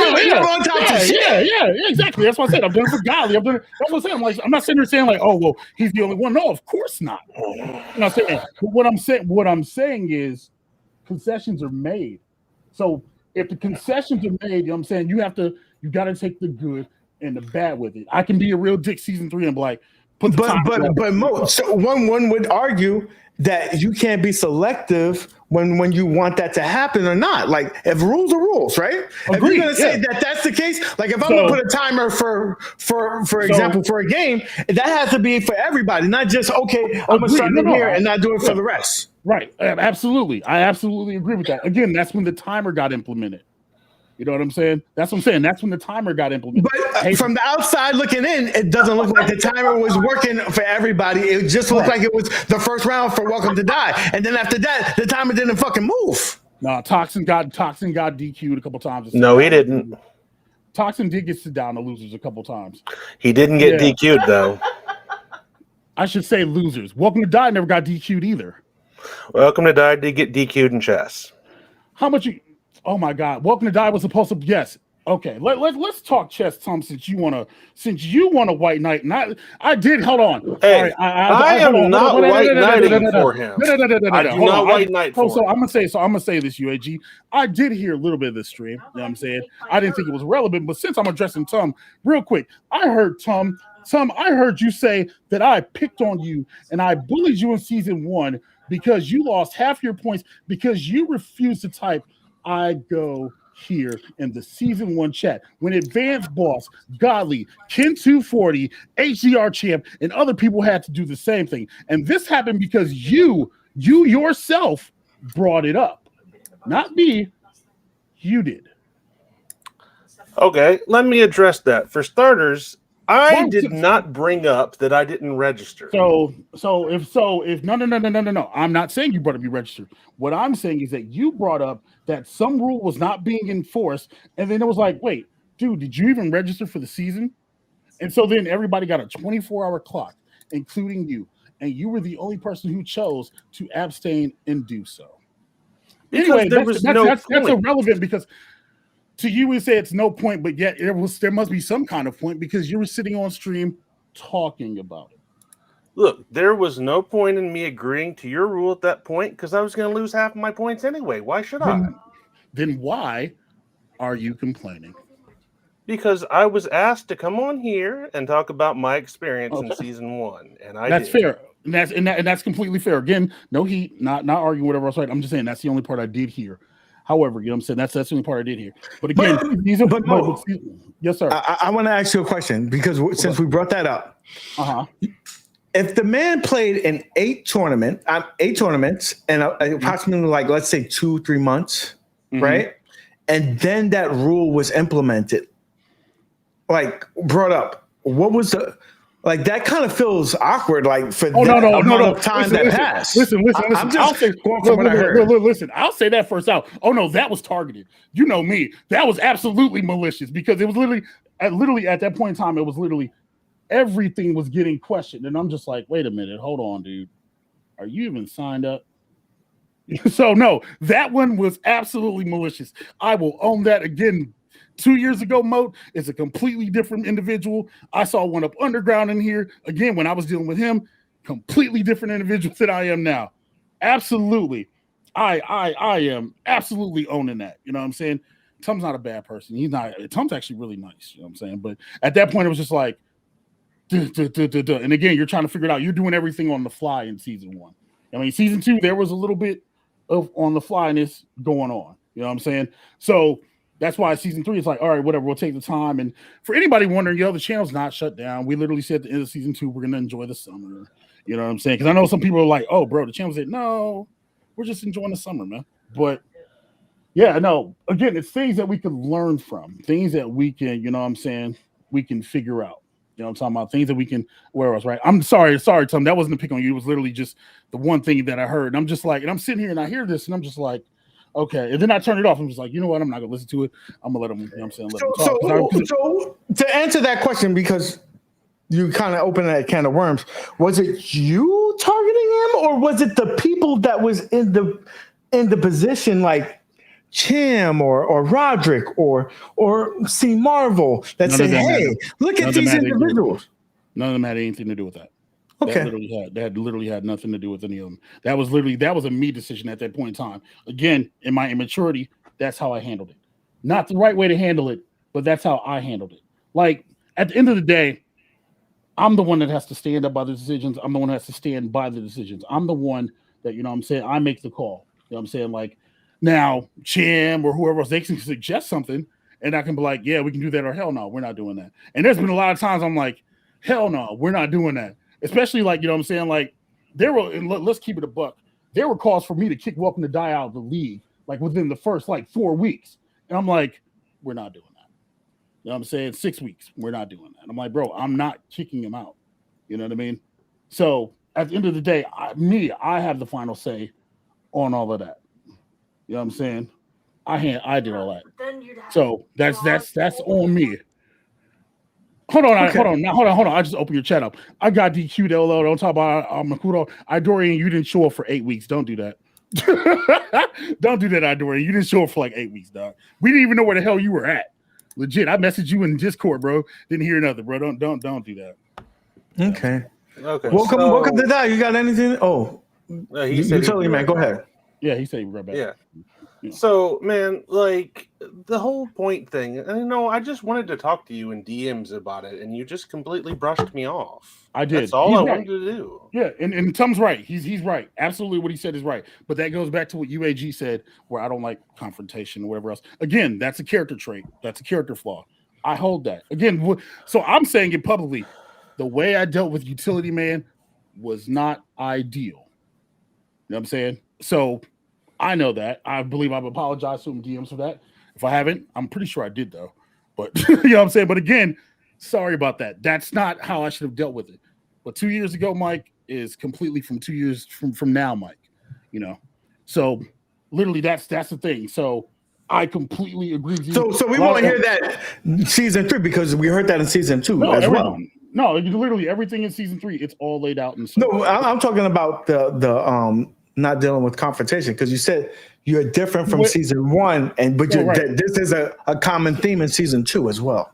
[SPEAKER 6] exactly. That's what I said. I've done it for Golly. That's what I'm saying. I'm not sitting there saying like, oh well, he's the only one. No, of course not. I'm not saying. But what I'm saying is, concessions are made. So if the concessions are made, you know what I'm saying, you got to take the good and the bad with it. I can be a real dick season 3 and be like, but
[SPEAKER 2] Mo, so one would argue that you can't be selective when you want that to happen or not. Like if rules are rules, right? Agreed, if you're gonna say that that's the case, like if I'm gonna put a timer for example for a game, that has to be for everybody, not just okay, I'm gonna start in here and not do it for the rest.
[SPEAKER 6] Right. Absolutely. I absolutely agree with that. Again, that's when the timer got implemented. You know what I'm saying? That's what I'm saying. That's when the timer got implemented.
[SPEAKER 2] But from the outside looking in, it doesn't look like the timer was working for everybody. It just looked like it was the first round for Welcome to Die. And then after that, the timer didn't fucking move.
[SPEAKER 6] No, Toxin got DQ'd a couple times.
[SPEAKER 7] No, he didn't.
[SPEAKER 6] Toxin did get sit down to losers a couple times.
[SPEAKER 7] He didn't get DQ'd, though.
[SPEAKER 6] I should say losers. Welcome to Die never got DQ'd either.
[SPEAKER 7] Welcome to Die did get DQ'd in chess.
[SPEAKER 6] How much you... Oh my God! Welcome to Die was supposed to yes. Okay, let's talk chess, Tom. Since you want a white knight, and I did. Hold on.
[SPEAKER 7] Hey, I am not white knighting for him. I do not white knight for him.
[SPEAKER 6] So I'm gonna say this, UAG. I did hear a little bit of this stream. You know what I'm saying? I didn't think it was relevant, but since I'm addressing Tom real quick, I heard Tom. I heard you say that I picked on you and I bullied you in season 1 because you lost half your points because you refused to type. I go here in the season 1 chat when Advanced Boss, Godly, Ken240, HDR Champ, and other people had to do the same thing. And this happened because you yourself brought it up. Not me. You did.
[SPEAKER 7] Okay, let me address that. For starters, I did not bring up that I didn't register.
[SPEAKER 6] So if no. I'm not saying you brought up you registered. What I'm saying is that you brought up that some rule was not being enforced, and then it was like, wait, dude, did you even register for the season? And so then everybody got a 24-hour clock, including you, and you were the only person who chose to abstain and do so. Anyway, that's irrelevant because to you we say it's no point, but yet there must be some kind of point because you were sitting on stream talking about it.
[SPEAKER 7] Look, there was no point in me agreeing to your rule at that point because I was going to lose half of my points anyway. Why should I?
[SPEAKER 6] Then why are you complaining?
[SPEAKER 4] Because I was asked to come on here and talk about my experience in
[SPEAKER 6] Okay.
[SPEAKER 4] season 1, and I
[SPEAKER 6] That's
[SPEAKER 4] did.
[SPEAKER 6] fair. And that's completely fair. Again, no heat, not arguing whatever else. Right. I'm just saying that's the only part I did hear. However, you know what I'm saying? That's the only part I did hear. But again, yes, sir.
[SPEAKER 2] I want to ask you a question because since we brought that up, if the man played in 8 tournaments and approximately like, let's say 2-3 months, right? And then that rule was implemented, like brought up, what was the, like that kind of feels awkward, like for no time that passed.
[SPEAKER 6] Listen.
[SPEAKER 2] I'm just going from what I heard.
[SPEAKER 6] Listen, I'll say that first out. Oh no, that was targeted. You know me. That was absolutely malicious because it was literally at that point in time, it was literally everything was getting questioned. And I'm just like, wait a minute, hold on, dude. Are you even signed up? So no, that one was absolutely malicious. I will own that. Again, 2 years ago, Moat is a completely different individual. I saw one up underground in here. Again, when I was dealing with him, completely different individual than I am now. Absolutely. I am absolutely owning that. You know what I'm saying? Tom's not a bad person. He's not. Tom's actually really nice. You know what I'm saying? But at that point, it was just like, duh. And again, you're trying to figure it out. You're doing everything on the fly in season 1. I mean, season 2, there was a little bit of on the flyness going on. You know what I'm saying? So that's why season 3 is like, all right, whatever, we'll take the time. And for anybody wondering, the channel's not shut down. We literally said at the end of season 2, we're going to enjoy the summer. You know what I'm saying? Because I know some people are like, oh, bro, the channel said, no, we're just enjoying the summer, man. But yeah, no, again, it's things that we can learn from, things that we can, you know what I'm saying, we can figure out. You know what I'm talking about? Things that we can wear us, right? I'm sorry, Tom. That wasn't a pick on you. It was literally just the one thing that I heard. And I'm just like, and I'm sitting here and I hear this and I'm just like, okay. And then I turn it off. I'm just like, you know what? I'm not going to listen to it. I'm going to let them, you know what I'm saying? Let them talk.
[SPEAKER 2] So to answer that question, because you kind of opened that can of worms, was it you targeting him or was it the people that was in the position like Cham or Roderick or C Marvel that said, hey, look at these individuals?
[SPEAKER 6] None of them had anything to do with that.
[SPEAKER 2] Okay.
[SPEAKER 6] That literally had nothing to do with any of them. That was a me decision at that point in time. Again, in my immaturity, that's how I handled it. Not the right way to handle it, but that's how I handled it. Like at the end of the day, I'm the one that has to stand up by the decisions. I'm the one that has to stand by the decisions. I'm the one that, you know what I'm saying, I make the call. You know what I'm saying? Like now, Cham or whoever else, they can suggest something and I can be like, yeah, we can do that, or hell no, we're not doing that. And there's been a lot of times I'm like, hell no, we're not doing that. Especially like, you know what I'm saying? Like there were, and let's keep it a buck. There were calls for me to kick Welcome to Die out of the league, like within the first like 4 weeks. And I'm like, we're not doing that. You know what I'm saying? 6 weeks, we're not doing that. I'm like, bro, I'm not kicking him out. You know what I mean? So at the end of the day, I have the final say on all of that. You know what I'm saying? I did all that. So that's on me. Hold on. I just opened your chat up. I got DQ'd, LO. Don't talk about Makudo. Idorian, you didn't show up for 8 weeks. Don't do that. Don't do that, Idorian. You didn't show up for like 8 weeks, dog. We didn't even know where the hell you were at. Legit. I messaged you in Discord, bro. Didn't hear nothing, bro. Don't do that.
[SPEAKER 2] Okay. Welcome to that. You got anything? Oh,
[SPEAKER 4] he said
[SPEAKER 2] tell me, man. Go ahead.
[SPEAKER 6] Yeah, he said he right back.
[SPEAKER 4] Yeah. So, man, like the whole point thing, I just wanted to talk to you in DMs about it, and you just completely brushed me off.
[SPEAKER 6] I did.
[SPEAKER 4] That's all I wanted to do.
[SPEAKER 6] Yeah, and Tom's right. He's right. Absolutely, what he said is right. But that goes back to what UAG said, where I don't like confrontation or whatever else. Again, that's a character trait. That's a character flaw. I hold that. Again, so I'm saying it publicly. The way I dealt with Utility Man was not ideal. You know what I'm saying? So I know that. I believe I've apologized to him DMs for that. If I haven't, I'm pretty sure I did though. But you know what I'm saying? But again, sorry about that. That's not how I should have dealt with it. But 2 years ago, Mike, is completely from 2 years from now, Mike. You know, so literally that's the thing. So I completely agree with you.
[SPEAKER 2] So we want to hear that season 3 because we heard that in season 2 as well.
[SPEAKER 6] No, literally everything in season 3, it's all laid out in.
[SPEAKER 2] No, I'm talking about the not dealing with confrontation, because you said you're different from season 1, this is a common theme in season 2 as well.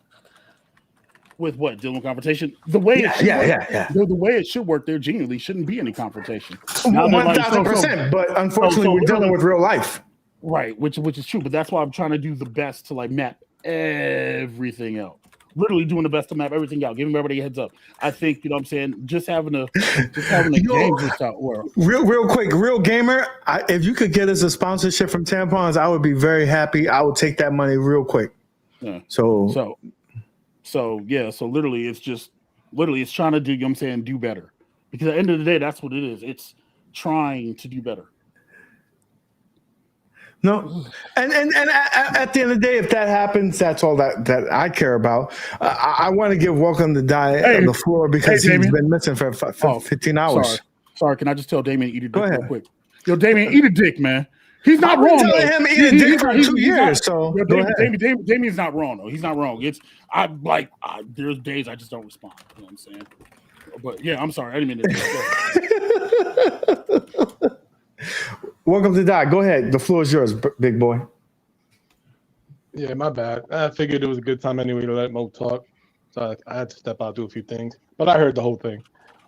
[SPEAKER 6] With what? Dealing with confrontation? The way the way it should work, there genuinely shouldn't be any confrontation.
[SPEAKER 2] 1,000%. But unfortunately, we're dealing with real life.
[SPEAKER 6] Right, which is true. But that's why I'm trying to do the best to like map everything out. Literally doing the best to map everything out, giving everybody a heads up. I think, you know what I'm saying, just having a game just out. Or
[SPEAKER 2] real quick, real gamer. If you could get us a sponsorship from tampons, I would be very happy. I would take that money real quick.
[SPEAKER 6] yeah.
[SPEAKER 2] So
[SPEAKER 6] yeah. So literally, it's trying to do. You know what I'm saying, do better. Because at the end of the day, that's what it is. It's trying to do better.
[SPEAKER 2] No, and at the end of the day, if that happens, that's all that I care about. I want to give Welcome to Die the floor because he's been missing for 15 hours.
[SPEAKER 6] Sorry, can I just tell Damien eat a dick
[SPEAKER 2] Go ahead.
[SPEAKER 6] real quick? Yo, Damien, eat a dick, man. He's not
[SPEAKER 2] I've been
[SPEAKER 6] wrong.
[SPEAKER 2] telling him eat a dick for 2 years. So
[SPEAKER 6] yo,
[SPEAKER 2] go ahead.
[SPEAKER 6] Damien's not wrong though. He's not wrong. There's days I just don't respond. You know what I'm saying? But yeah, I'm sorry. I didn't mean to.
[SPEAKER 2] Welcome to Die. Go ahead. The floor is yours, big boy.
[SPEAKER 3] Yeah, my bad. I figured it was a good time anyway to let Mo talk. So I had to step out, do a few things. But I heard the whole thing.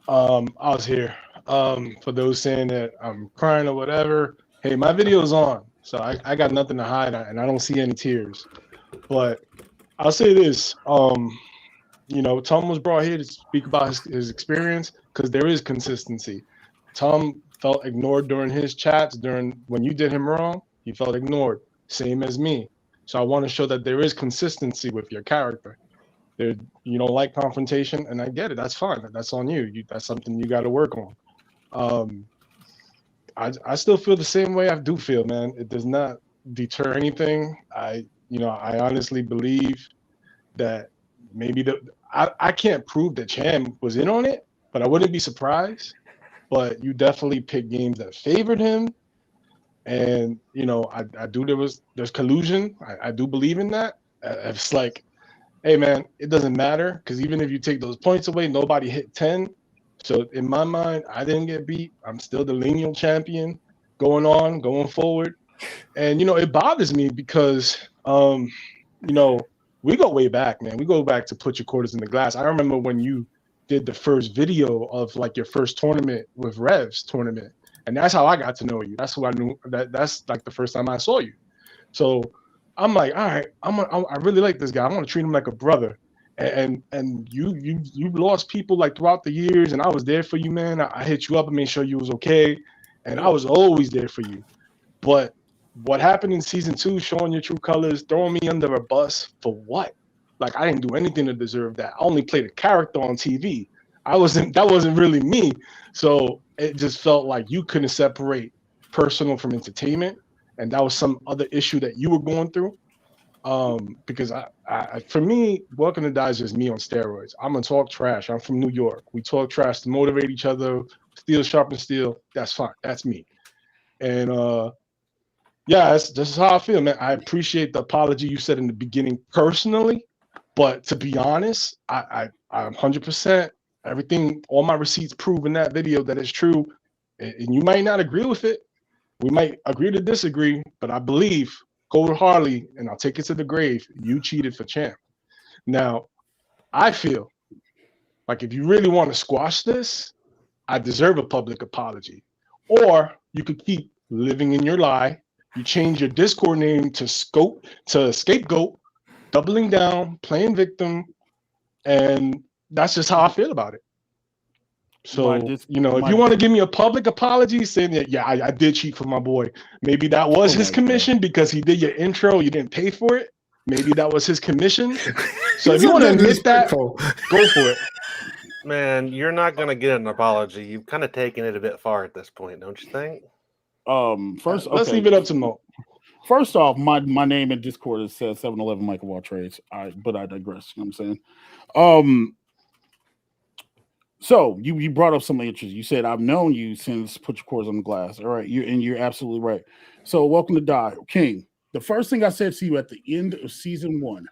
[SPEAKER 3] I was here. For those saying that I'm crying or whatever, hey, my video's on. So I got nothing to hide and I don't see any tears. But I'll say this. Tom was brought here to speak about his experience because there is consistency. Tom felt ignored during his chats, when you did him wrong, he felt ignored. Same as me. So I want to show that there is consistency with your character. You don't like confrontation, and I get it. That's fine. That's on you. That's something you got to work on. I still feel the same way I do feel, man. It does not deter anything. I honestly believe that maybe I can't prove that Cham was in on it, but I wouldn't be surprised. But you definitely picked games that favored him, and there's collusion. I do believe in that. It's like, hey man, it doesn't matter because even if you take those points away, nobody hit 10. So in my mind, I didn't get beat. I'm still the lineal champion, going forward, and it bothers me because we go way back, man. We go back to put your quarters in the glass. I remember when you did the first video of like your first tournament with Rev's tournament. And that's how I got to know you. That's who I knew that's like the first time I saw you. So I'm like, all right, I really like this guy. I want to treat him like a brother. And you lost people like throughout the years and I was there for you, man. I hit you up and made sure you was okay. And I was always there for you. But what happened in season 2, showing your true colors, throwing me under a bus for what? Like I didn't do anything to deserve that. I only played a character on TV. That wasn't really me. So it just felt like you couldn't separate personal from entertainment. And that was some other issue that you were going through. Because for me, Welcome to Die is just me on steroids. I'm gonna talk trash. I'm from New York. We talk trash to motivate each other. Steel sharpens steel. That's fine. That's me. And this is how I feel, man. I appreciate the apology you said in the beginning personally. But to be honest, I'm 100% everything, all my receipts prove in that video that it's true. And you might not agree with it. We might agree to disagree, but I believe Cold Harley, and I'll take it to the grave, you cheated for Champ. Now, I feel like if you really want to squash this, I deserve a public apology. Or you could keep living in your lie. You change your Discord name to Scapegoat, doubling down, playing victim, and that's just how I feel about it. So, if you want to give me a public apology saying that, yeah, I did cheat for my boy. Maybe that was his commission because he did your intro, you didn't pay for it. Maybe that was his commission. So if you want to admit that, go for it.
[SPEAKER 4] Man, you're not going to get an apology. You've kind of taken it a bit far at this point, don't you think?
[SPEAKER 6] First,
[SPEAKER 3] let's leave it up to Mo.
[SPEAKER 6] First off, my name in Discord says 711 Michael Wall Trades. But I digress. You know what I'm saying? So you brought up something interesting. You said I've known you since Put Your Quarters on the Glass. All right, you're absolutely right. So Welcome to Die, King. The first thing I said to you at the end of season 1,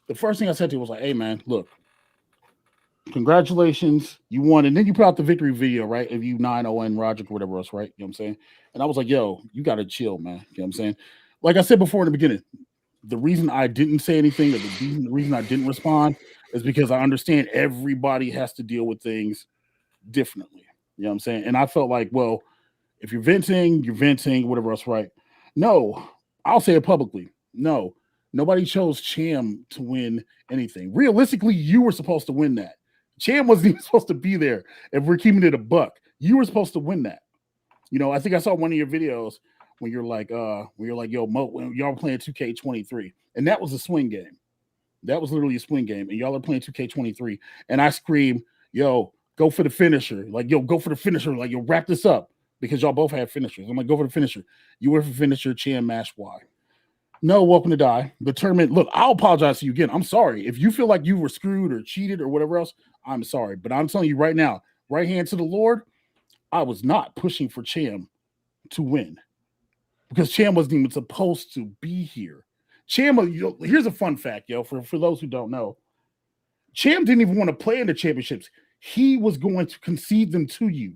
[SPEAKER 6] the first thing I said to you was like, "Hey man, look, congratulations, you won." And then you put out the victory video, right? Of you 9-0 and Roger or whatever else, right? You know what I'm saying? And I was like, "Yo, you got to chill, man." You know what I'm saying? Like I said before in the beginning, the reason I didn't say anything, or the reason I didn't respond, is because I understand everybody has to deal with things differently. You know what I'm saying? And I felt like, well, if you're venting, whatever else, right? No, I'll say it publicly. No, Nobody chose Cham to win anything. Realistically, you were supposed to win that. Cham wasn't even supposed to be there. If we're keeping it a buck, you were supposed to win that. You know, I think I saw one of your videos when you're like, yo, Mo, when y'all playing 2K23, and that was a swing game. That was literally a swing game, and y'all are playing 2K23, and I scream, yo, go for the finisher. Like, yo, go for the finisher. Like, yo, wrap this up because y'all both had finishers. I'm like, go for the finisher. You were for finisher, Cham, Mash, Y. No, welcome to die. The tournament, look, I'll apologize to you again. I'm sorry. If you feel like you were screwed or cheated or whatever else, I'm sorry. But I'm telling you right now, right hand to the Lord, I was not pushing for Cham to win because Cham wasn't even supposed to be here. Cham, here's a fun fact, yo, for those who don't know. Cham didn't even want to play in the championships. He was going to concede them to you.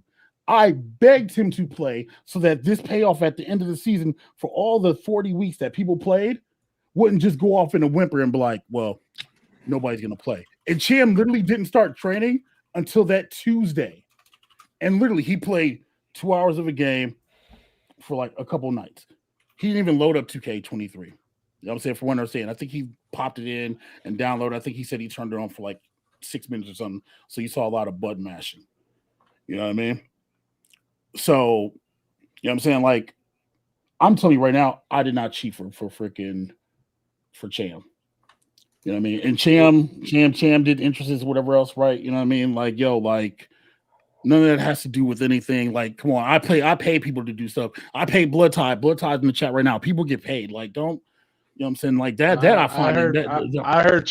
[SPEAKER 6] I begged him to play so that this payoff at the end of the season for all the 40 weeks that people played wouldn't just go off in a whimper and be like, well, nobody's going to play. And Cham literally didn't start training until that Tuesday. And literally he played 2 hours of a game for like a couple nights. He didn't even load up 2K23. You know what I'm saying? For one, I'm saying, I think he popped it in and downloaded. I think he said he turned it on for like 6 minutes or something. So you saw a lot of button mashing. You know what I mean? So, you know what I'm saying? Like, I'm telling you right now, I did not cheat for Cham. You know what I mean? And Cham did interests, whatever else, right? You know what I mean? Like, yo, like, none of that has to do with anything. Like, come on, I pay people to do stuff. I pay Blood Tide in the chat right now. People get paid. Like, don't, you know what I'm saying? Like that I find
[SPEAKER 3] I heard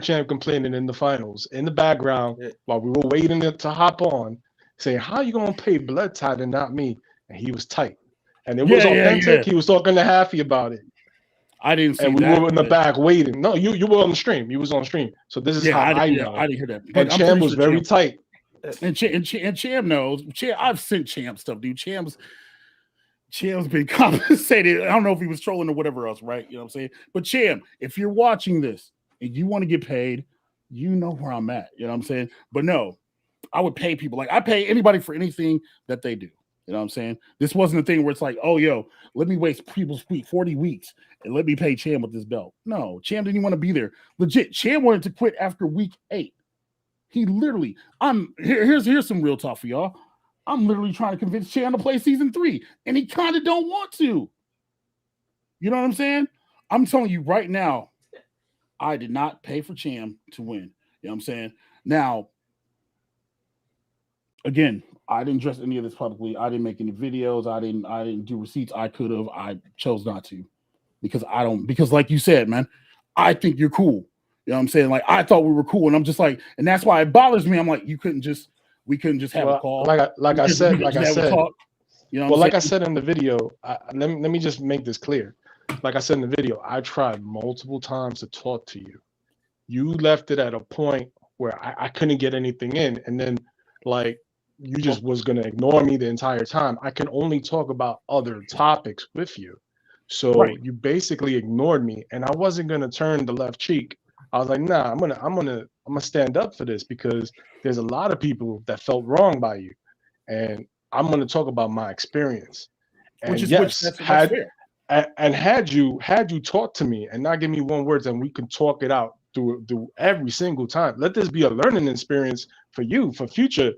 [SPEAKER 3] Champ complaining in the finals in the background while we were waiting to hop on, saying, how you gonna pay Blood Tide and not me? And he was tight. And it was authentic. He was talking to Haffy about it.
[SPEAKER 6] I didn't see
[SPEAKER 3] and
[SPEAKER 6] that.
[SPEAKER 3] We were in the back waiting. No, you were on the stream. You was on stream. So this is how I know.
[SPEAKER 6] I didn't hear that.
[SPEAKER 3] But Champ was very tight.
[SPEAKER 6] And Cham knows. I've sent Champ stuff, dude. Cham's been compensated. I don't know if he was trolling or whatever else, right? You know what I'm saying? But Cham, if you're watching this and you want to get paid, you know where I'm at. You know what I'm saying? But no, I would pay people. Like, I pay anybody for anything that they do. You know what I'm saying? This wasn't a thing where it's like, oh, yo, let me waste people's 40 weeks and let me pay Cham with this belt. No, Cham didn't even want to be there. Legit, Cham wanted to quit after week 8. He literally, here's some real talk for y'all. I'm literally trying to convince Cham to play season 3, and he kind of don't want to. You know what I'm saying? I'm telling you right now, I did not pay for Cham to win. You know what I'm saying? Now, again, I didn't address any of this publicly. I didn't make any videos. I didn't do receipts. I could have. I chose not to because like you said, man, I think you're cool. You know what I'm saying? Like, I thought we were cool, and I'm just like, and that's why it bothers me. I'm like, we couldn't just have a call.
[SPEAKER 3] Like I said,
[SPEAKER 6] talk, you know.
[SPEAKER 3] Well, like I said in the video, let me just make this clear. Like I said in the video, I tried multiple times to talk to you. You left it at a point where I couldn't get anything in, and then like you just was gonna ignore me the entire time. I can only talk about other topics with you, so you basically ignored me, and I wasn't gonna turn the left cheek. I was like, nah, I'm gonna stand up for this because there's a lot of people that felt wrong by you, and I'm gonna talk about my experience. And had you talked to me and not give me one word, then we can talk it out through every single time. Let this be a learning experience for you, for future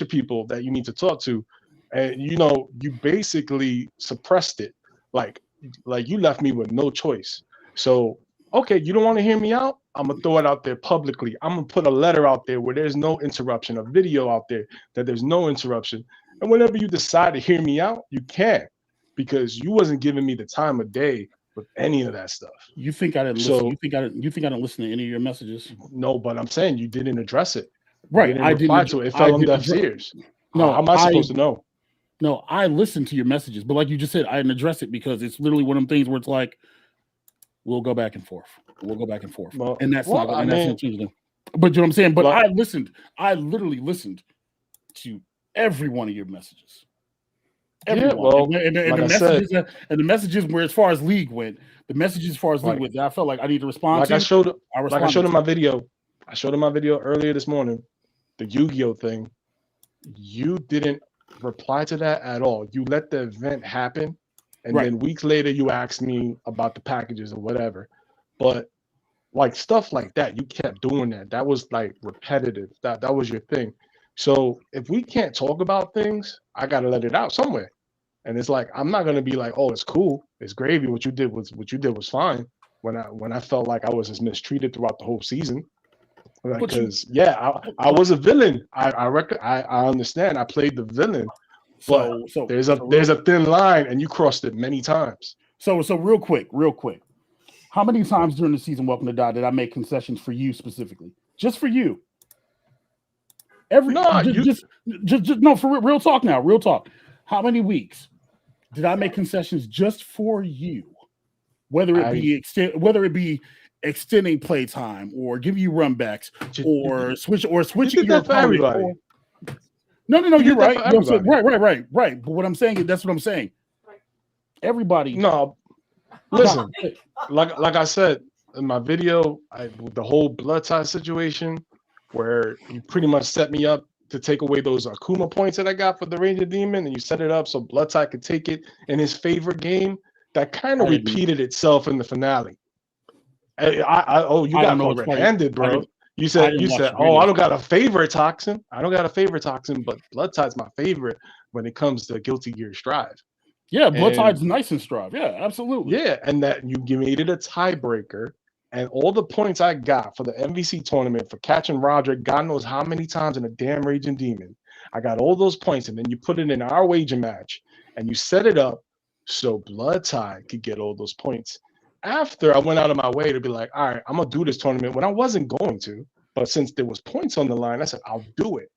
[SPEAKER 3] people that you need to talk to. And you basically suppressed it, like you left me with no choice. So okay, you don't want to hear me out? I'm going to throw it out there publicly. I'm going to put a letter out there where there's no interruption, a video out there that there's no interruption. And whenever you decide to hear me out, you can, because you wasn't giving me the time of day with any of that stuff.
[SPEAKER 6] You think I didn't listen? You think I didn't listen to any of your messages?
[SPEAKER 3] No, but I'm saying you didn't address it.
[SPEAKER 6] Right.
[SPEAKER 3] I didn't reply to it. It fell on deaf ears. No, how am I supposed to know?
[SPEAKER 6] No, I listened to your messages, but like you just said, I didn't address it because it's literally one of them things where it's like, we'll go back and forth. Well, and that's not changing. But you know what I'm saying? But I literally listened to every one of your messages. Everyone. The messages where as far as league went, I felt like I need to respond to.
[SPEAKER 3] I showed him my video. I showed him my video earlier this morning, the Yu-Gi-Oh thing. You didn't reply to that at all. You let the event happen. And then weeks later, you asked me about the packages or whatever. But like stuff like that, you kept doing that. That was like repetitive. That was your thing. So if we can't talk about things, I gotta let it out somewhere. And it's like I'm not gonna be like, oh, it's cool, it's gravy. What you did was fine. When I felt like I was just mistreated throughout the whole season. Because I was a villain. I understand. I played the villain, but there's a thin line, and you crossed it many times.
[SPEAKER 6] So real quick. How many times during the season, Welcome to Die, did I make concessions for you specifically? Just for you? Just no, for real talk now. Real talk. How many weeks did I make concessions just for you? Whether it be extending playtime or give you run backs or switching your
[SPEAKER 3] for everybody.
[SPEAKER 6] No, you're right. Right. But what I'm saying is that's what I'm saying. Everybody.
[SPEAKER 3] No, listen. like I said in my video, the whole blood tie situation, where you pretty much set me up to take away those Akuma points that I got for the Ranger Demon, and you set it up so blood tie could take it in his favorite game. That kind of repeated itself in the finale. You got caught red-handed, bro. You said, oh, I don't got a favorite toxin. I don't got a favorite toxin, but blood tie's my favorite when it comes to Guilty Gear Strive.
[SPEAKER 6] Yeah, blood tie's nice in Strive. Yeah, absolutely.
[SPEAKER 3] Yeah, and that you made it a tiebreaker, and all the points I got for the MVC tournament for catching Roderick, God knows how many times in a damn Raging Demon, I got all those points, and then you put it in our wager match, and you set it up so blood tie could get all those points. After I went out of my way to be like, all right, I'm gonna do this tournament when I wasn't going to, but since there was points on the line, I said I'll do it.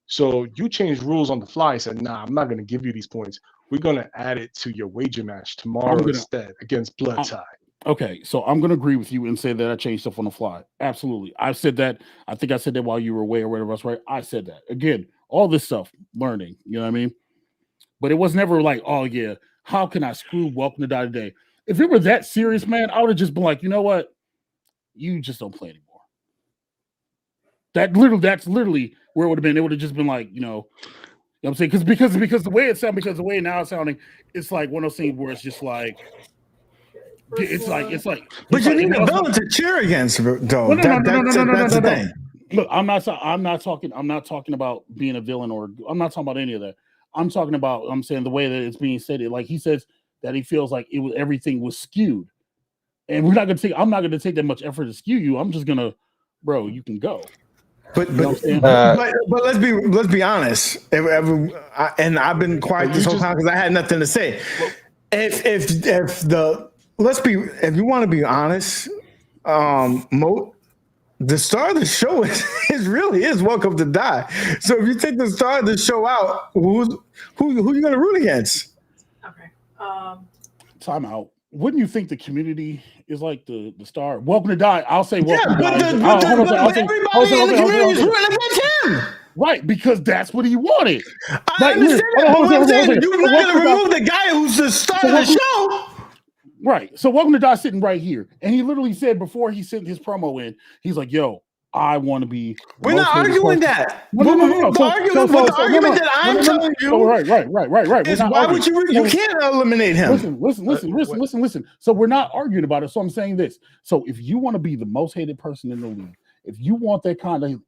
[SPEAKER 3] So you changed rules on the fly. I said, nah, I'm not gonna give you these points. We're gonna add it to your wager match tomorrow instead against blood tie.
[SPEAKER 6] Okay, so I'm gonna agree with you and say that I changed stuff on the fly. Absolutely, I said that. I think I said that while you were away or whatever else, right? I said that again. All this stuff, learning. You know what I mean? But it was never like, oh yeah, how can I screw Welcome to Die today? If it were that serious, man, I would have just been like, you know what? You just don't play anymore. That's literally where it would have been. It would have just been like, you know what I'm saying? Because the way it sounds, because the way now it's sounding, it's like one of those things where it's just like it's like.
[SPEAKER 2] But you need a villain to cheer against, though.
[SPEAKER 6] No.
[SPEAKER 2] That's the thing.
[SPEAKER 6] Look, I'm not talking about being a villain, or I'm not talking about any of that. I'm saying the way that it's being stated. Like he says that he feels like everything was skewed, and I'm not gonna take that much effort to skew you. I'm just gonna, bro, you can go.
[SPEAKER 2] But let's be honest. And I've been quiet this whole time because I had nothing to say. If you want to be honest, the star of the show is really Welcome to Die. So if you take the star of the show out, who you gonna root against?
[SPEAKER 5] Okay.
[SPEAKER 6] Time out. Wouldn't you think the community is like the star? Welcome to Die. I'll say Welcome to Die.
[SPEAKER 2] Everybody in the community is rooting against him.
[SPEAKER 6] Right, because that's what he wanted.
[SPEAKER 2] I understand that. But I'm saying, you're not going to remove the guy who's the star of the show.
[SPEAKER 6] Right. So Welcome to Die sitting right here. And he literally said before he sent his promo in, he's like, yo, I want to be.
[SPEAKER 2] We're not arguing that.
[SPEAKER 6] No.
[SPEAKER 2] The argument that I'm telling you.
[SPEAKER 6] Right.
[SPEAKER 2] Is why would you can't eliminate him.
[SPEAKER 6] Listen. So we're not arguing about it. So I'm saying this. So if you want to be the most hated person in the league, if you want that kind of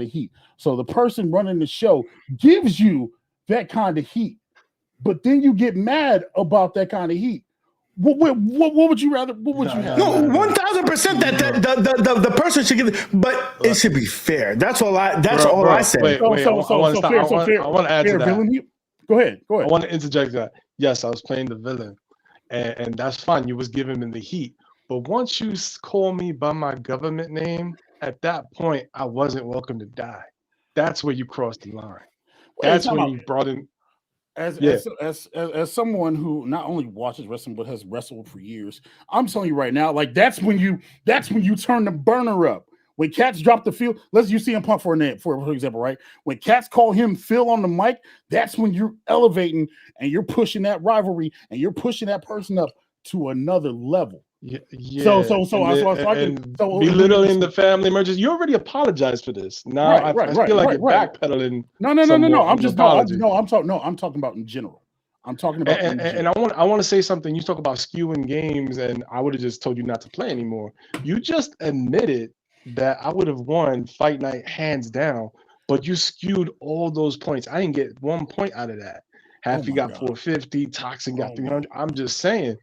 [SPEAKER 6] heat, so the person running the show gives you that kind of heat, but then you get mad about that kind of heat. What would you rather? What would you have?
[SPEAKER 2] No, 1,000% that the person should get, but it should be fair. That's all I said.
[SPEAKER 3] Wait, I want to add to that.
[SPEAKER 6] Go ahead.
[SPEAKER 3] I want to interject that. Yes, I was playing the villain, and that's fine. You was giving him the heat, but once you call me by my government name, at that point, I wasn't welcome to die. That's where you crossed the line. That's when you brought in.
[SPEAKER 6] As someone who not only watches wrestling but has wrestled for years, I'm telling you right now, like that's when you turn the burner up. When cats drop the field, you see him Punk for example, right? When cats call him Phil on the mic, that's when you're elevating and you're pushing that rivalry and you're pushing that person up to another level.
[SPEAKER 3] Yeah.
[SPEAKER 6] So
[SPEAKER 3] belittling the family emergency. You already apologized for this. Now I feel like you're backpedaling.
[SPEAKER 6] No. I'm talking about in general. I'm talking about
[SPEAKER 3] and I want to say something. You talk about skewing games, and I would have just told you not to play anymore. You just admitted that I would have won Fight Night hands down, but you skewed all those points. I didn't get 1 point out of that. Happy
[SPEAKER 6] my
[SPEAKER 3] got
[SPEAKER 6] God.
[SPEAKER 3] 450, Toxin got
[SPEAKER 6] Oh
[SPEAKER 3] 300. I'm just saying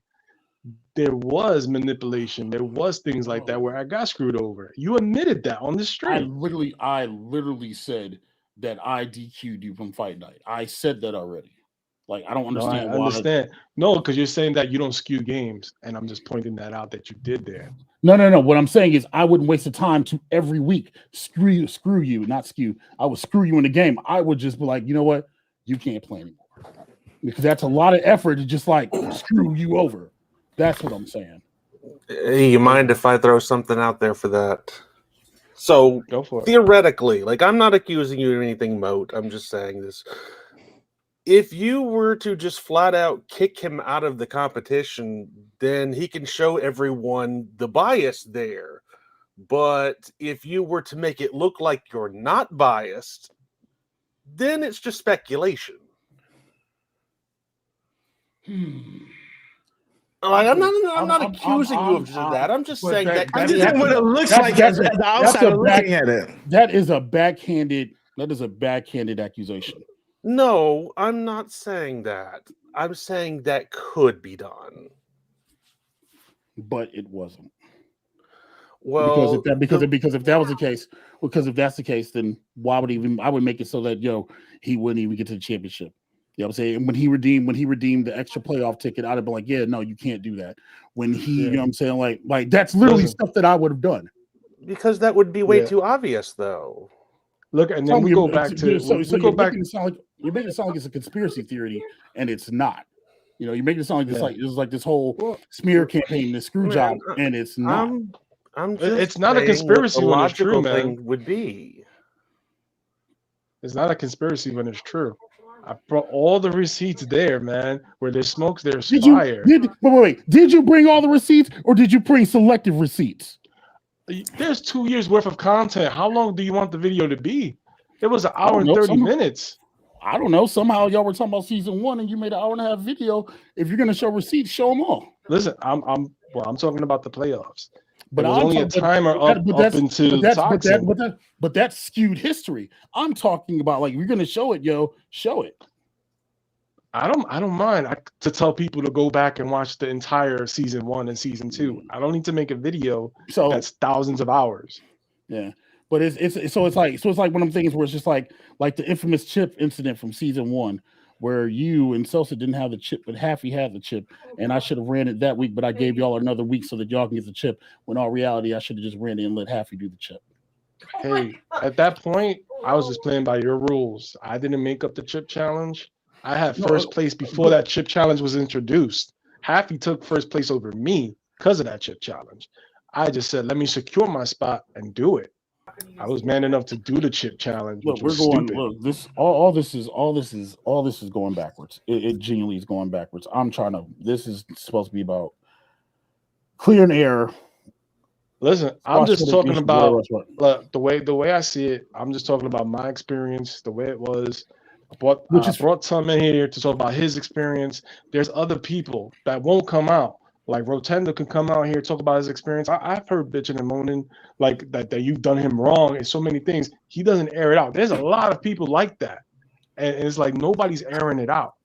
[SPEAKER 3] there was manipulation. There was things like that where I got screwed over. You admitted that on the
[SPEAKER 6] I
[SPEAKER 3] stream.
[SPEAKER 6] literally said that I DQ'd you from Fight Night. I said that already. Like, I don't
[SPEAKER 3] No, I
[SPEAKER 6] understand why.
[SPEAKER 3] understand. No, because you're saying that you don't skew games, and I'm just pointing that out that you did there.
[SPEAKER 6] No. What I'm saying is I wouldn't waste the time to every week screw you, not skew. I would screw you in the game. I would just be like, you know what? You can't play anymore. Because that's a lot of effort to just like screw you over. That's what I'm saying.
[SPEAKER 4] Hey, you mind if I throw something out there for that? So
[SPEAKER 3] Go for it.
[SPEAKER 4] theoretically, like I'm not accusing you of anything, Moat. I'm just saying this. If you were to just flat out kick him out of the competition, then he can show everyone the bias there. But if you were to make it look like you're not biased, then it's just speculation. Like, I'm not accusing you of that. I'm just saying that.
[SPEAKER 2] I'm just saying what it looks like as the outsider looking at it.
[SPEAKER 6] That is a backhanded accusation.
[SPEAKER 4] No, I'm not saying that. I'm saying that could be done.
[SPEAKER 6] But it wasn't.
[SPEAKER 4] Well,
[SPEAKER 6] because if that was the case, because if that's the case, then why would I would make it so that he wouldn't even get to the championship. You know what I'm saying? When he redeemed the extra playoff ticket, I'd have been like, yeah, no, you can't do that. When he, you know what I'm saying? Like that's literally stuff that I would have done.
[SPEAKER 4] Because that would be way too obvious, though.
[SPEAKER 3] Look, and then we go back to
[SPEAKER 6] you're making it sound like it's a conspiracy theory, and it's not. You're making it sound like it's like this whole smear campaign, this screw job, and it's not.
[SPEAKER 3] It's not a conspiracy when it's true, man.
[SPEAKER 4] Would be.
[SPEAKER 3] It's not a conspiracy when it's true. I brought all the receipts there, man. Where there's smoke, there's fire.
[SPEAKER 6] Wait. Did you bring all the receipts, or did you bring selective receipts?
[SPEAKER 3] There's 2 years worth of content. How long do you want the video to be? It was an hour and 30 minutes.
[SPEAKER 6] I don't know. Somehow y'all were talking about season 1, and you made an hour and a half video. If you're gonna show receipts, show them all.
[SPEAKER 3] Listen, I'm talking about the playoffs.
[SPEAKER 6] But
[SPEAKER 3] there's only a timer up into Toxin.
[SPEAKER 6] But that's skewed history. I'm talking about like, you're gonna show it, show it.
[SPEAKER 3] I don't mind to tell people to go back and watch the entire season 1 and season 2. I don't need to make a video that's thousands of hours.
[SPEAKER 6] Yeah, but it's like one of them things where it's just like the infamous chip incident from season 1, where you and Sosa didn't have the chip, but Haffy had the chip, and I should have ran it that week, but I gave y'all another week so that y'all can get the chip. When all reality, I should have just ran it and let Haffy do the chip.
[SPEAKER 3] Hey, at that point, I was just playing by your rules. I didn't make up the chip challenge. I had first place before that chip challenge was introduced. Haffy took first place over me because of that chip challenge. I just said, let me secure my spot and do it. I was man enough to do the chip challenge.
[SPEAKER 6] Look, we're going. Look, all this is going backwards. It genuinely is going backwards. This is supposed to be about clear and air.
[SPEAKER 3] Listen, I'm just talking about the way I see it. I'm just talking about my experience, the way it was. I brought Tom in here to talk about his experience. There's other people that won't come out. Like Rotendo can come out here, talk about his experience. I've heard bitching and moaning like that you've done him wrong and so many things. He doesn't air it out. There's a lot of people like that. And it's like nobody's airing it out.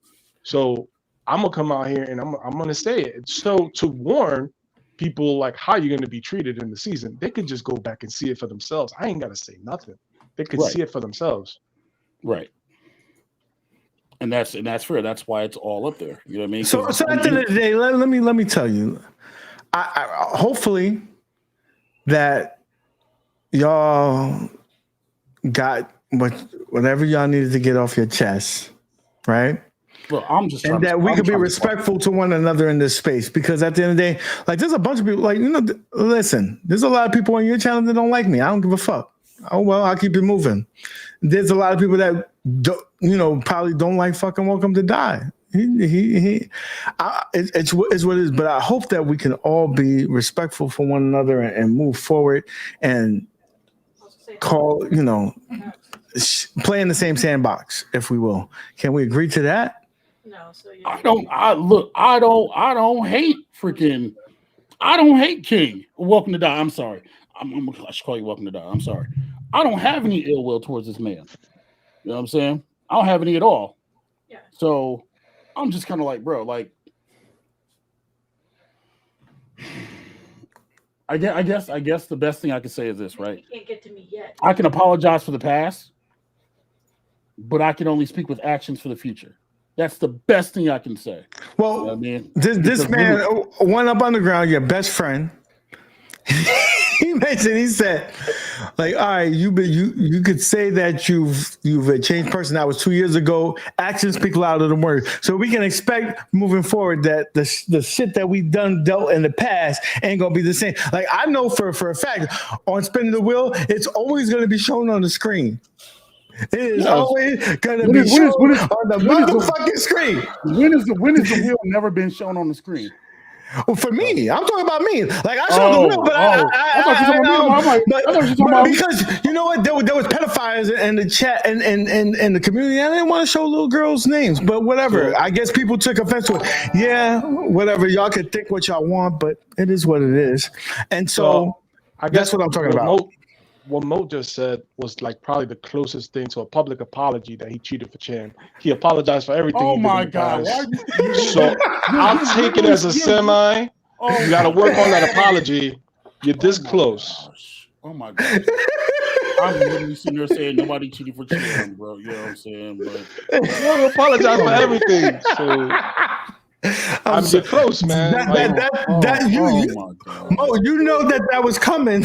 [SPEAKER 3] So I'm gonna come out here and I'm gonna say it. So to warn people like how you're gonna be treated in the season, they could just go back and see it for themselves. I ain't gotta say nothing. They could see it for themselves.
[SPEAKER 6] Right. And that's fair. That's why it's all up there. You know what I mean?
[SPEAKER 2] So at the end of the day, let me tell you, I hopefully that y'all got whatever y'all needed to get off your chest, right?
[SPEAKER 6] Well, I'm just
[SPEAKER 2] and that we could be respectful to one another in this space, because at the end of the day, like there's a bunch of people like, listen, there's a lot of people on your channel that don't like me. I don't give a fuck. Oh well, I'll keep it moving. There's a lot of people that probably don't like fucking Welcome to Die. It's what it is. But I hope that we can all be respectful for one another and move forward and play in the same sandbox, if we will. Can we agree to that?
[SPEAKER 5] No, so you.
[SPEAKER 6] I don't hate King. Welcome to Die. I'm sorry. I should call you Welcome to Die. I'm sorry. I don't have any ill will towards this man. You know what I'm saying? I don't have any at all.
[SPEAKER 5] Yeah.
[SPEAKER 6] So I'm just kind of like, bro, like, I guess the best thing I can say is this, right?
[SPEAKER 5] You can't get to me yet.
[SPEAKER 6] I can apologize for the past, but I can only speak with actions for the future. That's the best thing I can say.
[SPEAKER 2] Well,
[SPEAKER 6] You know what I mean?
[SPEAKER 2] this man, One Up Underground, your best friend. He mentioned, he said, like, all right, you could say that you've changed person. That was 2 years ago. Actions speak louder than words. So we can expect moving forward that the shit that we dealt in the past ain't gonna be the same. Like, I know for a fact on Spinning the Wheel, it's always gonna be shown on the screen. It is always gonna be shown on the motherfucking screen.
[SPEAKER 6] When is the wheel never been shown on the screen?
[SPEAKER 2] Well, for me, I'm talking about me. Like, I showed the wheel, but I thought you were talking about me. Because you know what, there was pedophiles in the chat and the community. I didn't want to show little girls' names, but whatever.
[SPEAKER 3] Sure.
[SPEAKER 2] I guess people took offense to it. Yeah, whatever. Y'all can think what y'all want, but it is what it is. And so
[SPEAKER 3] I guess
[SPEAKER 2] that's what I'm talking about.
[SPEAKER 3] What Mo just said was like probably the closest thing to a public apology that he cheated for Chan. He apologized for everything.
[SPEAKER 6] Oh
[SPEAKER 3] he did
[SPEAKER 6] my
[SPEAKER 3] in the
[SPEAKER 6] God!
[SPEAKER 3] past.
[SPEAKER 6] Why you,
[SPEAKER 3] So I'll take it as a semi. You got to work on that apology. You're this close.
[SPEAKER 6] Gosh. Oh my God! I'm literally sitting there saying nobody cheated for Chan, bro. You know what I'm saying? But
[SPEAKER 3] You apologize for everything. So I'm so close, man.
[SPEAKER 2] Oh my God. Mo, you know that was coming.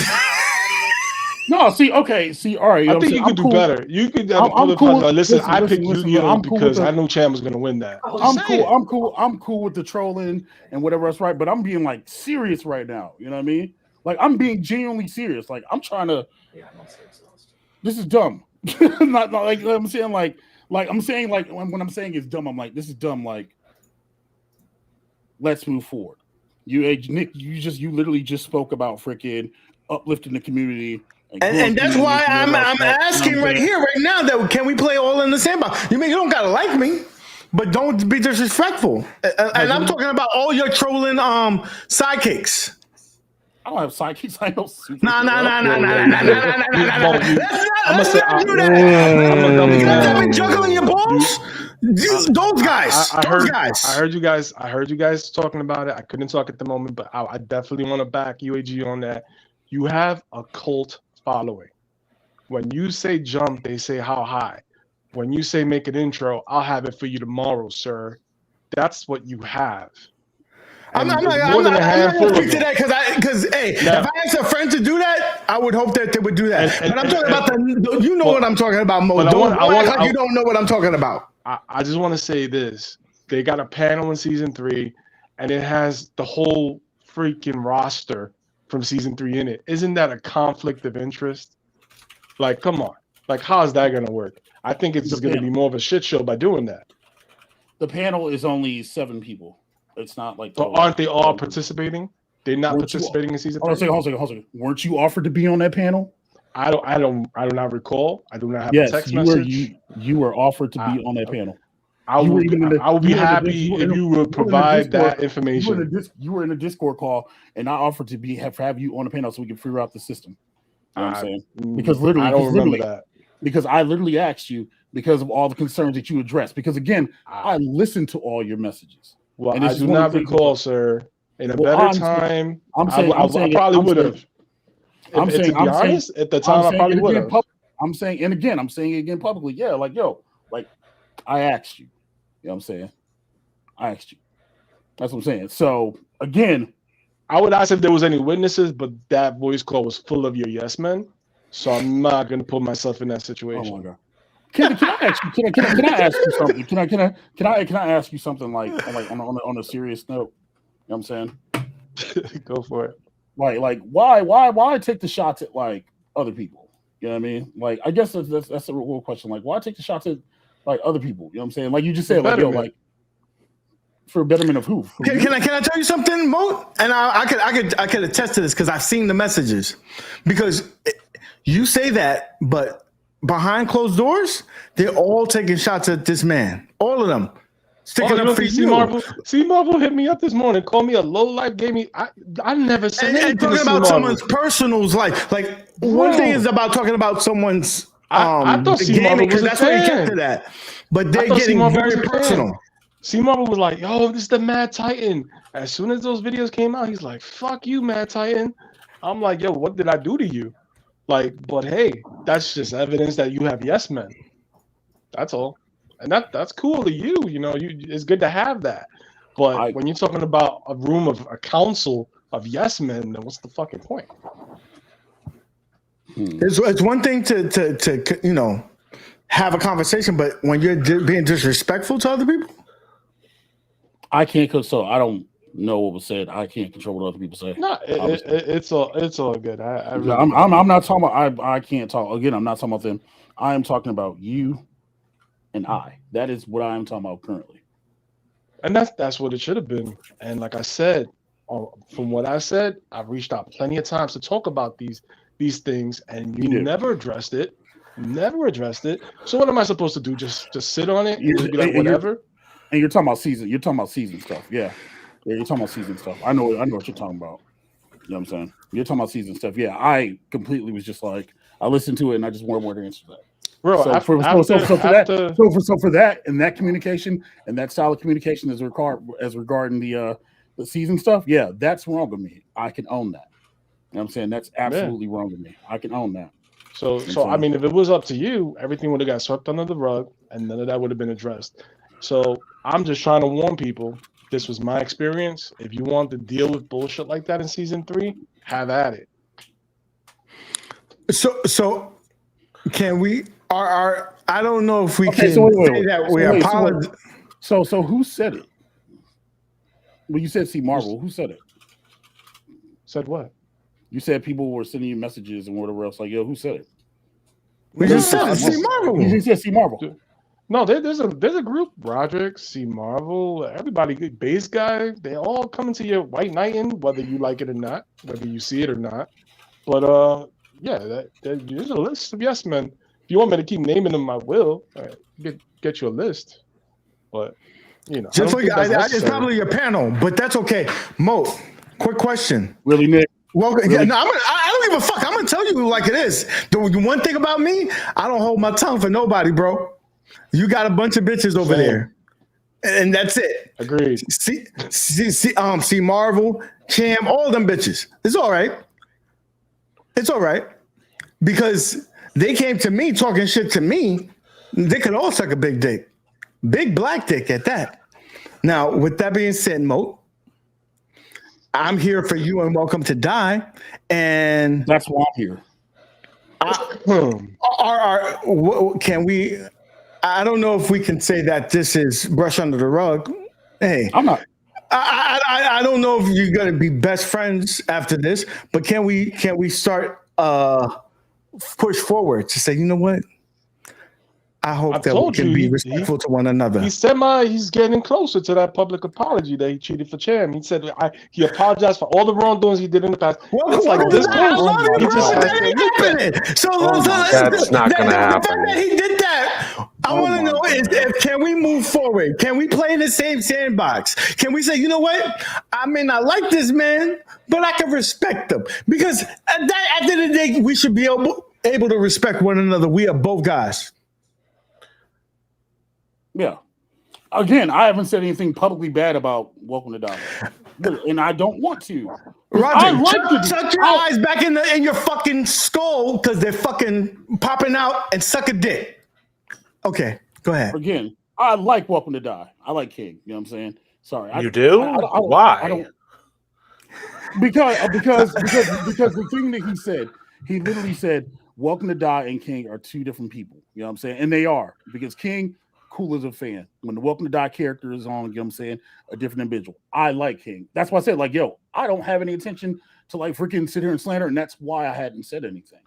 [SPEAKER 6] No, all right.
[SPEAKER 3] I think you could do better. You could have a cool. Listen, I picked Yu-Gi-Oh because I knew Chan was going to win that.
[SPEAKER 6] I'm cool with the trolling and whatever else, right? But I'm being like serious right now. You know what I mean? Like, I'm being genuinely serious. Like, I'm trying to.
[SPEAKER 5] Yeah, I'm also exhausted.
[SPEAKER 6] This is dumb. not like I'm saying like I'm saying like when I'm saying it's dumb, I'm like, this is dumb. Like, let's move forward. Nick, you literally just spoke about freaking uplifting the community.
[SPEAKER 2] And that's why I'm asking right here, right now, that can we play all in the sandbox? You mean you don't gotta like me, but don't be disrespectful. And I'm talking about all your trolling sidekicks.
[SPEAKER 6] I don't have sidekicks. I know super.
[SPEAKER 2] Nah.
[SPEAKER 3] I'm
[SPEAKER 2] You guys been juggling your balls. Those guys.
[SPEAKER 3] I heard you guys talking about it. I couldn't talk at the moment, but I definitely want to back UAG on that. You have a cult following. When you say jump, they say how high. When you say make an intro, I'll have it for you tomorrow, sir. That's what you have.
[SPEAKER 2] I'm not going to speak to that because if I asked a friend to do that, I would hope that they would do that. But I'm talking about what I'm talking about, Mo. You don't know what I'm talking about.
[SPEAKER 3] I just want to say this. They got a panel in season 3, and it has the whole freaking roster from season 3 in it. Isn't that a conflict of interest? Like, come on. Like, how is that going to work? I think it's just going to be more of a shit show by doing that.
[SPEAKER 6] The panel is only 7 people. It's not like.
[SPEAKER 3] But aren't they all participating? They're not participating in season 3.
[SPEAKER 6] Hold on a second. Weren't you offered to be on that panel?
[SPEAKER 3] I do not recall. I do not have a text message.
[SPEAKER 6] You were offered to be on that panel.
[SPEAKER 3] I would be happy if you would provide that information.
[SPEAKER 6] You were in a Discord call, and I offered to have you on the panel so we can figure out the system. You know what I'm saying? Because literally,
[SPEAKER 3] I don't remember that.
[SPEAKER 6] Because I literally asked you because of all the concerns that you addressed. Because again, I listened to all your messages.
[SPEAKER 3] Well, I do not recall, sir. In a better time, I probably would have. At the time, I probably would have.
[SPEAKER 6] I'm saying it again publicly. Yeah, like, yo, like, I asked you. You know what I'm saying? I asked you. That's what I'm saying. So, again,
[SPEAKER 3] I would ask if there was any witnesses, but that voice call was full of your yes men. So I'm not going to put myself in that situation.
[SPEAKER 6] Oh, my God. Can I ask you? Can I ask you something? Can I ask you something like on a serious note? You know what I'm saying?
[SPEAKER 3] Go for it.
[SPEAKER 6] Like why take the shots at like other people? You know what I mean? Like, I guess that's a real question. Like, why take the shots at like other people? You know what I'm saying? Like you just said, like, yo, like for betterment of who?
[SPEAKER 2] Can I tell you something, Mo? And I could attest to this because I've seen the messages. Because you say that, but behind closed doors, they're all taking shots at this man. All of them. sticking
[SPEAKER 3] you
[SPEAKER 2] up
[SPEAKER 3] don't
[SPEAKER 2] for
[SPEAKER 3] think
[SPEAKER 2] you.
[SPEAKER 3] C Marvel hit me up this morning, called me a low life, gave me. I never said anything
[SPEAKER 2] And
[SPEAKER 3] to
[SPEAKER 2] talking
[SPEAKER 3] C
[SPEAKER 2] about
[SPEAKER 3] Marvel.
[SPEAKER 2] someone's personals, like one thing is about talking about someone's
[SPEAKER 3] I thought C
[SPEAKER 2] gaming,
[SPEAKER 3] Marvel
[SPEAKER 2] because
[SPEAKER 3] was a
[SPEAKER 2] that's where he kept
[SPEAKER 3] fan.
[SPEAKER 2] it at. But
[SPEAKER 3] I
[SPEAKER 2] they're
[SPEAKER 3] thought C
[SPEAKER 2] getting
[SPEAKER 3] Marvel was
[SPEAKER 2] very
[SPEAKER 3] a fan.
[SPEAKER 2] personal.
[SPEAKER 3] C Marvel was like, "Yo, this is the Mad Titan." As soon as those videos came out, he's like, "Fuck you, Mad Titan." I'm like, "Yo, what did I do to you?" Like, but hey, that's just evidence that you have yes men. That's all, and that's cool to you. You know, it's good to have that. But when you're talking about a council of yes men, then what's the fucking point?
[SPEAKER 2] It's one thing to have a conversation, but when you're being disrespectful to other people,
[SPEAKER 6] I can't. So I don't know what was said. I can't control what other people say.
[SPEAKER 3] No, it's all good. I really
[SPEAKER 6] I'm not talking about. I can't talk again. I'm not talking about them. I am talking about you and I. That is what I am talking about currently.
[SPEAKER 3] And that's what it should have been. And like I said, from what I said, I've reached out plenty of times to talk about these things, and you never addressed it. Never addressed it. So what am I supposed to do? Just sit on it and just be like whatever?
[SPEAKER 6] And you're talking about season. You're talking about season stuff. Yeah, you're talking about season stuff. I know what you're talking about. You know what I'm saying? You're talking about season stuff. Yeah, I completely was just like, I listened to it and I just wanted more to answer that.
[SPEAKER 3] Bro,
[SPEAKER 6] so for that and that communication and that style of communication as regarding the season stuff, yeah, that's wrong with me. I can own that. You know what I'm saying? That's absolutely wrong with me. I can own that.
[SPEAKER 3] So I mean, if it was up to you, everything would have got swept under the rug and none of that would have been addressed. So I'm just trying to warn people. This was my experience. If you want to deal with bullshit like that in season 3, have at it.
[SPEAKER 2] So can we? I don't know if we can say that we apologize.
[SPEAKER 6] So who said it? Well, you said C Marvel. Who said it?
[SPEAKER 3] Said what?
[SPEAKER 6] You said people were sending you messages and whatever else. Like, yo, who said it?
[SPEAKER 2] We just said C Marvel.
[SPEAKER 6] You just said C Marvel.
[SPEAKER 3] No, there's a group. Roderick, C Marvel, everybody, base guy. They all come into your White Knighting, whether you like it or not, whether you see it or not. But yeah, there's a list of yes men. If you want me to keep naming them, I will. Get you a list. But
[SPEAKER 2] just like it's probably your panel, but that's okay. Mo, quick question.
[SPEAKER 6] Really, Nick?
[SPEAKER 2] Welcome. Really? Yeah, no, I don't give a fuck. I'm gonna tell you like it is. The one thing about me, I don't hold my tongue for nobody, bro. You got a bunch of bitches over there, and that's it.
[SPEAKER 3] Agreed.
[SPEAKER 2] See Marvel, Cam, all them bitches. It's all right. It's all right because they came to me talking shit to me. They could all suck a big dick, big black dick at that. Now, with that being said, Mo, I'm here for you and Welcome to Die, and
[SPEAKER 6] that's why I'm here.
[SPEAKER 2] Can we? I don't know if we can say that this is brush under the rug. Hey,
[SPEAKER 6] I'm not.
[SPEAKER 2] I don't know if you're gonna be best friends after this, but can we start push forward to say, you know what? I hope that we can be respectful to one another.
[SPEAKER 3] He said he's getting closer to that public apology that he cheated for Cham. He said he apologized for all the wrongdoings he did in the past. It's like this close. He just has to admit that.
[SPEAKER 2] So
[SPEAKER 8] that's not going to happen.
[SPEAKER 2] He did that. I want to know if can we move forward? Can we play in the same sandbox? Can we say, you know what? I may not like this man, but I can respect him because at the end of the day, we should be able to respect one another. We are both guys.
[SPEAKER 6] Yeah. Again, I haven't said anything publicly bad about Welcome to Die, and I don't want to.
[SPEAKER 2] Roger, shut your eyes back in your fucking skull because they're fucking popping out and suck a dick. Okay, go ahead.
[SPEAKER 6] Again, I like Welcome to Die. I like King. You know what I'm saying? Sorry,
[SPEAKER 4] you do? Why?
[SPEAKER 6] I don't. Because the thing that he said, he literally said, "Welcome to Die" and King are two different people. You know what I'm saying? And they are, because King. Cool as a fan. When the Welcome to Die character is on, you know what I'm saying, a different individual. I like King. That's why I said, like, yo, I don't have any intention to like freaking sit here and slander, and that's why I hadn't said anything.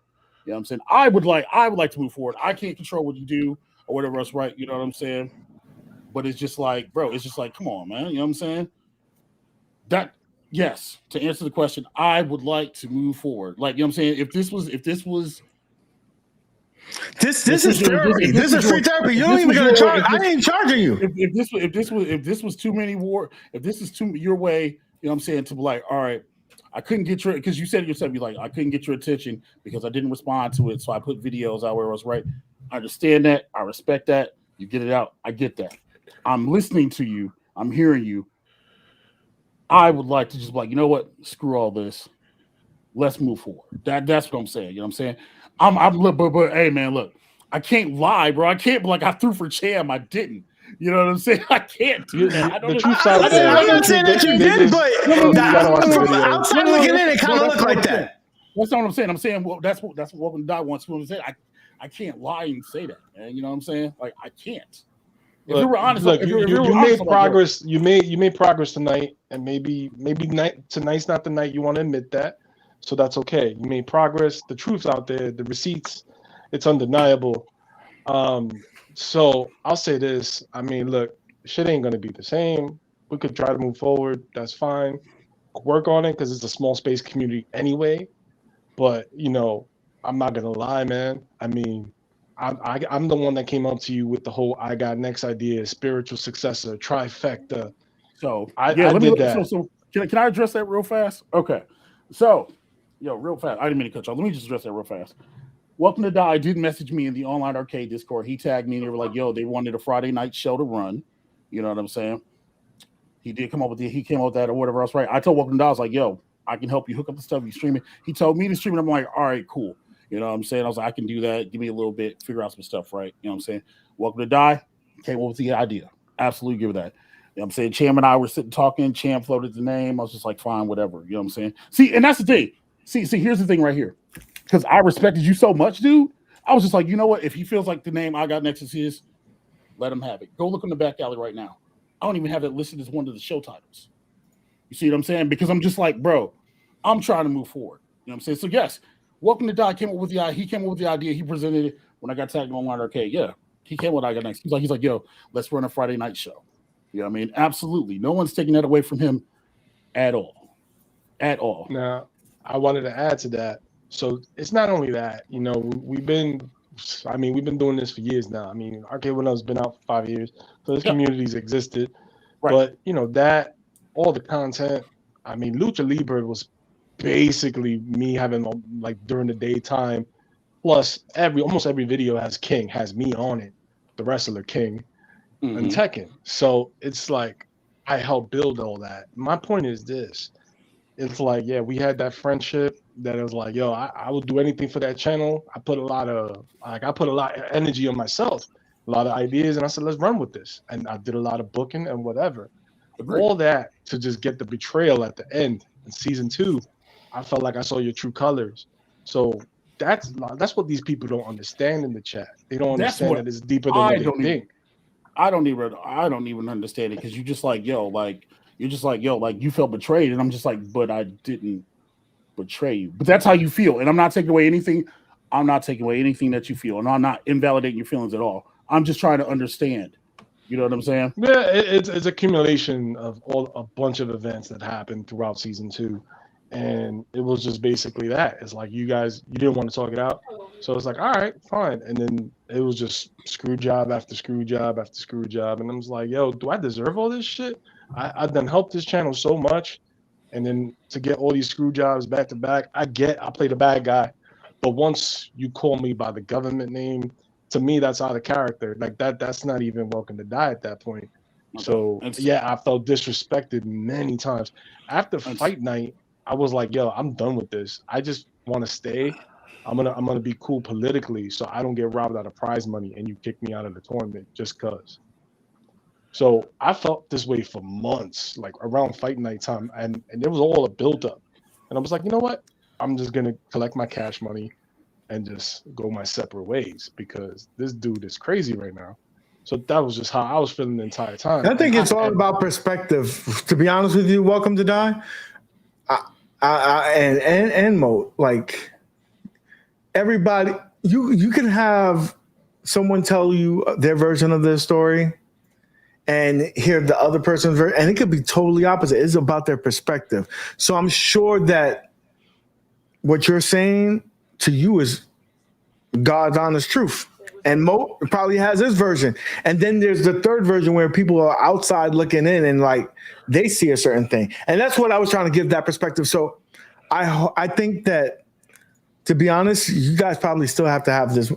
[SPEAKER 6] You know what I'm saying? I would like to move forward. I can't control what you do or whatever else, right? You know what I'm saying? But it's just like, bro, it's just like, come on, man. You know what I'm saying? That yes, to answer the question, I would like to move forward. Like, you know what I'm saying? If this was
[SPEAKER 2] This is therapy. This is free therapy. You don't even gotta charge. I ain't charging you.
[SPEAKER 6] If this was too many if this is too your way, you know what I'm saying, to be like, all right, I couldn't get your, because you said it yourself, you're like, I couldn't get your attention because I didn't respond to it, so I put videos out where it was right. I understand that. I respect that. You get it out. I get that. I'm listening to you. I'm hearing you. I would like to just be like, you know what? Screw all this. Let's move forward. That's what I'm saying. You know what I'm saying? But hey man, look, I can't lie, bro. I can't be like, I threw for Cham. I didn't. You know what I'm saying? I can't do that.
[SPEAKER 3] The truth's out there.
[SPEAKER 2] I'm not saying that you did, but from outside looking in, it kind of looked like that.
[SPEAKER 6] That's not what I'm saying. I'm saying, well, that's what Welcome to Die wants to say. I can't lie and say that, man. You know what I'm saying? Like, I can't. If you were honest,
[SPEAKER 3] look, you made progress. You made progress tonight, and maybe tonight's not the night you want to admit that. So that's okay. You made progress. The truth's out there. The receipts, it's undeniable. So I'll say this. I mean, look, shit ain't gonna be the same. We could try to move forward. That's fine. Work on it because it's a small space community anyway. But you know, I'm not gonna lie, man. I mean, I'm the one that came up to you with the whole "I got next" idea, spiritual successor, trifecta.
[SPEAKER 6] So
[SPEAKER 3] I did that.
[SPEAKER 6] So can I address that real fast? Okay. So, real fast. I didn't mean to cut you off. Let me just address that real fast. Welcome to Die did message me in the online arcade Discord. He tagged me and they were like, they wanted a Friday night show to run. You know what I'm saying? He came up with that or whatever else, right? I told Welcome to Die, I was like, I can help you hook up the stuff you stream it. He told me to stream it. I'm like, all right, cool. You know what I'm saying? I was like, I can do that. Give me a little bit, figure out some stuff, right? You know what I'm saying? Welcome to Die came up with the idea. Absolutely give it that. You know what I'm saying? Cham and I were sitting talking. Cham floated the name. I was just like, fine, whatever. You know what I'm saying? See, and that's the thing. See, here's the thing right here. Because I respected you so much, dude. I was just like, you know what? If he feels like the name I got next is his, let him have it. Go look in the back alley right now. I don't even have that listed as one of the show titles. You see what I'm saying? Because I'm just like, bro, I'm trying to move forward. You know what I'm saying? So yes, Welcome to Die he came up with the idea. He presented it when I got tagged in online arcade. Yeah, he came with I got next. He's like, let's run a Friday night show. You know what I mean? Absolutely. No one's taking that away from him at all. At all.
[SPEAKER 3] Now, I wanted to add to that. So it's not only that, we've been doing this for years now. I mean, Arcade Windows has been out for 5 years, so this community's existed. Right. But that all the content. I mean, Lucha Libre was basically me having like during the daytime. Plus, almost every video has me on it, the wrestler King, and Tekken. So it's like I helped build all that. My point is this. It's like, we had that friendship that it was like, I would do anything for that channel. I put a lot of energy on myself, a lot of ideas, and I said, let's run with this. And I did a lot of booking and whatever. Agreed. All that to just get the betrayal at the end in season 2. I felt like I saw your true colors. So that's what these people don't understand in the chat. They don't understand that it's deeper than what they think.
[SPEAKER 6] I don't even understand it because you're just like, you felt betrayed, and I'm just like, but I didn't betray you. But that's how you feel, and I'm not taking away anything. I'm not taking away anything that you feel, and I'm not invalidating your feelings at all. I'm just trying to understand. You know what I'm saying?
[SPEAKER 3] Yeah, it's accumulation of a bunch of events that happened throughout season 2, and it was just basically that. It's like you didn't want to talk it out, so it's like, all right, fine, and then it was just screw job after screw job after screw job, and I was like, do I deserve all this shit? I've done helped this channel so much, and then to get all these screw jobs back to back, I play the bad guy, but once you call me by the government name, to me that's out of character. Like that's not even Welcome to Die at that point. Okay. So I felt disrespected many times. After fight night, I was like, I'm done with this. I just want to stay. I'm gonna be cool politically, so I don't get robbed out of prize money, and you kick me out of the tournament just cause. So I felt this way for months, like around fight night time, and it was all a build up. And I was like, you know what? I'm just gonna collect my cash money and just go my separate ways because this dude is crazy right now. So that was just how I was feeling the entire time.
[SPEAKER 2] I think it's all about perspective. To be honest with you, Welcome to Die, and Mo, like everybody, you can have someone tell you their version of the story and hear the other person's version, and it could be totally opposite. It's about their perspective. So I'm sure that what you're saying to you is God's honest truth. And Mo probably has his version. And then there's the third version where people are outside looking in and like they see a certain thing. And that's what I was trying to give that perspective. So I think that, to be honest, you guys probably still have to have this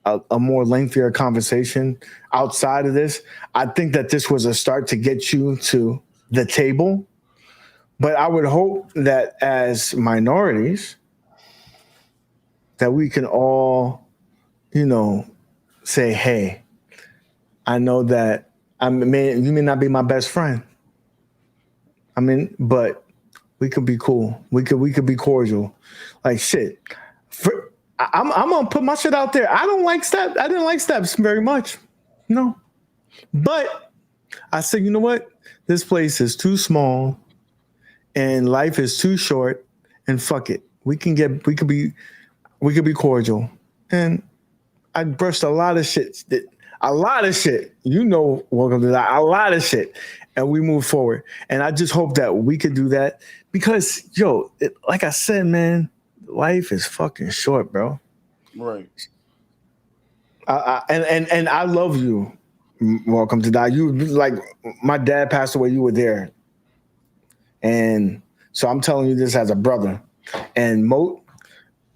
[SPEAKER 2] a more lengthier conversation outside of this. I think that this was a start to get you to the table. But I would hope that as minorities, that we can all, say, hey, I know that you may not be my best friend. But we could be cool. We could be cordial. Like shit. I'm gonna put my shit out there. I don't like steps. I didn't like steps very much. No. But I said, you know what? This place is too small and life is too short, and fuck it. We could be cordial. And I brushed a lot of shit. Welcome to that. A lot of shit. And we move forward. And I just hope that we could do that because, like I said, man, life is fucking short, bro.
[SPEAKER 6] Right.
[SPEAKER 2] And I love you. Welcome to die. You, like, my dad passed away. You were there. And so I'm telling you this as a brother. And Moat,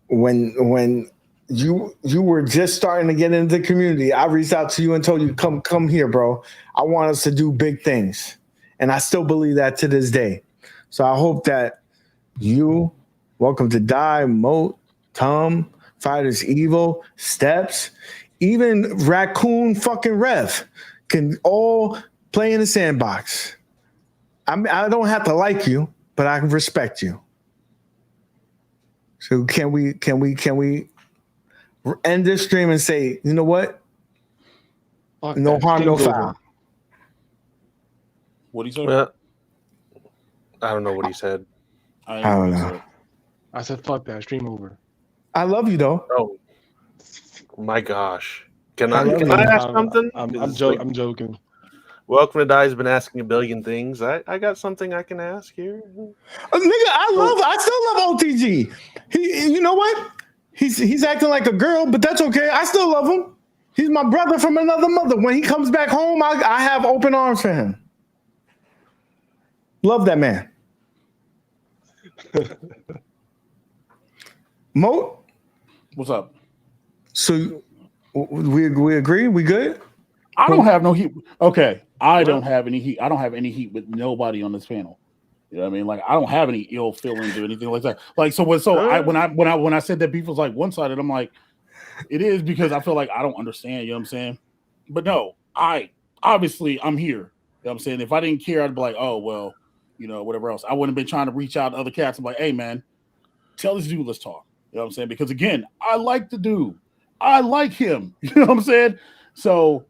[SPEAKER 2] when you were just starting to get into the community, I reached out to you and told you, come here, bro. I want us to do big things. And I still believe that to this day. So I hope that you, Welcome to Die, Moat, Tom, Fighters Evil, Steps, even Raccoon fucking Rev can all play in the sandbox. I don't have to like you, but I can respect you. So can we end this stream and say, you know what?
[SPEAKER 3] Fuck
[SPEAKER 2] No
[SPEAKER 3] that.
[SPEAKER 2] harm, no
[SPEAKER 3] Game's
[SPEAKER 2] foul.
[SPEAKER 3] over.
[SPEAKER 6] What he said?
[SPEAKER 4] I don't know what he said.
[SPEAKER 2] I don't know.
[SPEAKER 3] I said, fuck that. Stream over.
[SPEAKER 2] I love you though.
[SPEAKER 4] Oh my gosh!
[SPEAKER 2] I love you.
[SPEAKER 4] ask something?
[SPEAKER 3] I'm joking.
[SPEAKER 4] Welcome to Die's been asking a billion things. I got something I can ask here.
[SPEAKER 2] Nigga, I still love OTG. You know what? He's acting like a girl, but that's okay. I still love him. He's my brother from another mother. When he comes back home, I have open arms for him. Love that man. Mo,
[SPEAKER 6] What's up?
[SPEAKER 2] so we agree? We good?
[SPEAKER 6] I don't have no heat. Okay, I don't have any heat. I don't have any heat with nobody on this panel. You know what I mean? Like I don't have any ill feelings or anything like that. Like when I said that beef was like one-sided, I'm like, it is because I feel like I don't understand. You know what I'm saying? But no, I'm here. You know what I'm saying? If I didn't care, I'd be like, oh well, whatever else. I wouldn't have been trying to reach out to other cats. I'm like, hey man, tell this dude, let's talk. You know what I'm saying? Because again, I like the dude. I like him. You know what I'm saying? So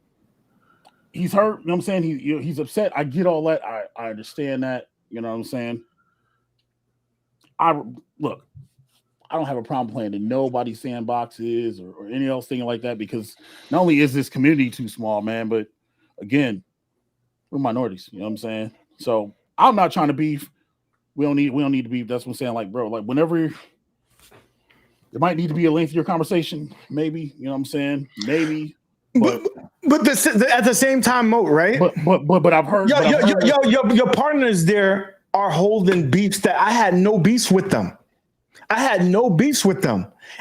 [SPEAKER 6] he's hurt. You know what I'm saying? He's upset. I get all that. I understand that. You know what I'm saying? I don't have a problem playing in nobody's sandboxes or any else thing like that because not only is this community too small, man, but again, we're minorities. You know what I'm saying? So I'm not trying to beef. We don't need to beef. That's what I'm saying. Like, bro, like whenever there might need to be a lengthier conversation, maybe. You know what I'm saying? Maybe. But
[SPEAKER 2] at the same time, Moat, right?
[SPEAKER 6] But I've heard.
[SPEAKER 2] Your partners there are holding beefs that I had no beefs with them.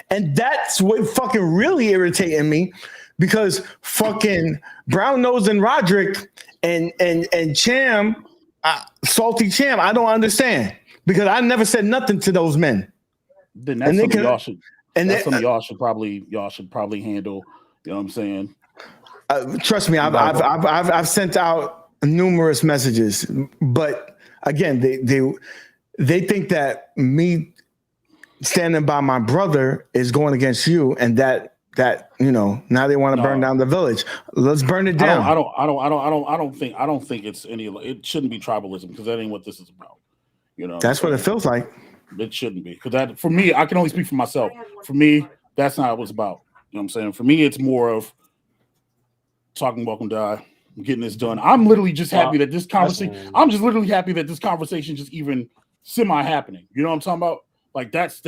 [SPEAKER 2] And that's what fucking really irritating me because fucking Brown Nose and Roderick and Cham, Salty Cham, I don't understand because I never said nothing to those men.
[SPEAKER 6] Then that's something y'all should. And that's something y'all should probably handle. You know what I'm saying?
[SPEAKER 2] Trust me, I've sent out numerous messages, but again, they think that me standing by my brother is going against you, and that now they want to burn down the village. Let's burn it down.
[SPEAKER 6] I don't think it's any. It shouldn't be tribalism because that ain't what this is about.
[SPEAKER 2] That's what it feels like.
[SPEAKER 6] It shouldn't be because that for me, I can only speak for myself. For me, that's not what it's about. You know what I'm saying? For me, it's more of talking welcome die, getting this done. I'm literally just happy that this conversation. I'm just literally happy that this conversation just even semi happening. You know what I'm talking about? Like that's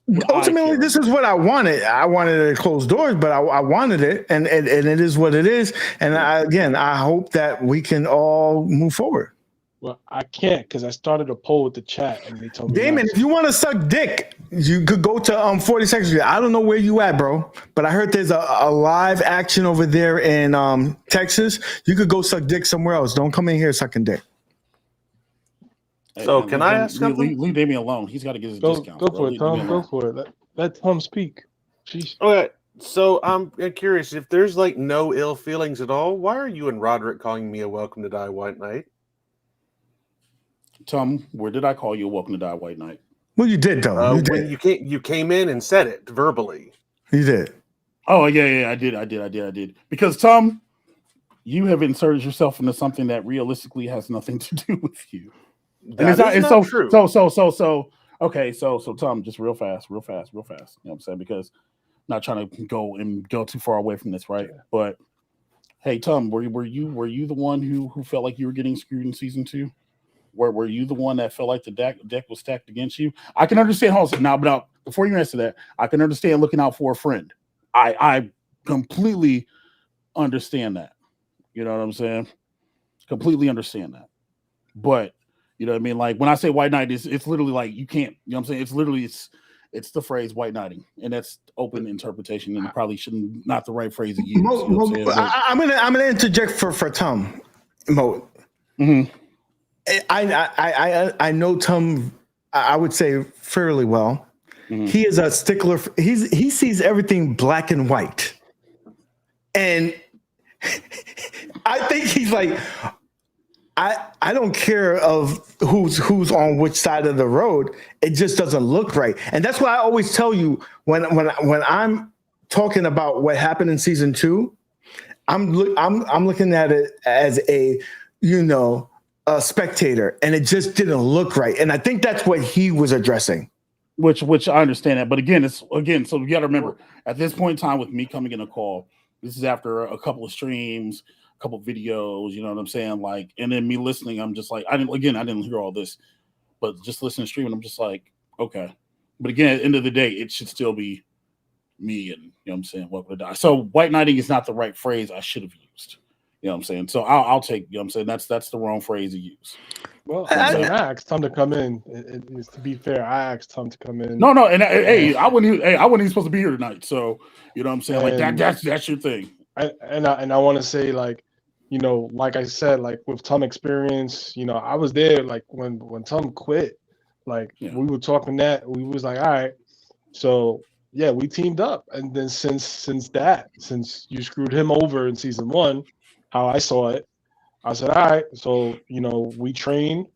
[SPEAKER 6] what
[SPEAKER 2] ultimately
[SPEAKER 6] I care
[SPEAKER 2] this
[SPEAKER 6] about.
[SPEAKER 2] is what I wanted. I wanted it closed doors, but I wanted it, and it is what it is. And I hope that we can all move forward.
[SPEAKER 3] Well, I can't because I started a poll with the chat and they told me
[SPEAKER 2] Damon,
[SPEAKER 3] not
[SPEAKER 2] if you want to suck dick, you could go to 42nd Street. I don't know where you at, bro, but I heard there's a live action over there in Texas. You could go suck dick somewhere else. Don't come in here sucking dick.
[SPEAKER 4] So can I ask something?
[SPEAKER 6] Leave Damien alone. He's got to get his
[SPEAKER 3] Go
[SPEAKER 6] discounts.
[SPEAKER 3] go
[SPEAKER 6] Bro.
[SPEAKER 3] for it,
[SPEAKER 6] Leave Damien
[SPEAKER 3] Tom. Go
[SPEAKER 6] alone.
[SPEAKER 3] for it. Let Tom speak. Sheesh.
[SPEAKER 4] Okay, so I'm curious if there's like no ill feelings at all. Why are you and Roderick calling me a Welcome to Die White Knight?
[SPEAKER 6] Tom, where did I call you a Welcome to Die White Knight?
[SPEAKER 2] Well, you did though. You
[SPEAKER 4] When
[SPEAKER 2] did.
[SPEAKER 4] you came in and said it verbally.
[SPEAKER 2] You did.
[SPEAKER 6] Oh yeah, I did. Because Tom, you have inserted yourself into something that realistically has nothing to do with you. And it's not true. So okay, so Tom, just real fast. You know what I'm saying? Because I'm not trying to go too far away from this, right?
[SPEAKER 3] Yeah.
[SPEAKER 6] But hey, Tom, were you the one who felt like you were getting screwed in season 2? Were you the one that felt like the deck was stacked against you? I can understand how now before you answer that, I can understand looking out for a friend. I completely understand that. You know what I'm saying? Completely understand that. But you know what I mean? Like when I say white knight, it's literally like you can't, you know what I'm saying? It's literally it's the phrase white knighting, and that's open interpretation and probably shouldn't not the right phrase to use.
[SPEAKER 2] I'm gonna interject for Tom. Mo.
[SPEAKER 6] Mm-hmm.
[SPEAKER 2] I know Tom. I would say fairly well.
[SPEAKER 6] Mm-hmm.
[SPEAKER 2] He is a stickler. He sees everything black and white, and I think he's like, I don't care of who's on which side of the road. It just doesn't look right, and that's why I always tell you when I'm talking about what happened in season 2, I'm looking at it as a spectator, and it just didn't look right, and I think that's what he was addressing.
[SPEAKER 6] Which I understand that, but again, so you got to remember at this point in time with me coming in a call, this is after a couple of streams, a couple of videos, you know what I'm saying, like, and then me listening, I'm just like, I didn't hear all this, but just listening to streaming, I'm just like, okay, but again, at the end of the day, it should still be me, and you know what I'm saying, welcome to die. So white knighting is not the right phrase I should have used. You know what I'm saying? So I'll take, you know what I'm saying, that's the wrong phrase to use.
[SPEAKER 3] Well, I asked Tom to come in. To be fair, I asked Tom to come in.
[SPEAKER 6] No, and I wasn't even supposed to be here tonight. So you know what I'm saying, like that's your thing.
[SPEAKER 3] I want to say, like, you know, like I said, like with Tom experience, you know, I was there like when Tom quit, like we were talking that we was like, all right, so yeah, we teamed up, and then since you screwed him over in season 1, how I saw it, I said, all right, so you know, we trained.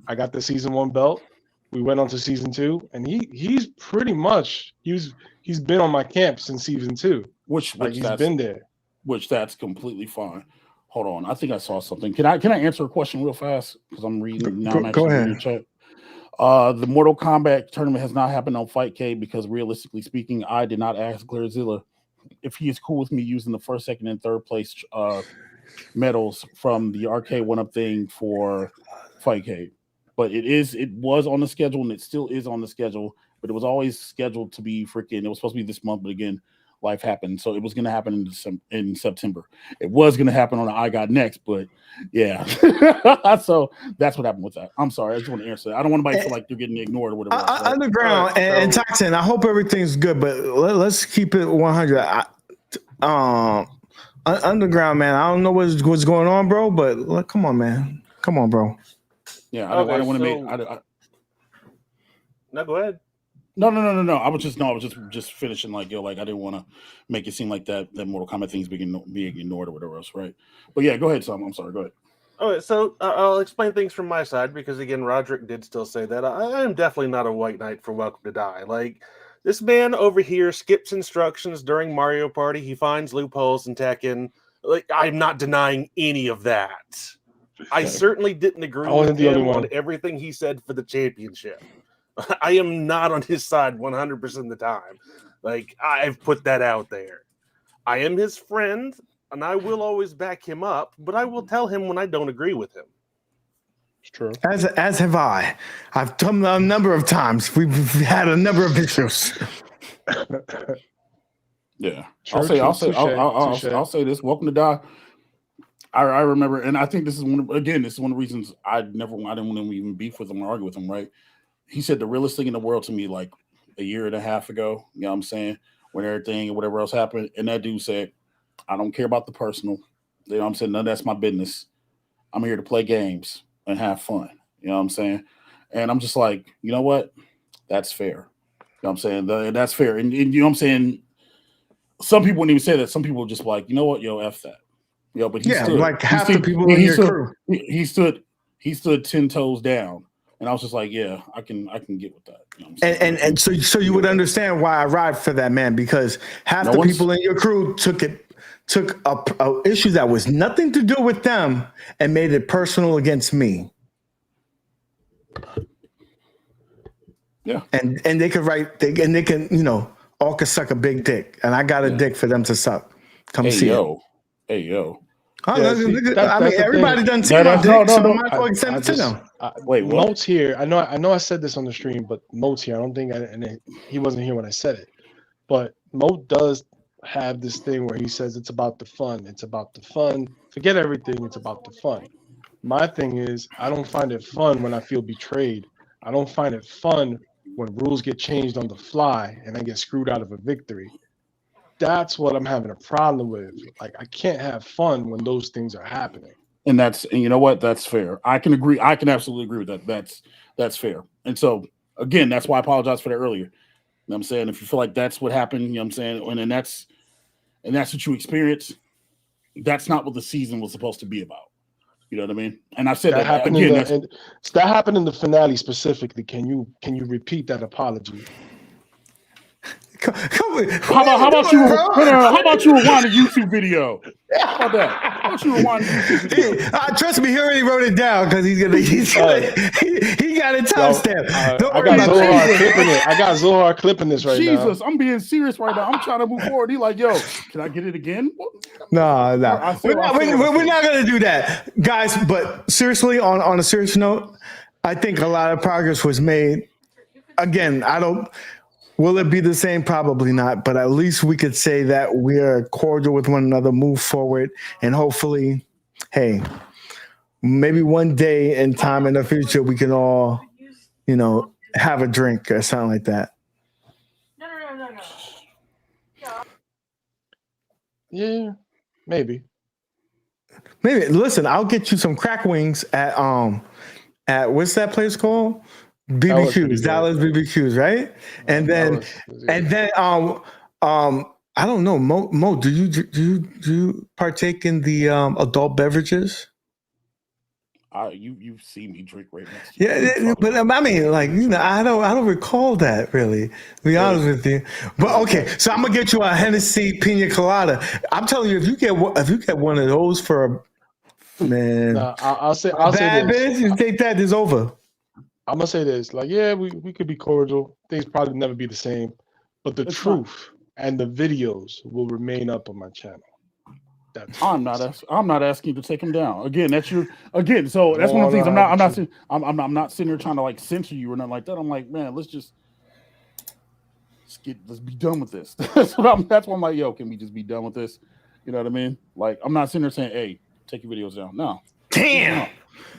[SPEAKER 3] I got the season 1 belt. We went on to season 2, and he's pretty much he's been on my camp since season 2.
[SPEAKER 6] Which
[SPEAKER 3] he's been there.
[SPEAKER 6] Which that's completely fine. Hold on, I think I saw something. Can I answer a question real fast? Because I'm reading now.
[SPEAKER 2] Go ahead.
[SPEAKER 6] Reading chat. The Mortal Kombat tournament has not happened on Fightcade because realistically speaking, I did not ask Glarzilla if he is cool with me using the first, second, and third place medals from the arcade 1-up thing for Fightcade. But it was on the schedule, and it still is on the schedule, but it was always scheduled to be it was supposed to be this month, but again, life happened. So it was going to happen in September. It was going to happen on the I Got Next, but yeah. So that's what happened with that. I'm sorry. I just want to answer that. I don't want anybody to feel like you're getting ignored or whatever.
[SPEAKER 2] Underground and Toxin, I hope everything's good, but let's keep it 100. Underground, man, I don't know what's going on, bro, but come on, man. Come on, bro.
[SPEAKER 6] Yeah, I don't want to make.
[SPEAKER 4] No, go ahead.
[SPEAKER 6] No. I was just finishing like I didn't want to make it seem like that Mortal Kombat thing's being ignored or whatever else, right? But yeah, go ahead, Tom. I'm sorry. Go ahead.
[SPEAKER 4] Okay, so I'll explain things from my side because again, Roderick did still say that I am definitely not a white knight for Welcome to Die. Like this man over here skips instructions during Mario Party. He finds loopholes in Tekken. Like I'm not denying any of that. I certainly didn't agree with him on everything he said for the championship. I am not on his side 100% of the time. Like, I've put that out there. I am his friend, and I will always back him up, but I will tell him when I don't agree with him.
[SPEAKER 3] It's true.
[SPEAKER 2] As have I. I've done a number of times. We've had a number of issues.
[SPEAKER 6] Yeah,
[SPEAKER 3] True,
[SPEAKER 6] I'll say
[SPEAKER 3] touche.
[SPEAKER 6] this. Welcome to Die. I remember, and I think this is one of the reasons I didn't want to even beef with him or argue with him. Right? He said the realest thing in the world to me like a year and a half ago. You know what I'm saying? When everything and whatever else happened, and that dude said, "I don't care about the personal. You know what I'm saying? None of that's my business. I'm here to play games and have fun." You know what I'm saying? And I'm just like, you know what? That's fair. You know what I'm saying? That's fair. And you know what I'm saying? Some people wouldn't even say that. Some people just like, you know what? Yo, F that. Yo, but he stood.
[SPEAKER 2] Like half
[SPEAKER 6] the
[SPEAKER 2] people in your crew.
[SPEAKER 6] He stood 10 toes down. And I was just like, yeah, I can get with that. You know
[SPEAKER 2] and so you would understand why I ride for that, man, because half the people in your crew took a issue that was nothing to do with them and made it personal against me.
[SPEAKER 6] Yeah.
[SPEAKER 2] And they could they can, you know, all could suck a big dick. And I got a dick for them to suck. Come see it.
[SPEAKER 6] Hey, yo.
[SPEAKER 2] I mean, everybody doesn't see my dick, so I might as well send it to them.
[SPEAKER 6] Wait, what?
[SPEAKER 3] Moat's here. I know I said this on the stream, but Moat's here. I don't think he wasn't here when I said it. But Moat does have this thing where he says it's about the fun. It's about the fun. Forget everything. It's about the fun. My thing is, I don't find it fun when I feel betrayed. I don't find it fun when rules get changed on the fly and I get screwed out of a victory. That's what I'm having a problem with. Like, I can't have fun when those things are happening.
[SPEAKER 6] And you know what? That's fair. I can agree. I can absolutely agree with that. That's fair. And so again, that's why I apologize for that earlier. You know what I'm saying? If you feel like that's what happened, you know what I'm saying? And that's what you experienced, that's not what the season was supposed to be about. You know what I mean? And I said that
[SPEAKER 3] happened
[SPEAKER 6] again.
[SPEAKER 3] That happened in the finale specifically. Can you repeat that apology?
[SPEAKER 6] How about you rewind a YouTube video? How about that? How about you rewind a YouTube video?
[SPEAKER 2] Trust me, he already wrote it down because he got it timestamped.
[SPEAKER 3] I got Zohar clipping this right now.
[SPEAKER 6] Jesus, I'm being serious right now. I'm trying to move forward. He's like, yo, can I get it again?
[SPEAKER 2] No. We're not going to do that, guys. But seriously, on a serious note, I think a lot of progress was made. Again, will it be the same? Probably not. But at least we could say that we are cordial with one another, move forward, and hopefully, hey, maybe one day in time in the future, we can all, you know, have a drink or something like that.
[SPEAKER 5] No.
[SPEAKER 3] Yeah, maybe.
[SPEAKER 2] Listen, I'll get you some crack wings at what's that place called? BBQs, Dallas BBQs, right? And then I don't know, Mo, do you partake in the adult beverages?
[SPEAKER 6] You see me drink right next to you.
[SPEAKER 2] Yeah, but I mean, like, you know, I don't recall that really, to be honest with you. But okay, so I'm gonna get you a Hennessy Pina Colada. I'm telling you, if you get one of those for man,
[SPEAKER 3] I'll say
[SPEAKER 2] bad
[SPEAKER 3] this.
[SPEAKER 2] bitch, you take that, it's over.
[SPEAKER 3] I'm gonna say this, like, yeah, we could be cordial. Things probably never be the same, but the truth and the videos will remain up on my channel.
[SPEAKER 6] I'm not asking you to take them down. Again, so that's one of the things. I'm not sitting here trying to like censor you or nothing like that. I'm like, man, let's be done with this. That's why I'm like, yo, can we just be done with this? You know what I mean? Like, I'm not sitting there saying, hey, take your videos down. No.
[SPEAKER 2] Damn.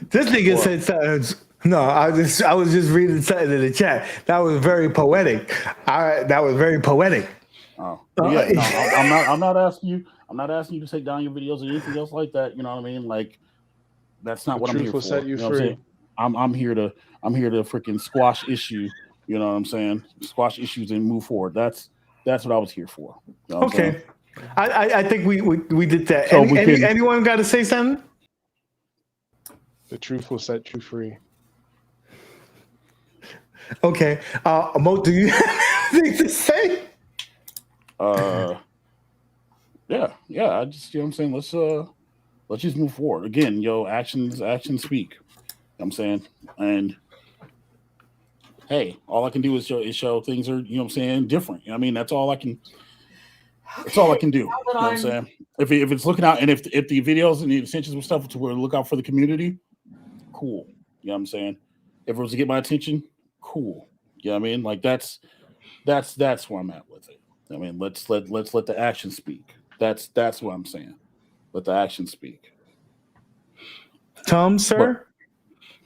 [SPEAKER 2] This nigga said something. No, I was just reading something in the chat. That was very poetic. That was very poetic.
[SPEAKER 6] Oh, yeah. No, I'm not asking you. I'm not asking you to take down your videos or anything else like that. You know what I mean? Like, that's not what I'm here for.
[SPEAKER 3] Set you
[SPEAKER 6] know
[SPEAKER 3] free.
[SPEAKER 6] I'm here to freaking squash issue. You know what I'm saying? Squash issues and move forward. That's what I was here for. You know
[SPEAKER 2] okay. I think we did that. So anyone got to say something?
[SPEAKER 3] The truth will set you free.
[SPEAKER 2] Okay. Mo, do you have anything to say?
[SPEAKER 6] Yeah. I just, you know what I'm saying? Let's just move forward. Again, yo, actions speak. You know what I'm saying? And hey, all I can do is show things are, you know what I'm saying, different. You know what I mean? That's all I can do. You know what I'm saying? If it's looking out, and if the videos and the extensions and stuff to where look out for the community, cool. You know what I'm saying? If it was to get my attention, cool. You know what I mean? Like that's where I'm at with it. I mean, let's let the action speak. That's what I'm saying. Let the action speak.
[SPEAKER 2] Tom, sir?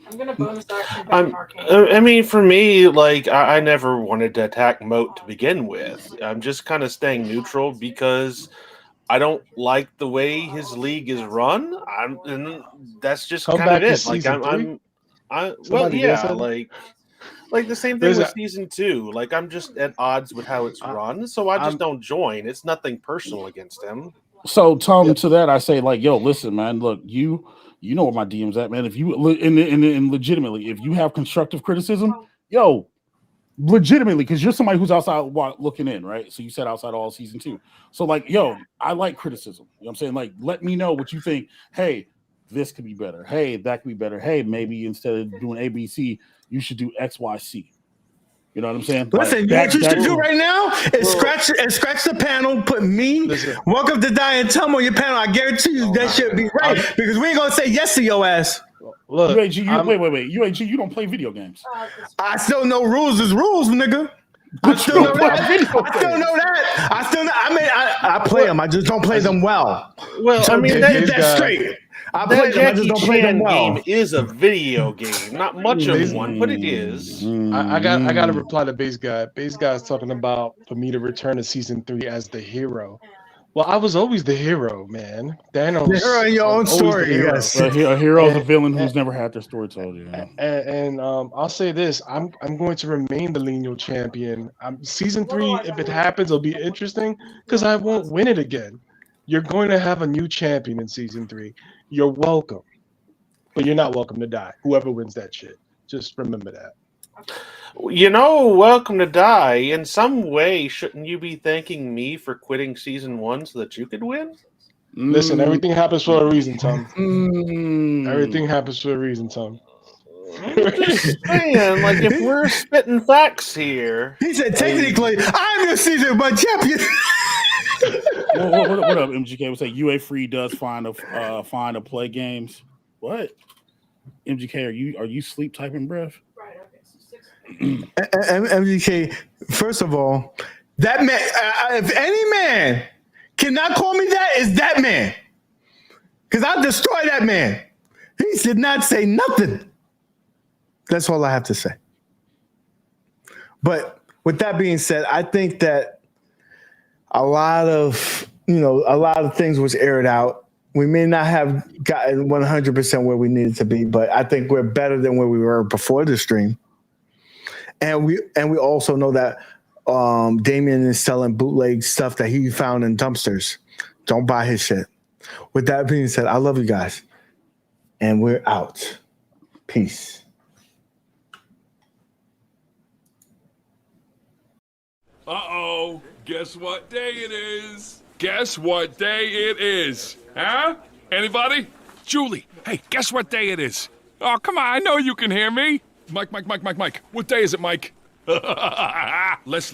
[SPEAKER 5] I'm gonna bonus action back
[SPEAKER 4] I'm,
[SPEAKER 5] Arcane.
[SPEAKER 4] I mean, for me, like I never wanted to attack Moat to begin with. I'm just kind of staying neutral because I don't like the way his league is run. And that's just
[SPEAKER 3] Come
[SPEAKER 4] kind of
[SPEAKER 3] back to
[SPEAKER 4] it. Like
[SPEAKER 3] season 3?
[SPEAKER 4] well,
[SPEAKER 3] Somebody there
[SPEAKER 4] yeah,
[SPEAKER 3] said that?
[SPEAKER 4] like the same thing with
[SPEAKER 3] Listen,
[SPEAKER 4] season 2. Like I'm just at odds with how it's run, so I just
[SPEAKER 3] I'm
[SPEAKER 4] don't join. It's nothing personal against him.
[SPEAKER 6] So Tom, to that I say, like, yo, listen, man, look, you know where my DM's at, man. If you and legitimately, if you have constructive criticism, yo, legitimately, because you're somebody who's outside looking in, right? So you said outside all season 2. So like, yo, I like criticism. You know what I'm saying? Like, let me know what you think. Hey, this could be better. Hey, that could be better. Hey, maybe instead of doing ABC, you should do XYC. You know what I'm saying?
[SPEAKER 2] Listen,
[SPEAKER 6] Like,
[SPEAKER 2] you know what you should do
[SPEAKER 6] well,
[SPEAKER 2] right now is scratch the panel, put me,
[SPEAKER 3] Listen.
[SPEAKER 2] Welcome to Die and Tom on your panel. I guarantee you that should be right because we ain't gonna say yes to your ass.
[SPEAKER 3] look.
[SPEAKER 6] UAG, wait. UAG, you don't play video games.
[SPEAKER 2] I still know rules is rules, nigga. I still know that. I play them. I just don't play them well.
[SPEAKER 4] Well,
[SPEAKER 2] So
[SPEAKER 4] I mean,
[SPEAKER 2] get
[SPEAKER 3] that-
[SPEAKER 2] that straight. I play
[SPEAKER 4] that
[SPEAKER 2] them. I just
[SPEAKER 4] Jackie
[SPEAKER 2] don't play them
[SPEAKER 4] Chan
[SPEAKER 2] well.
[SPEAKER 4] game is a video game, not much of
[SPEAKER 3] Base-
[SPEAKER 4] one, but it is.
[SPEAKER 3] I got to reply to Base Guy. Base Guy is talking about for me to return to season 3 as the hero. Well, I was always the hero, man. Thanos.
[SPEAKER 2] The hero in your own
[SPEAKER 3] was always the
[SPEAKER 2] story,
[SPEAKER 3] hero.
[SPEAKER 2] yes.
[SPEAKER 6] A hero is a
[SPEAKER 3] And-
[SPEAKER 6] villain who's never had their story told. Yeah.
[SPEAKER 3] And I'll say this: I'm going to remain the lineal champion. Season 3, if it happens, it'll be interesting because I won't win it again. You're going to have a new champion in season 3. You're welcome, but you're not welcome to die. Whoever wins that shit, just remember that.
[SPEAKER 4] You know, welcome to Die. In some way, shouldn't you be thanking me for quitting season 1 so that you could win?
[SPEAKER 3] Listen, everything happens for a reason, Tom.
[SPEAKER 6] Mm.
[SPEAKER 3] Everything happens for a reason, Tom.
[SPEAKER 4] I'm just saying, like, if we're spitting facts here.
[SPEAKER 2] He said, technically, I'm your season one champion.
[SPEAKER 6] What up, MGK? We say UA Free does find a play games. What? MGK, are you sleep typing, breath?
[SPEAKER 5] Right, okay, so 6.
[SPEAKER 2] MGK, first of all, that man, if any man cannot call me that, is that man. Because I'll destroy that man. He did not say nothing. That's all I have to say. But with that being said, I think that a lot of things was aired out. We may not have gotten 100% where we needed to be, but I think we're better than where we were before the stream. And we also know that Damien is selling bootleg stuff that he found in dumpsters. Don't buy his shit. With that being said, I love you guys. And we're out. Peace.
[SPEAKER 9] Uh-oh. Guess what day it is? Guess what day it is? Huh? Anybody? Julie, hey, guess what day it is? Oh, come on, I know you can hear me. Mike. What day is it, Mike? Let's